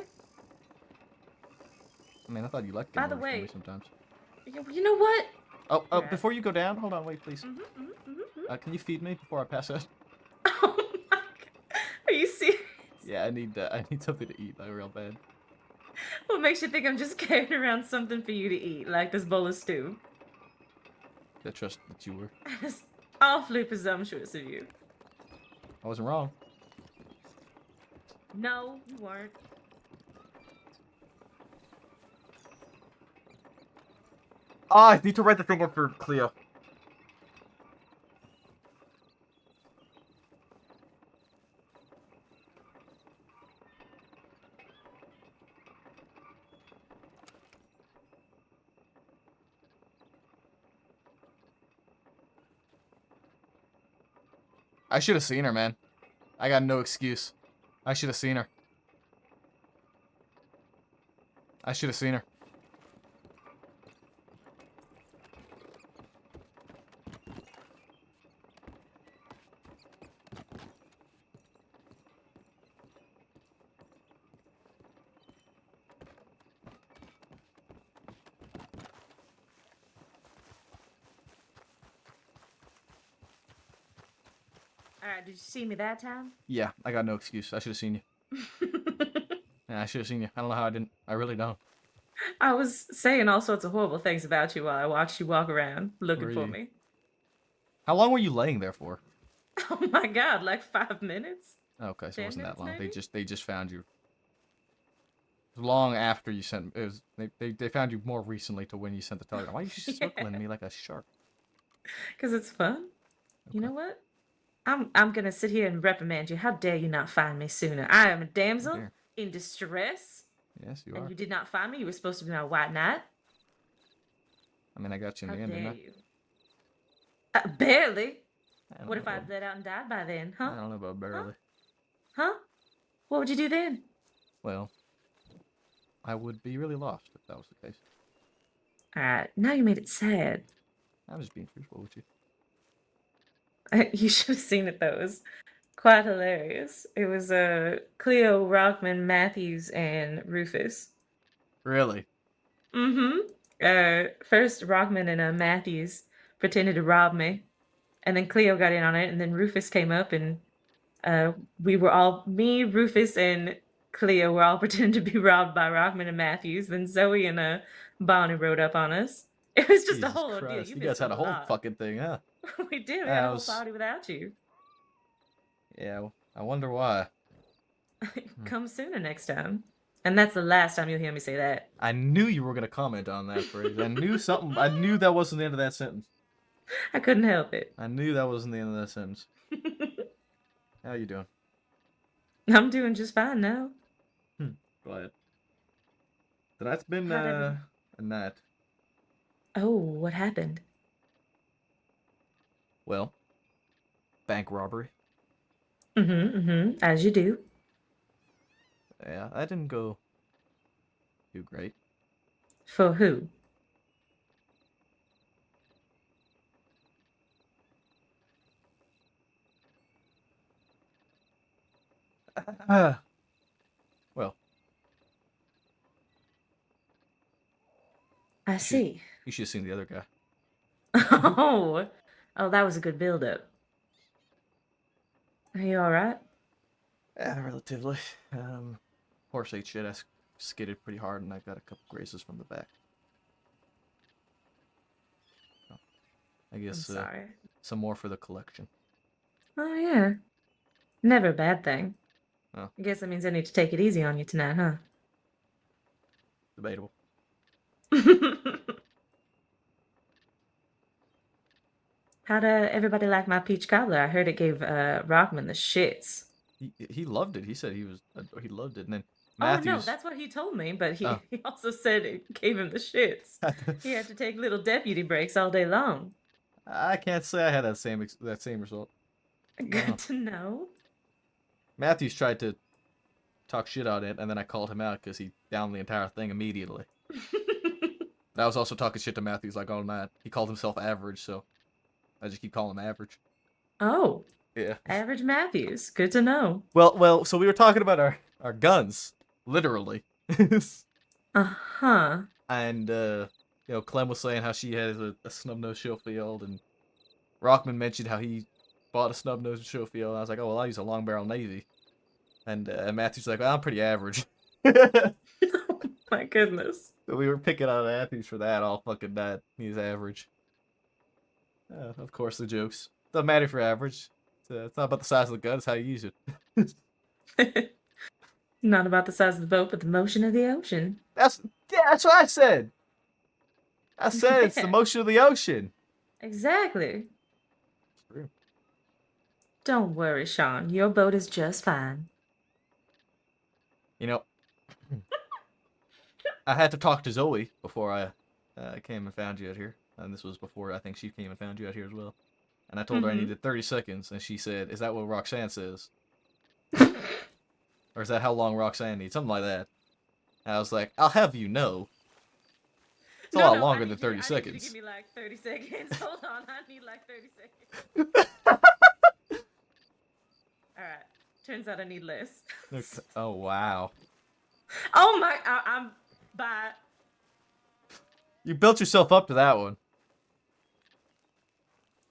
I mean, I thought you liked By getting the away from way- me sometimes. You know what? Oh, Right. before you go down, hold on, wait, please. Can you feed me before I pass out? Are you serious? Yeah, I need something to eat, like, real bad. What makes you think I'm just carrying around something for you to eat, like this bowl of stew? I trust that you were. That's awfully presumptuous of you. I wasn't wrong. No, you weren't. Ah, I need to write the thing up for Cleo. I should have seen her, man. I got no excuse. I should have seen her. I should have seen her. All right, did you see me that time? Yeah, I got no excuse. I should have seen you. Yeah, I should have seen you. I don't know how I didn't. I really don't. I was saying all sorts of horrible things about you while I watched you walk around looking Were for you? me. How long were you laying there for? Oh my god, like 5 minutes? Okay, so it 10 wasn't that minutes, long. maybe? They just found you. It was long after you sent. It was they found you more recently to when you sent the telegram. Why are you circling me like a shark? Because it's fun. You know what? I'm gonna sit here and reprimand you. How dare you not find me sooner? I am a damsel dare. in distress. Yes, you And are. you did not find me. You were supposed to be my white knight. I mean, I got you in How the end, didn't dare I? you? Barely. don't What if know I about- bled out and died by then, I huh? don't know about barely. Huh? What would you do then? Well, I would be really lost if that was the case. Alright, now you made it sad. I'm just being truthful with you. You should have seen it though. It was quite hilarious. It was Cleo, Rockman, Matthews, and Rufus. Really? First Rockman and Matthews pretended to rob me, and then Cleo got in on it, and then Rufus came up, and we were all me, Rufus, and Cleo were all pretending to be robbed by Rockman and Matthews. Then Zoe and Bonnie rode up on us. It was just a Jesus whole ordeal. Christ, You you guys missed had a whole lot. fucking thing, huh? We did. We Yeah, had I a whole was- party without you. Yeah, well, I wonder why. Come sooner next time. And that's the last time you'll hear me say that. I knew you were gonna comment on that phrase. I knew something. I knew that wasn't the end of that sentence. I couldn't help it. I knew that wasn't the end of that sentence. How you doing? I'm doing just fine now. Glad. Tonight's been How'd everything- a night. Oh, what happened? Well, bank robbery. As you do. Yeah, that didn't go too great. For who? Well, I see. you should have seen the other guy. Oh, that was a good build-up. Are you all right? Yeah, relatively. Horse ate shit. I skidded pretty hard, and I got a couple grazes from the back. So, I guess I'm sorry. some more for the collection. Oh yeah, never a bad thing. Oh, I guess that means I need to take it easy on you tonight, huh? debatable. How'd everybody like my peach cobbler? I heard it gave Rockman the shits. He loved it. He said he loved it, and then Oh no, Matthews. that's what he told me, but he, Oh. he also said it gave him the shits. He had to take little deputy breaks all day long. I can't say I had that same result. Good to know. Matthews tried to talk shit on it, and then I called him out because he downed the entire thing immediately. I was also talking shit to Matthews like all night. He called himself average, so I just keep calling him average. Oh. Yeah. Average Matthews. Good to know. Well, so we were talking about our guns, literally. Uh-huh. And Clem was saying how she has a snub-nosed Schofield, and Rockman mentioned how he bought a snub-nosed Schofield. And I was like, oh well, I use a long barrel Navy. And Matthew's like, well, I'm pretty average. My goodness. So we were picking on Matthews for that all fucking night. He's average. Of course, the jokes. Doesn't matter if you're average. It's not about the size of the gun, it's how you use it. Not about the size of the boat, but the motion of the ocean. That's what I said. I said it's the motion of the ocean. Exactly. True. Don't worry, Sean. Your boat is just fine. You know, I had to talk to Zoe before I came and found you out here. And this was before I think she came and found you out here as well. And I told her I needed 30 seconds, and she said, is that what Roxanne says? Or is that how long Roxanne needs? Something like that. And I was like, I'll have you know. It's a lot longer than 30 seconds. I need you to give me like 30 seconds. Hold on, I need like 30 seconds. Alright. Turns out I need less. Oh, wow. Oh my, I'm bye. You built yourself up to that one.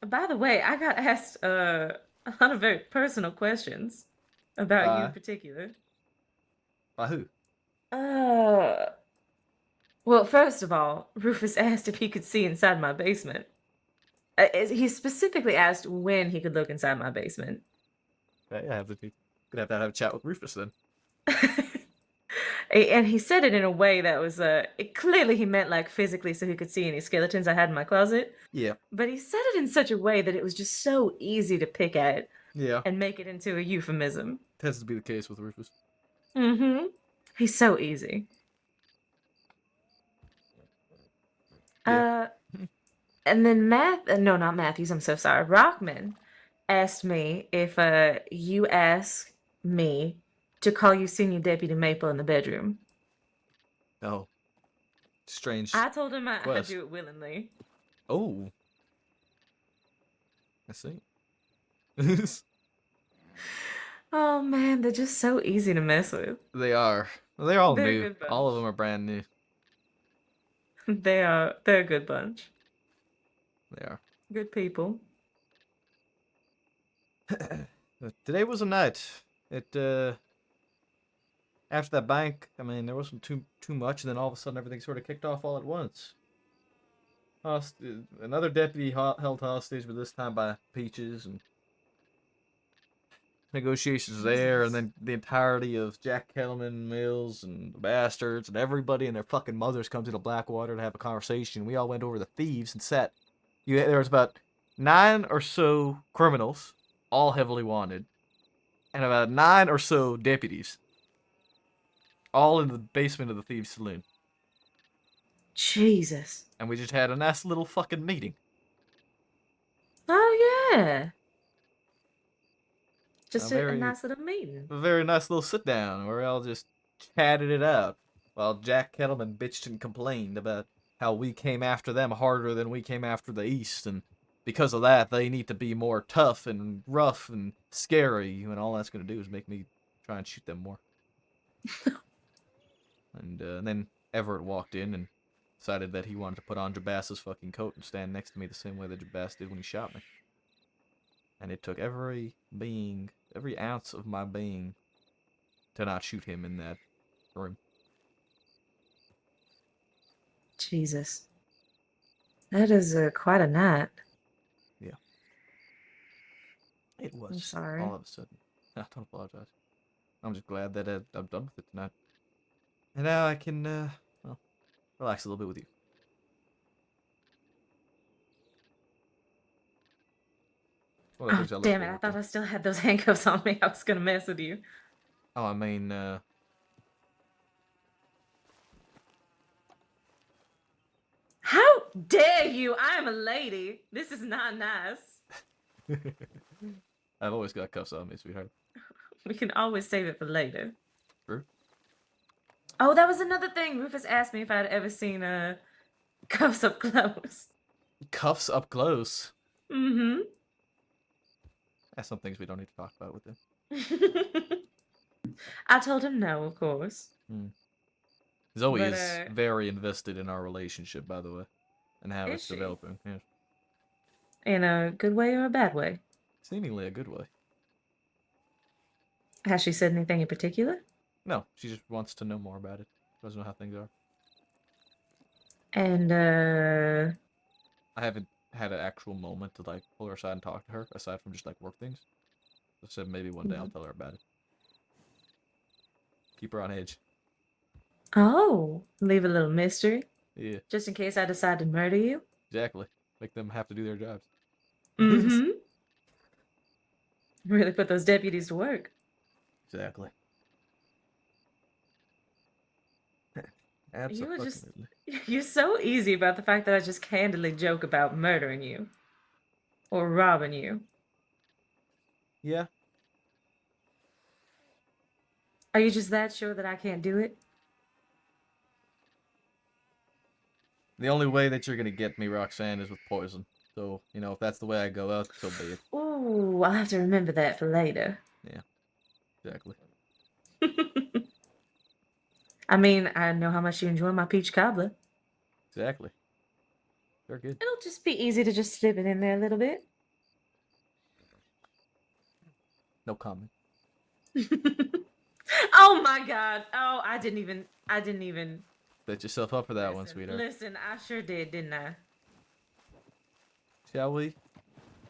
By the way, I got asked a lot of very personal questions about you in particular. By who? Well, first of all, Rufus asked if he could see inside my basement. He specifically asked when he could look inside my basement. Okay, gonna have to have a chat with Rufus then. And he said it in a way that was clearly he meant like physically so he could see any skeletons I had in my closet. Yeah. But he said it in such a way that it was just so easy to pick at. Yeah. And make it into a euphemism. Tends to be the case with Rufus. Mm-hmm. He's so easy. Yeah. And then no, not Matthews, I'm so sorry. Rockman asked me if you asked me to call you Senior Deputy Maple in the bedroom. Oh. Strange. I told him I'd do it willingly. Oh. I see. Oh man, they're just so easy to mess with. They are. They're all They're a new. good bunch. All of them are brand new. They're a good bunch. They are. Good people. Today was a night. After that bank, I mean, there wasn't too much, and then all of a sudden everything sort of kicked off all at once. Another deputy held hostage, but this time by Peaches, and negotiations there, and then the entirety of Jack Kelman, Mills, and the bastards, and everybody and their fucking mothers come to the Blackwater to have a conversation. We all went over the thieves and sat. There was about 9 or so criminals, all heavily wanted, and about 9 or so deputies, all in the basement of the thieves' saloon. Jesus. And we just had a nice little fucking meeting. Oh yeah. Just a very- nice little meeting. A very nice little sit down where we all just chatted it out. while Jack Kettleman bitched and complained about how we came after them harder than we came after the East, and because of that, they need to be more tough and rough and scary, and all that's going to do is make me try and shoot them more. And then Everett walked in and decided that he wanted to put on Jabas's fucking coat and stand next to me the same way that Jabas did when he shot me. And it took every ounce of my being to not shoot him in that room. Jesus. That is quite a night. Yeah. It was. I'm sorry. All of a sudden. I don't apologize. I'm just glad that I'm done with it tonight. And now I can, well, relax a little bit with you. One of the Oh, things I look damn it. I forward thought to. I still had those handcuffs on me. I was going to mess with you. Oh, I mean, How dare you? I am a lady. This is not nice. I've always got cuffs on me, sweetheart. We can always save it for later. True. Oh, that was another thing. Rufus asked me if I'd ever seen cuffs up close. Cuffs up close? Mm-hmm. That's some things we don't need to talk about with him. I told him no, of course. Zoe But, is very invested in our relationship, by the way, and how Is it's she? developing. Yes. In a good way or a bad way? Seemingly a good way. Has she said anything in particular? No, she just wants to know more about it. Doesn't know how things are. And, I haven't had an actual moment to, like, pull her aside and talk to her, aside from just, like, work things. I said maybe one day I'll tell her about it. Keep her on edge. Oh, leave a little mystery. Yeah, Just in case I decide to murder you. exactly. Make them have to do their jobs. Mm-hmm. Really put those deputies to work. Exactly. You were just, Absolutely. you're so easy about the fact that I just candidly joke about murdering you. Or robbing you. Yeah. Are you just that sure that I can't do it? The only way that you're gonna get me, Roxanne, is with poison. So, you know, if that's the way I go out, so be it. Ooh, I'll have to remember that for later. Yeah. Exactly. I mean, I know how much you enjoy my peach cobbler. Exactly. They're good. It'll just be easy to just slip it in there a little bit. No comment. Oh my god. Oh, I didn't even Set yourself up for that one, sweetheart. listen, I sure did, didn't I? Shall we?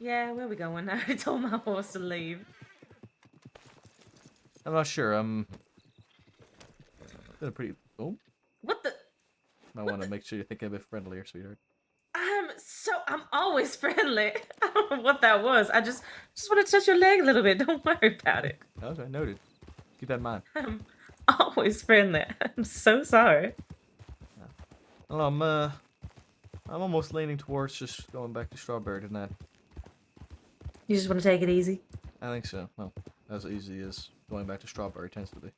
Yeah, where we going? I already told my horse to leave. I'm not sure. I'm feeling pretty. Oh. What the? I want to make sure you're thinking a bit friendlier, sweetheart. I'm always friendly. I don't know what that was. I just want to touch your leg a little bit. Don't worry about it. Okay, noted. Keep that in mind. I'm always friendly. I'm so sorry. Well, I'm almost leaning towards just going back to Strawberry tonight. You just want to take it easy? I think so. Well, as easy as going back to Strawberry tends to be.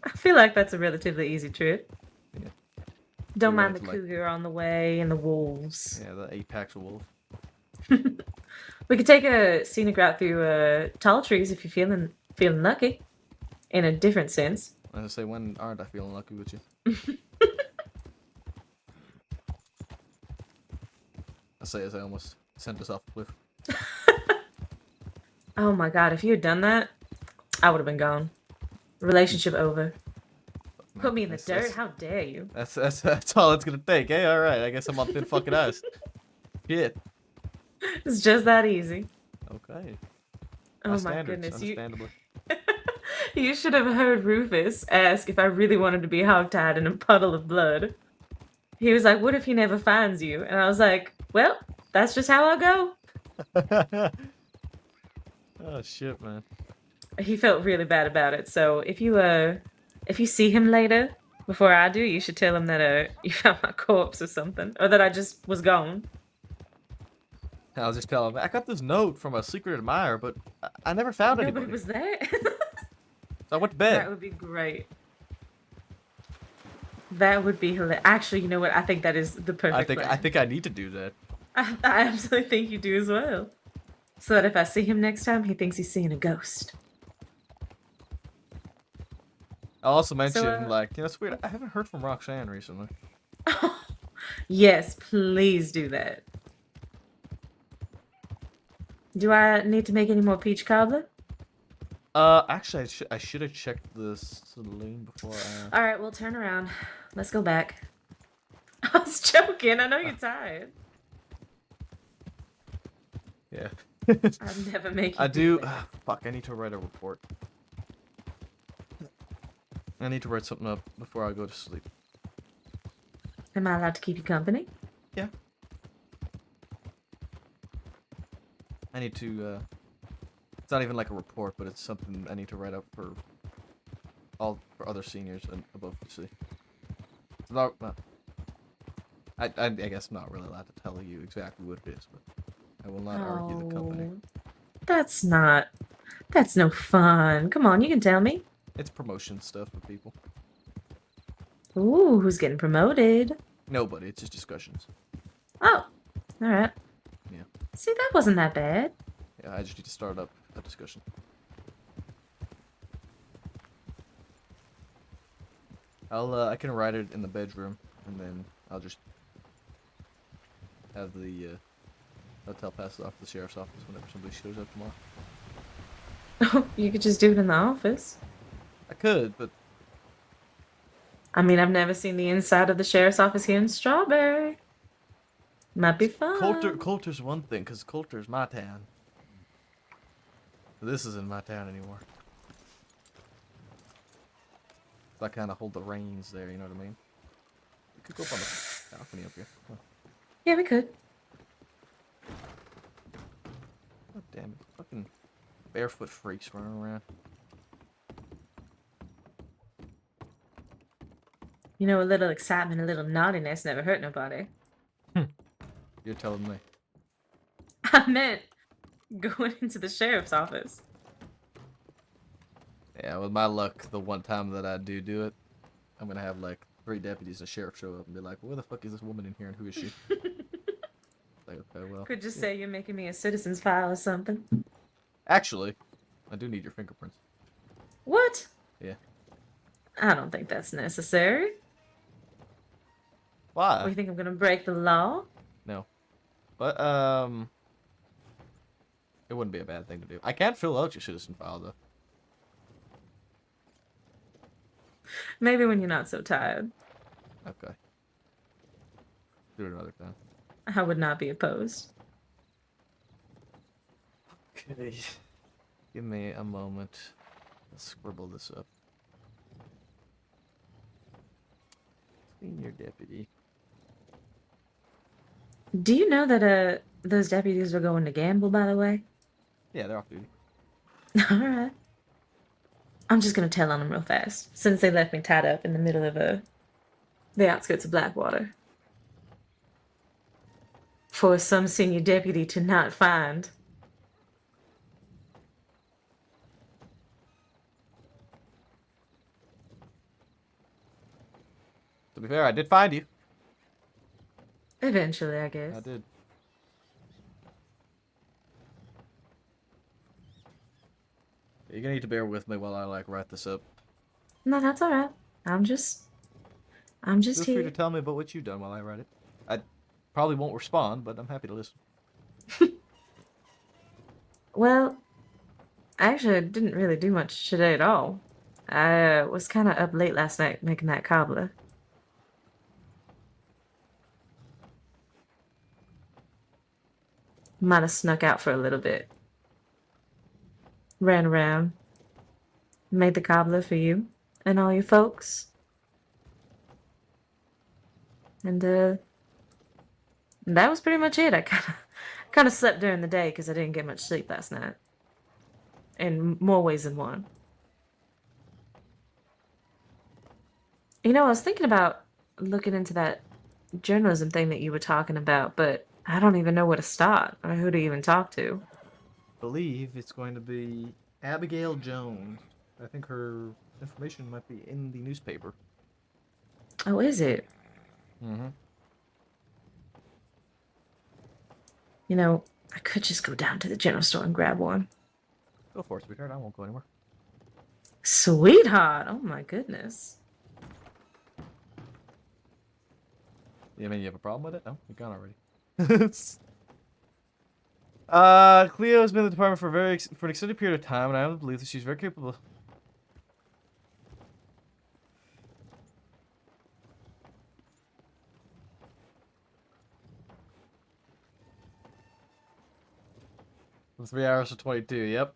I feel like that's a relatively easy trip. Yeah. Don't You're mind right the to, like- cougar on the way and the wolves. Yeah, the 8 packs of wolves. We could take a scenic route through tall trees if you're feeling lucky. In a different sense. As I say, when aren't I feeling lucky with you? I say as I almost sent us off a cliff. Oh my god, if you had done that, I would have been gone. Relationship over. Put me in the dirt? How dare you? That's all it's gonna take, eh? Alright, I guess I'm on thin fucking ice. Shit. It's just that easy. Okay. Oh my standards, goodness, understandably. You should have heard Rufus ask if I really wanted to be hogtied in a puddle of blood. He was like, what if he never finds you? And I was like, well, that's just how I go. Oh shit, man. He felt really bad about it. So if you see him later, before I do, you should tell him that you found my corpse or something. Or that I just was gone. I'll just tell him, I got this note from a secret admirer, but I never found Nobody anybody. was there. So I went to bed. That would be great. That would be hilarious. Actually, you know what? I think that is the perfect plan. I think I need to do that. I absolutely think you do as well. So that if I see him next time, he thinks he's seeing a ghost. I'll also So, mention, like, you know, it's weird. I haven't heard from Roxanne recently. Yes, please do that. Do I need to make any more peach cobbler? Actually, I should have checked the saloon before. All right, well, turn around. Let's go back. I was joking. I know you're tired. Yeah. I'd never make you I do. do that. Fuck, I need to write a report. I need to write something up before I go to sleep. Am I allowed to keep you company? Yeah. I need to, it's not even like a report, but it's something I need to write up for other seniors and above to see. It's not, I guess I'm not really allowed to tell you exactly what it is, but I will not argue the company. That's no fun. Come on, you can tell me. It's promotion stuff with people. Ooh, who's getting promoted? Nobody, it's just discussions. Oh, all right. Yeah. See, that wasn't that bad. Yeah, I just need to start up a discussion. I can write it in the bedroom, and then I'll just have the hotel pass it off to the sheriff's office whenever somebody shows up tomorrow. You could just do it in the office. I could, but I mean, I've never seen the inside of the sheriff's office here in Strawberry. Might be fun. Coulter's one thing, because Coulter's my town. This isn't my town anymore. So I kind of hold the reins there, you know what I mean? We could go up on the balcony up here. Huh. Yeah, we could. God damn it. Fucking barefoot freaks running around. You know, a little excitement, a little naughtiness never hurt nobody. You're telling me. I meant going into the sheriff's office. Yeah, with my luck, the one time that I do it, I'm gonna have like 3 deputies and a sheriff show up and be like, where the fuck is this woman in here and who is she? Like, okay, well. Could just say you're making me a citizen's file or something. Actually, I do need your fingerprints. What? Yeah. I don't think that's necessary. Why? Or you think I'm gonna break the law? No. But, it wouldn't be a bad thing to do. I can't fill out your citizen file, though. Maybe when you're not so tired. Okay. Do it another time. I would not be opposed. Okay. Give me a moment. Let's scribble this up. Senior deputy. Do you know that those deputies are going to gamble, by the way? Yeah, they're off duty. Alright. I'm just gonna tell on them real fast, since they left me tied up in the middle of the outskirts of Blackwater. For some senior deputy to not find. To be fair, I did find you. Eventually, I guess. I did. You're gonna need to bear with me while I like write this up. No, that's alright. I'm just Feel here. free to tell me about what you've done while I write it. I probably won't respond, but I'm happy to listen. Well, I actually didn't really do much today at all. I was kind of up late last night making that cobbler. Might have snuck out for a little bit. Ran around. Made the cobbler for you and all your folks. And that was pretty much it. I kind of slept during the day because I didn't get much sleep last night. In more ways than one. You know, I was thinking about looking into that journalism thing that you were talking about, but I don't even know where to start or who to even talk to. I believe it's going to be Abigail Jones. I think her information might be in the newspaper. Oh, is it? Mm-hmm. You know, I could just go down to the general store and grab one. Go for it, sweetheart. I won't go anywhere. Sweetheart! Oh my goodness. You mean you have a problem with it? No, you're gone already. Cleo has been in the department for for an extended period of time, and I have to believe that she's very capable. For 3 hours to 22. Yep.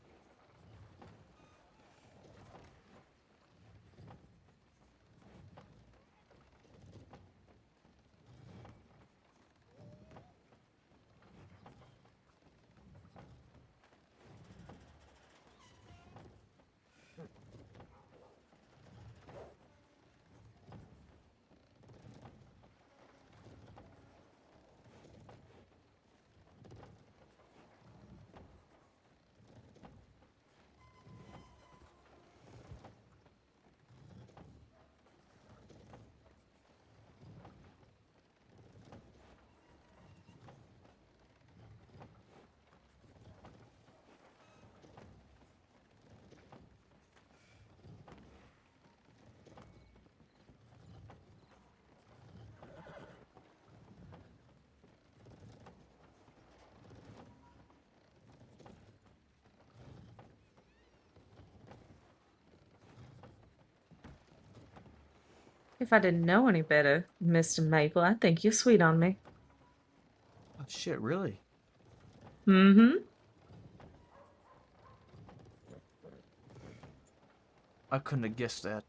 If I didn't know any better, Mr. Maple, I think you're sweet on me. Oh shit! Really? Mm-hmm. I couldn't have guessed that.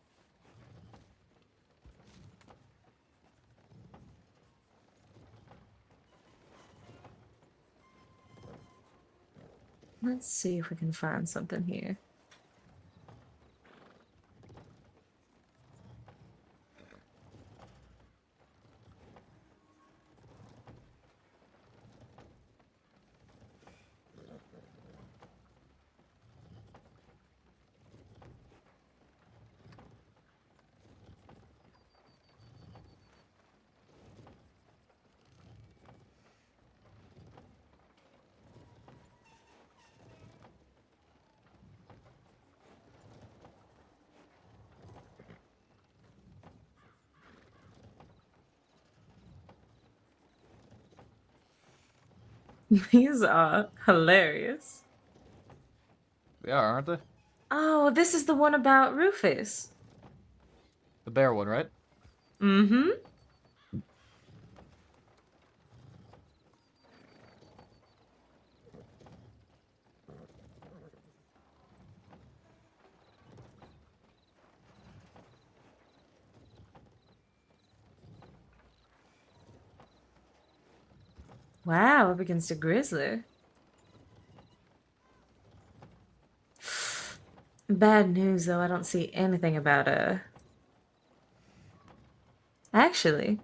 Let's see if we can find something here. These are hilarious. They are, aren't they? Oh, this is the one about Rufus. The bear one, right? Mm-hmm. Wow, up against a grizzly. Bad news, though. I don't see anything about Actually,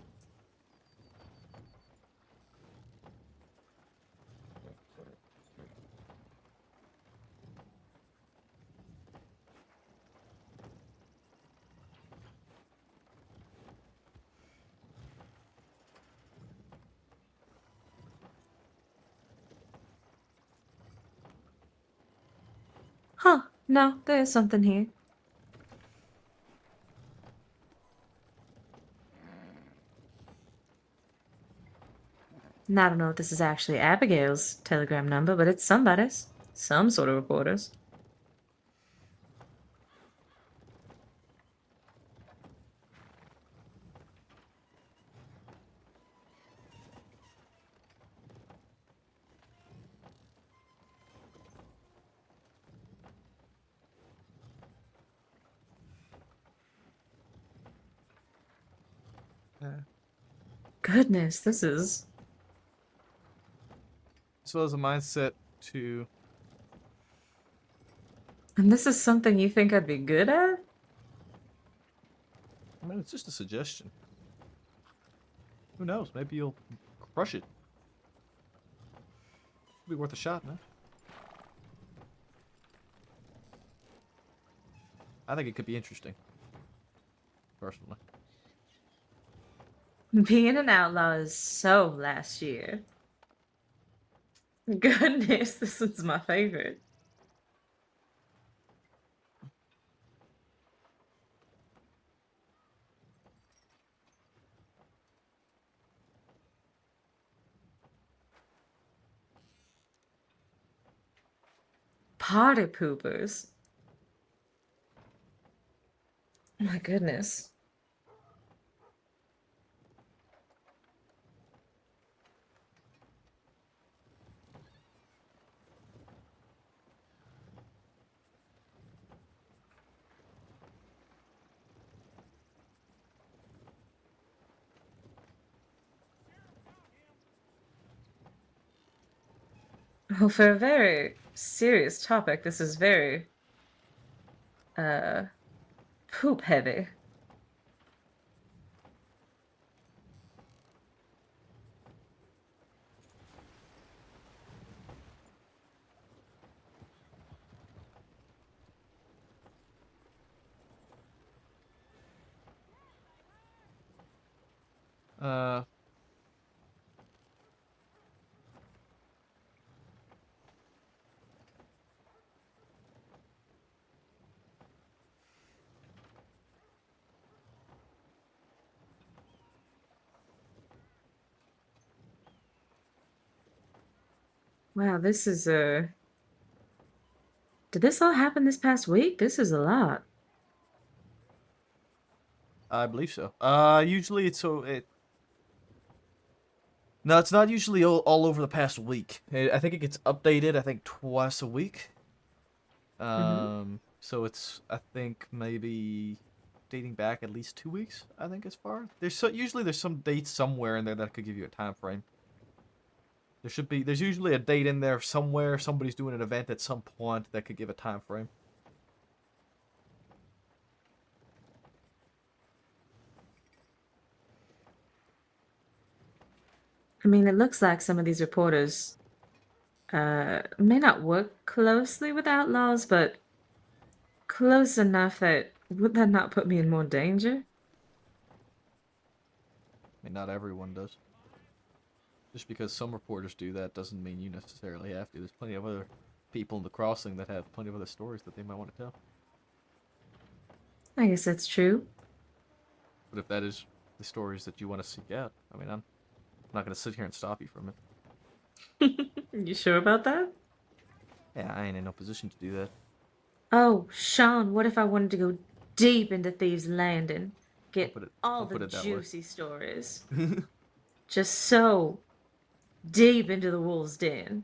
huh? No, there's something here. And I don't know if this is actually Abigail's telegram number, but it's somebody's. Some sort of reporter's. Yeah. Goodness, this is... As well as a mindset to... And this is something you think I'd be good at? I mean, it's just a suggestion. Who knows? Maybe you'll crush it. It'll be worth a shot, man. I think it could be interesting. Personally. Being an outlaw is so last year. Goodness, this one's my favorite. Party poopers. My goodness. Well, for a very serious topic, this is very, poop heavy. Uh, Wow, this is did this all happen this past week? This is a lot. I believe so. Usually it's so it. No, it's not usually all over the past week. I think it gets updated. I think twice a week. So it's I think maybe dating back at least 2 weeks. I think as far usually there's some dates somewhere in there that could give you a time frame. There's usually a date in there somewhere. Somebody's doing an event at some point that could give a time frame. I mean, it looks like some of these reporters may not work closely with outlaws, but close enough that would that not put me in more danger? I mean, not everyone does. Just because some reporters do that doesn't mean you necessarily have to. There's plenty of other people in the crossing that have plenty of other stories that they might want to tell. I guess that's true. But if that is the stories that you want to seek out, I mean, I'm not going to sit here and stop you from it. You sure about that? Yeah, I ain't in no position to do that. Oh, Sean, what if I wanted to go deep into Thieves' Landing? Get all don't put the it that way. juicy stories. Just so deep into the wolf's den.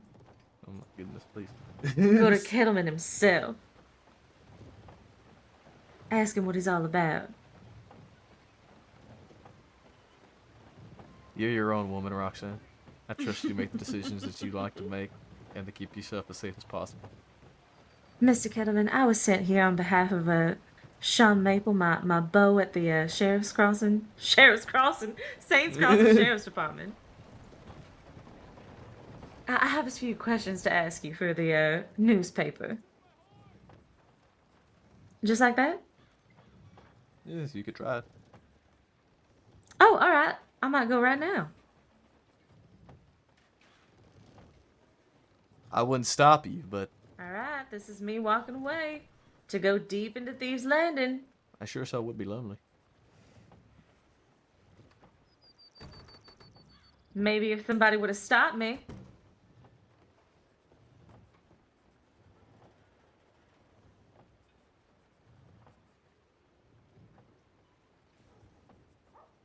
Oh my goodness, please. Go to Kettleman himself. Ask him what he's all about. You're your own woman, Roxanne. I trust you to make the decisions that you like to make and to keep yourself as safe as possible. Mr. Kettleman, I was sent here on behalf of Sean Maple, my beau at the Sheriff's Crossing, Saints Crossing Sheriff's Department. I have a few questions to ask you for the newspaper. Just like that? Yes, you could try it. Oh, all right. I might go right now. I wouldn't stop you, but All right, this is me walking away to go deep into Thieves' Landing. I sure so would be lonely. Maybe if somebody would have stopped me.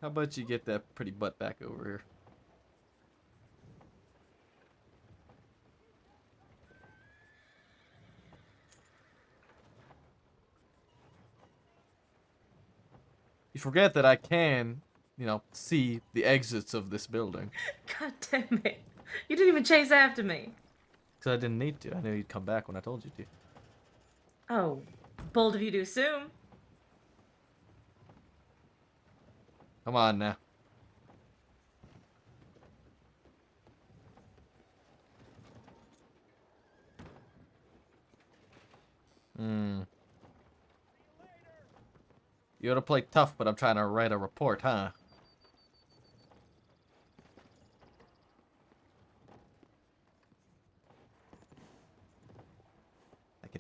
How about you get that pretty butt back over here? You forget that I can, see the exits of this building. God damn it. You didn't even chase after me. Because I didn't need to. I knew you'd come back when I told you to. Oh, bold of you to assume. Come on now. You ought to play tough, but I'm trying to write a report, huh?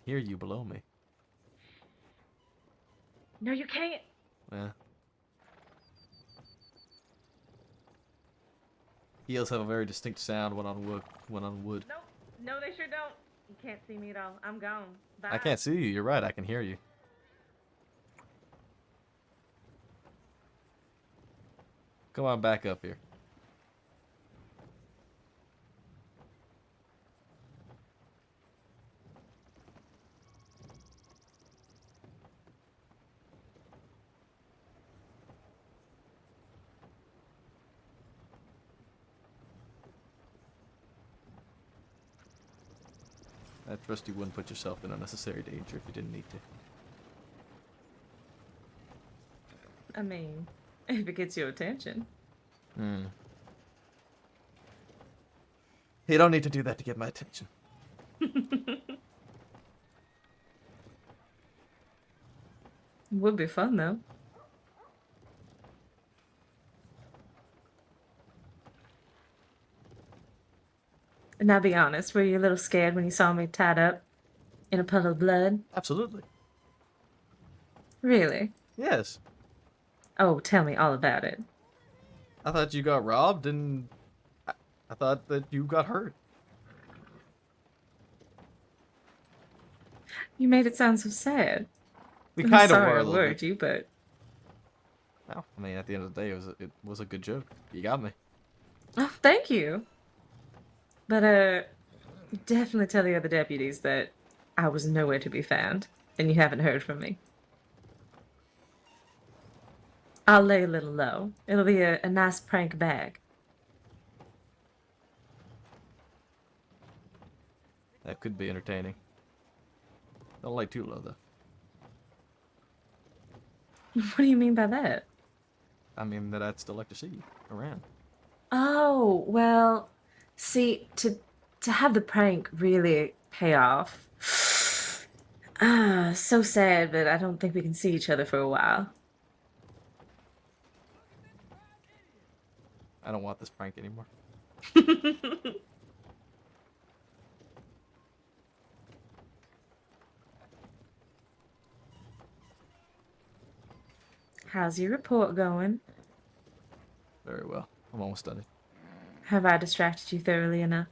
hear you below me. No, you can't. Yeah. Heels have a very distinct sound when on wood. Nope. No, they sure don't. You can't see me at all. I'm gone. Bye. I can't see you. You're right. I can hear you. Come on, back up here. I trust you wouldn't put yourself in unnecessary danger if you didn't need to. I mean, if it gets your attention. Hmm. You don't need to do that to get my attention. Would be fun though. Now be honest, were you a little scared when you saw me tied up in a puddle of blood? Absolutely. Really? Yes. Oh, tell me all about it. I thought you got robbed, and I thought that you got hurt. You made it sound so sad. We I'm kind of sorry were a I little worried bit. you, but Well, I mean, at the end of the day, it was a good joke. You got me. oh, thank you. But definitely tell the other deputies that I was nowhere to be found, and you haven't heard from me. I'll lay a little low. It'll be a nice prank bag. That could be entertaining. Don't lay too low, though. What do you mean by that? I mean that I'd still like to see you around. Oh, well, see, to have the prank really pay off. So sad, but I don't think we can see each other for a while. I don't want this prank anymore. How's your report going? Very well. I'm almost done it. Have I distracted you thoroughly enough?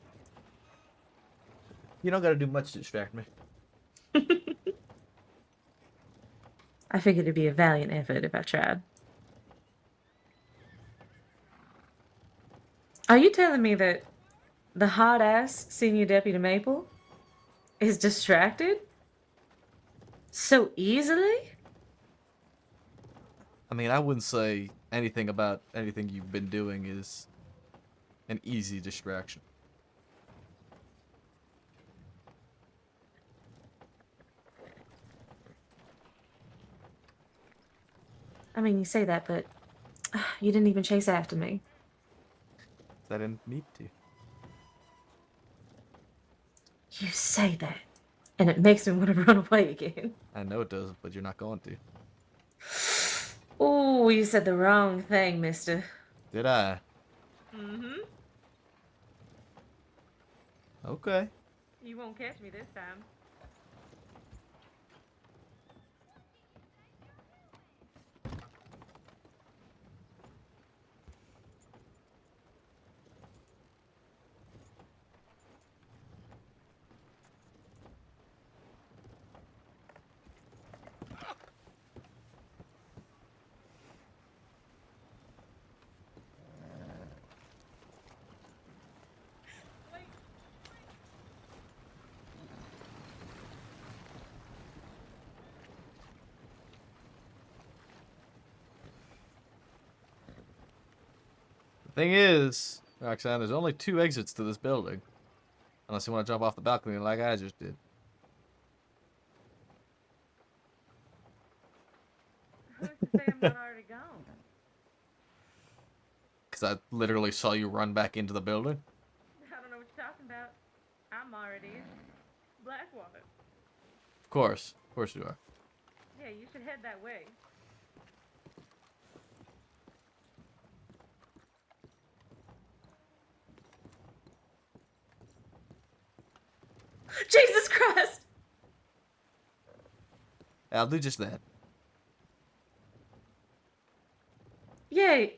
You don't gotta do much to distract me. I figured it'd be a valiant effort if I tried. Are you telling me that the hard-ass senior deputy Maple is distracted so easily? I mean, I wouldn't say anything about anything you've been doing is an easy distraction. I mean, you say that, but you didn't even chase after me. I didn't need to. You say that, and it makes me want to run away again. I know it does, but you're not going to. Oh, you said the wrong thing, mister. Did I? Mm-hmm. Okay. You won't catch me this time. The thing is, Roxanne, there's only 2 exits to this building. Unless you want to jump off the balcony like I just did. Who's to say I'm not already gone? Because I literally saw you run back into the building. I don't know what you're talking about. I'm already in Blackwater. Of course you are. Yeah, you should head that way. Jesus Christ! I'll do just that. Yay!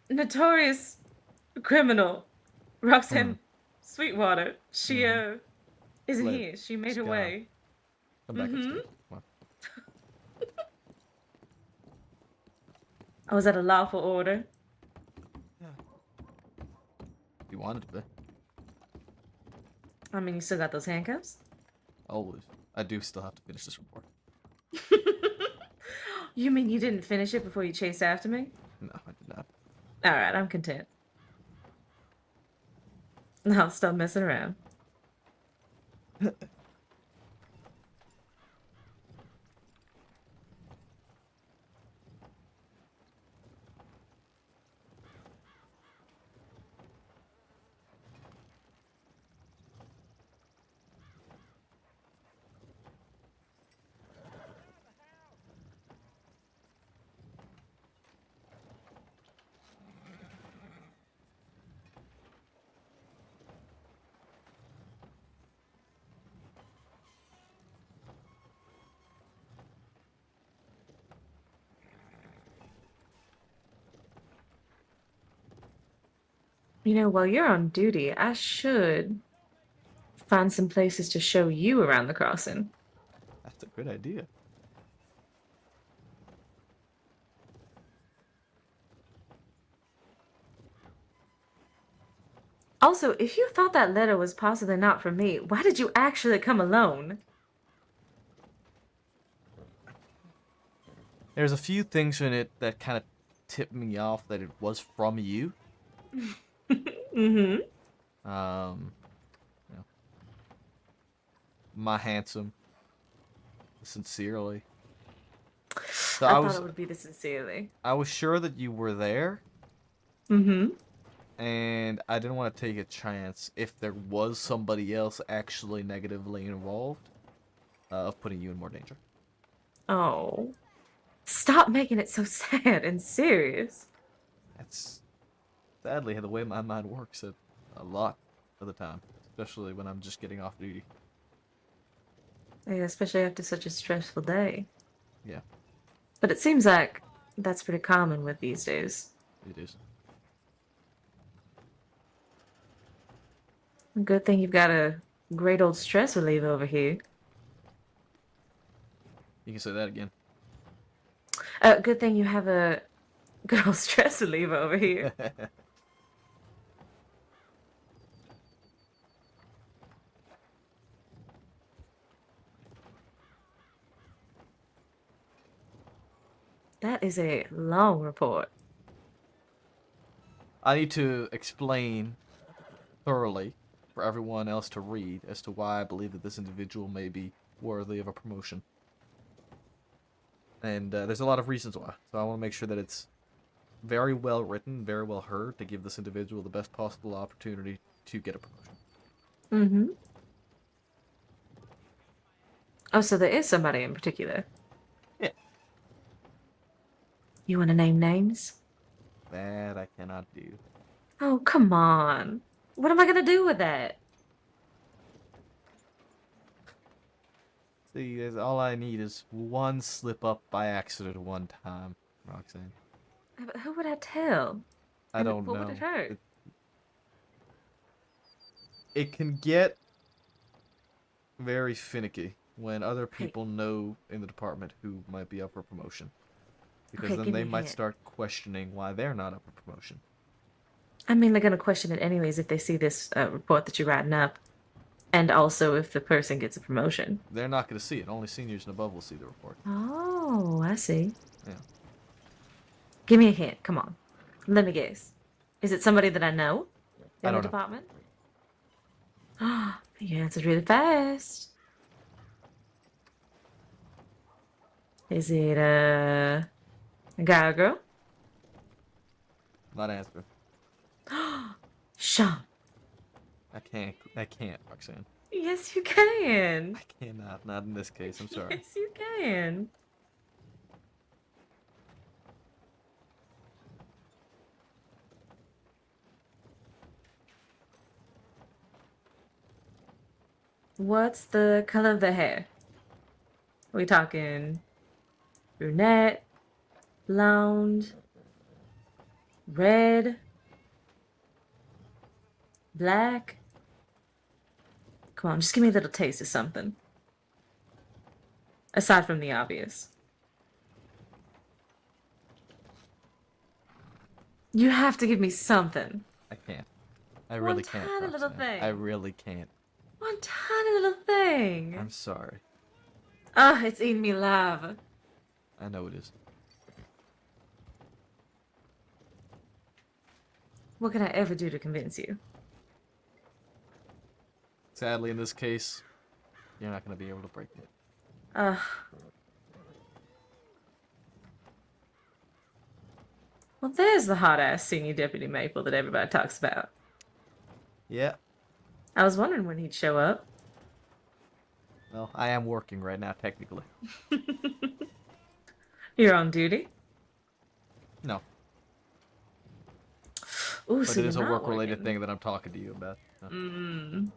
Notorious criminal Roxanne Sweetwater. She isn't Fled. here. She made She's her gone. way. Come back Mm-hmm. upstairs. Come on. I was at a lawful order. You wanted to be. I mean, you still got those handcuffs? Always. I do still have to finish this report. You mean you didn't finish it before you chased after me? No, I did not. Alright, I'm content. I'll stop messing around. You know, while you're on duty, I should find some places to show you around the crossing. That's a good idea. Also, if you thought that letter was possibly not for me, why did you actually come alone? There's a few things in it that kind of tipped me off that it was from you. Mm-hmm. You know, my handsome, sincerely. So I thought it would be the sincerely. I was sure that you were there, Mm-hmm. and I didn't want to take a chance if there was somebody else actually negatively involved of putting you in more danger. Oh. Stop making it so sad and serious. That's sadly the way my mind works a lot of the time, especially when I'm just getting off duty. Yeah, especially after such a stressful day. Yeah, But it seems like that's pretty common with these days. it is. Good thing you've got a great old stress reliever over here. You can say that again. Good thing you have a good old stress reliever over here. That is a long report. I need to explain thoroughly for everyone else to read as to why I believe that this individual may be worthy of a promotion. And there's a lot of reasons why. So I want to make sure that it's very well written, very well heard to give this individual the best possible opportunity to get a promotion. Mm-hmm. Oh, so there is somebody in particular. Yeah. You want to name names? That I cannot do. Oh, come on. What am I going to do with that? See, all I need is one slip up by accident one time, Roxanne. But who would I tell? I And don't what know. would it hurt? It can get very finicky when other people know in the department who might be up for promotion. Because Okay, then give they me a might hint. start questioning why they're not up for promotion. I mean, they're going to question it anyways if they see this report that you're writing up. And also if the person gets a promotion. They're not going to see it. Only seniors and above will see the report. Oh, I see. Yeah. Give me a hint. Come on. Let me guess. Is it somebody that I know I in the don't know. department? You answered really fast. Is it a guy or girl? Not answering. Sean. I can't, Roxanne. Yes, you can. I cannot. Not in this case. I'm sorry. Yes, you can. What's the color of the hair? We talking brunette, blonde, red, black? Come on, just give me a little taste of something. Aside from the obvious. You have to give me something. I can't. I really can't. One tiny little Roxanne. I thing. really can't. One tiny little thing. I'm sorry. Ah, it's eating me alive. I know it is. What can I ever do to convince you? Sadly, in this case, you're not going to be able to break it. Well, there's the hot-ass senior deputy Maple that everybody talks about. Yeah. I was wondering when he'd show up. Well, I am working right now, technically. You're on duty? No. Ooh, But so it is a you're not work-related working. thing that I'm talking to you about. So. Mm.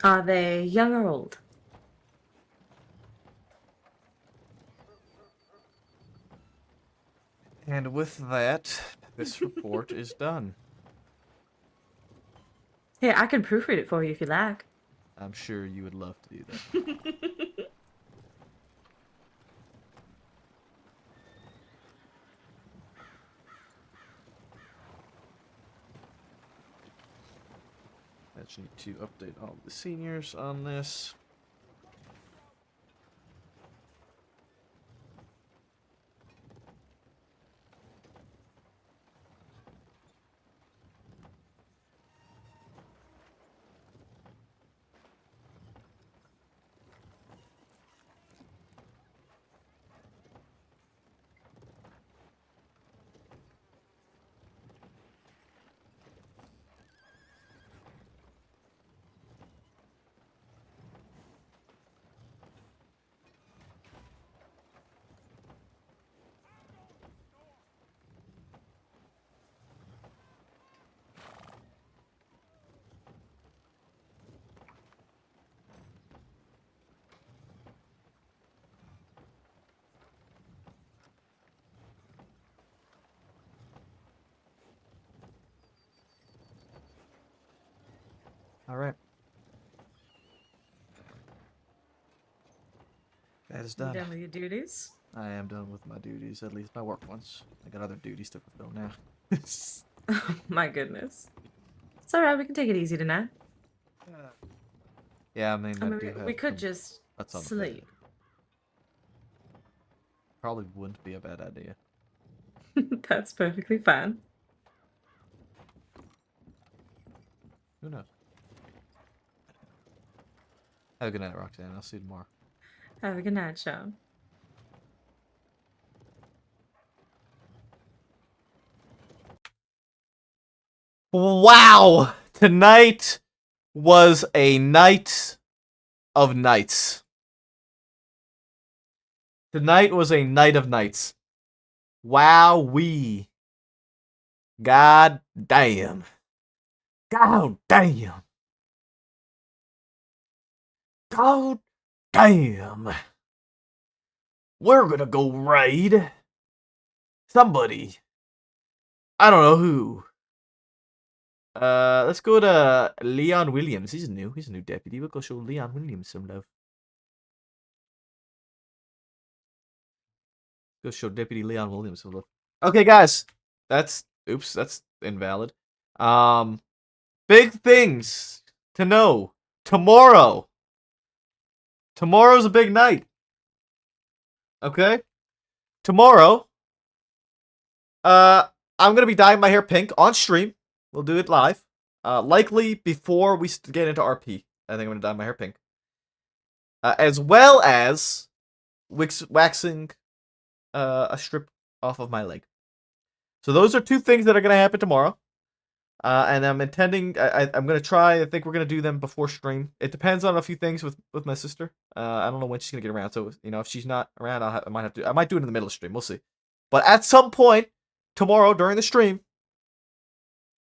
Are they young or old? And with that, this report is done. Here, I can proofread it for you if you like. I'm sure you would love to do that. I just need to update all the seniors on this. All right. That is You done. done with your duties? I am done with my duties, at least my work ones. I got other duties to fulfill now. Oh, my goodness. It's alright, we can take it easy tonight. Yeah, I mean, I mean, do we have could some just butts on the bed. sleep. Probably wouldn't be a bad idea. That's perfectly fine. Who knows? Have a good night, Roxanne. I'll see you tomorrow. Have a good night, Sean. Wow! Tonight was a night of nights. Tonight was a night of nights. Wowee. God damn. God damn. God damn. We're gonna go raid somebody. I don't know who. Let's go to Leon Williams. He's new. He's a new deputy. We'll go show Leon Williams some love. Go show Deputy Leon Williams some love. Okay, guys. That's invalid. Big things to know. Tomorrow's a big night. Okay? Tomorrow, I'm gonna be dyeing my hair pink on stream. We'll do it live. Likely before we get into RP. I think I'm gonna dye my hair pink. As well as waxing a strip off of my leg. So those are two things that are gonna happen tomorrow. And I'm intending. I'm gonna try. I think we're gonna do them before stream. It depends on a few things with my sister. I don't know when she's gonna get around. So if she's not around, I might have to. I might do it in the middle of stream. We'll see. But at some point tomorrow during the stream,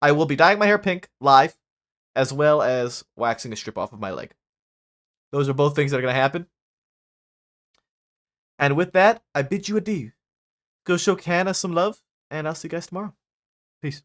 I will be dyeing my hair pink live, as well as waxing a strip off of my leg. Those are both things that are gonna happen. And with that, I bid you adieu. Go show Hannah some love, and I'll see you guys tomorrow. Peace.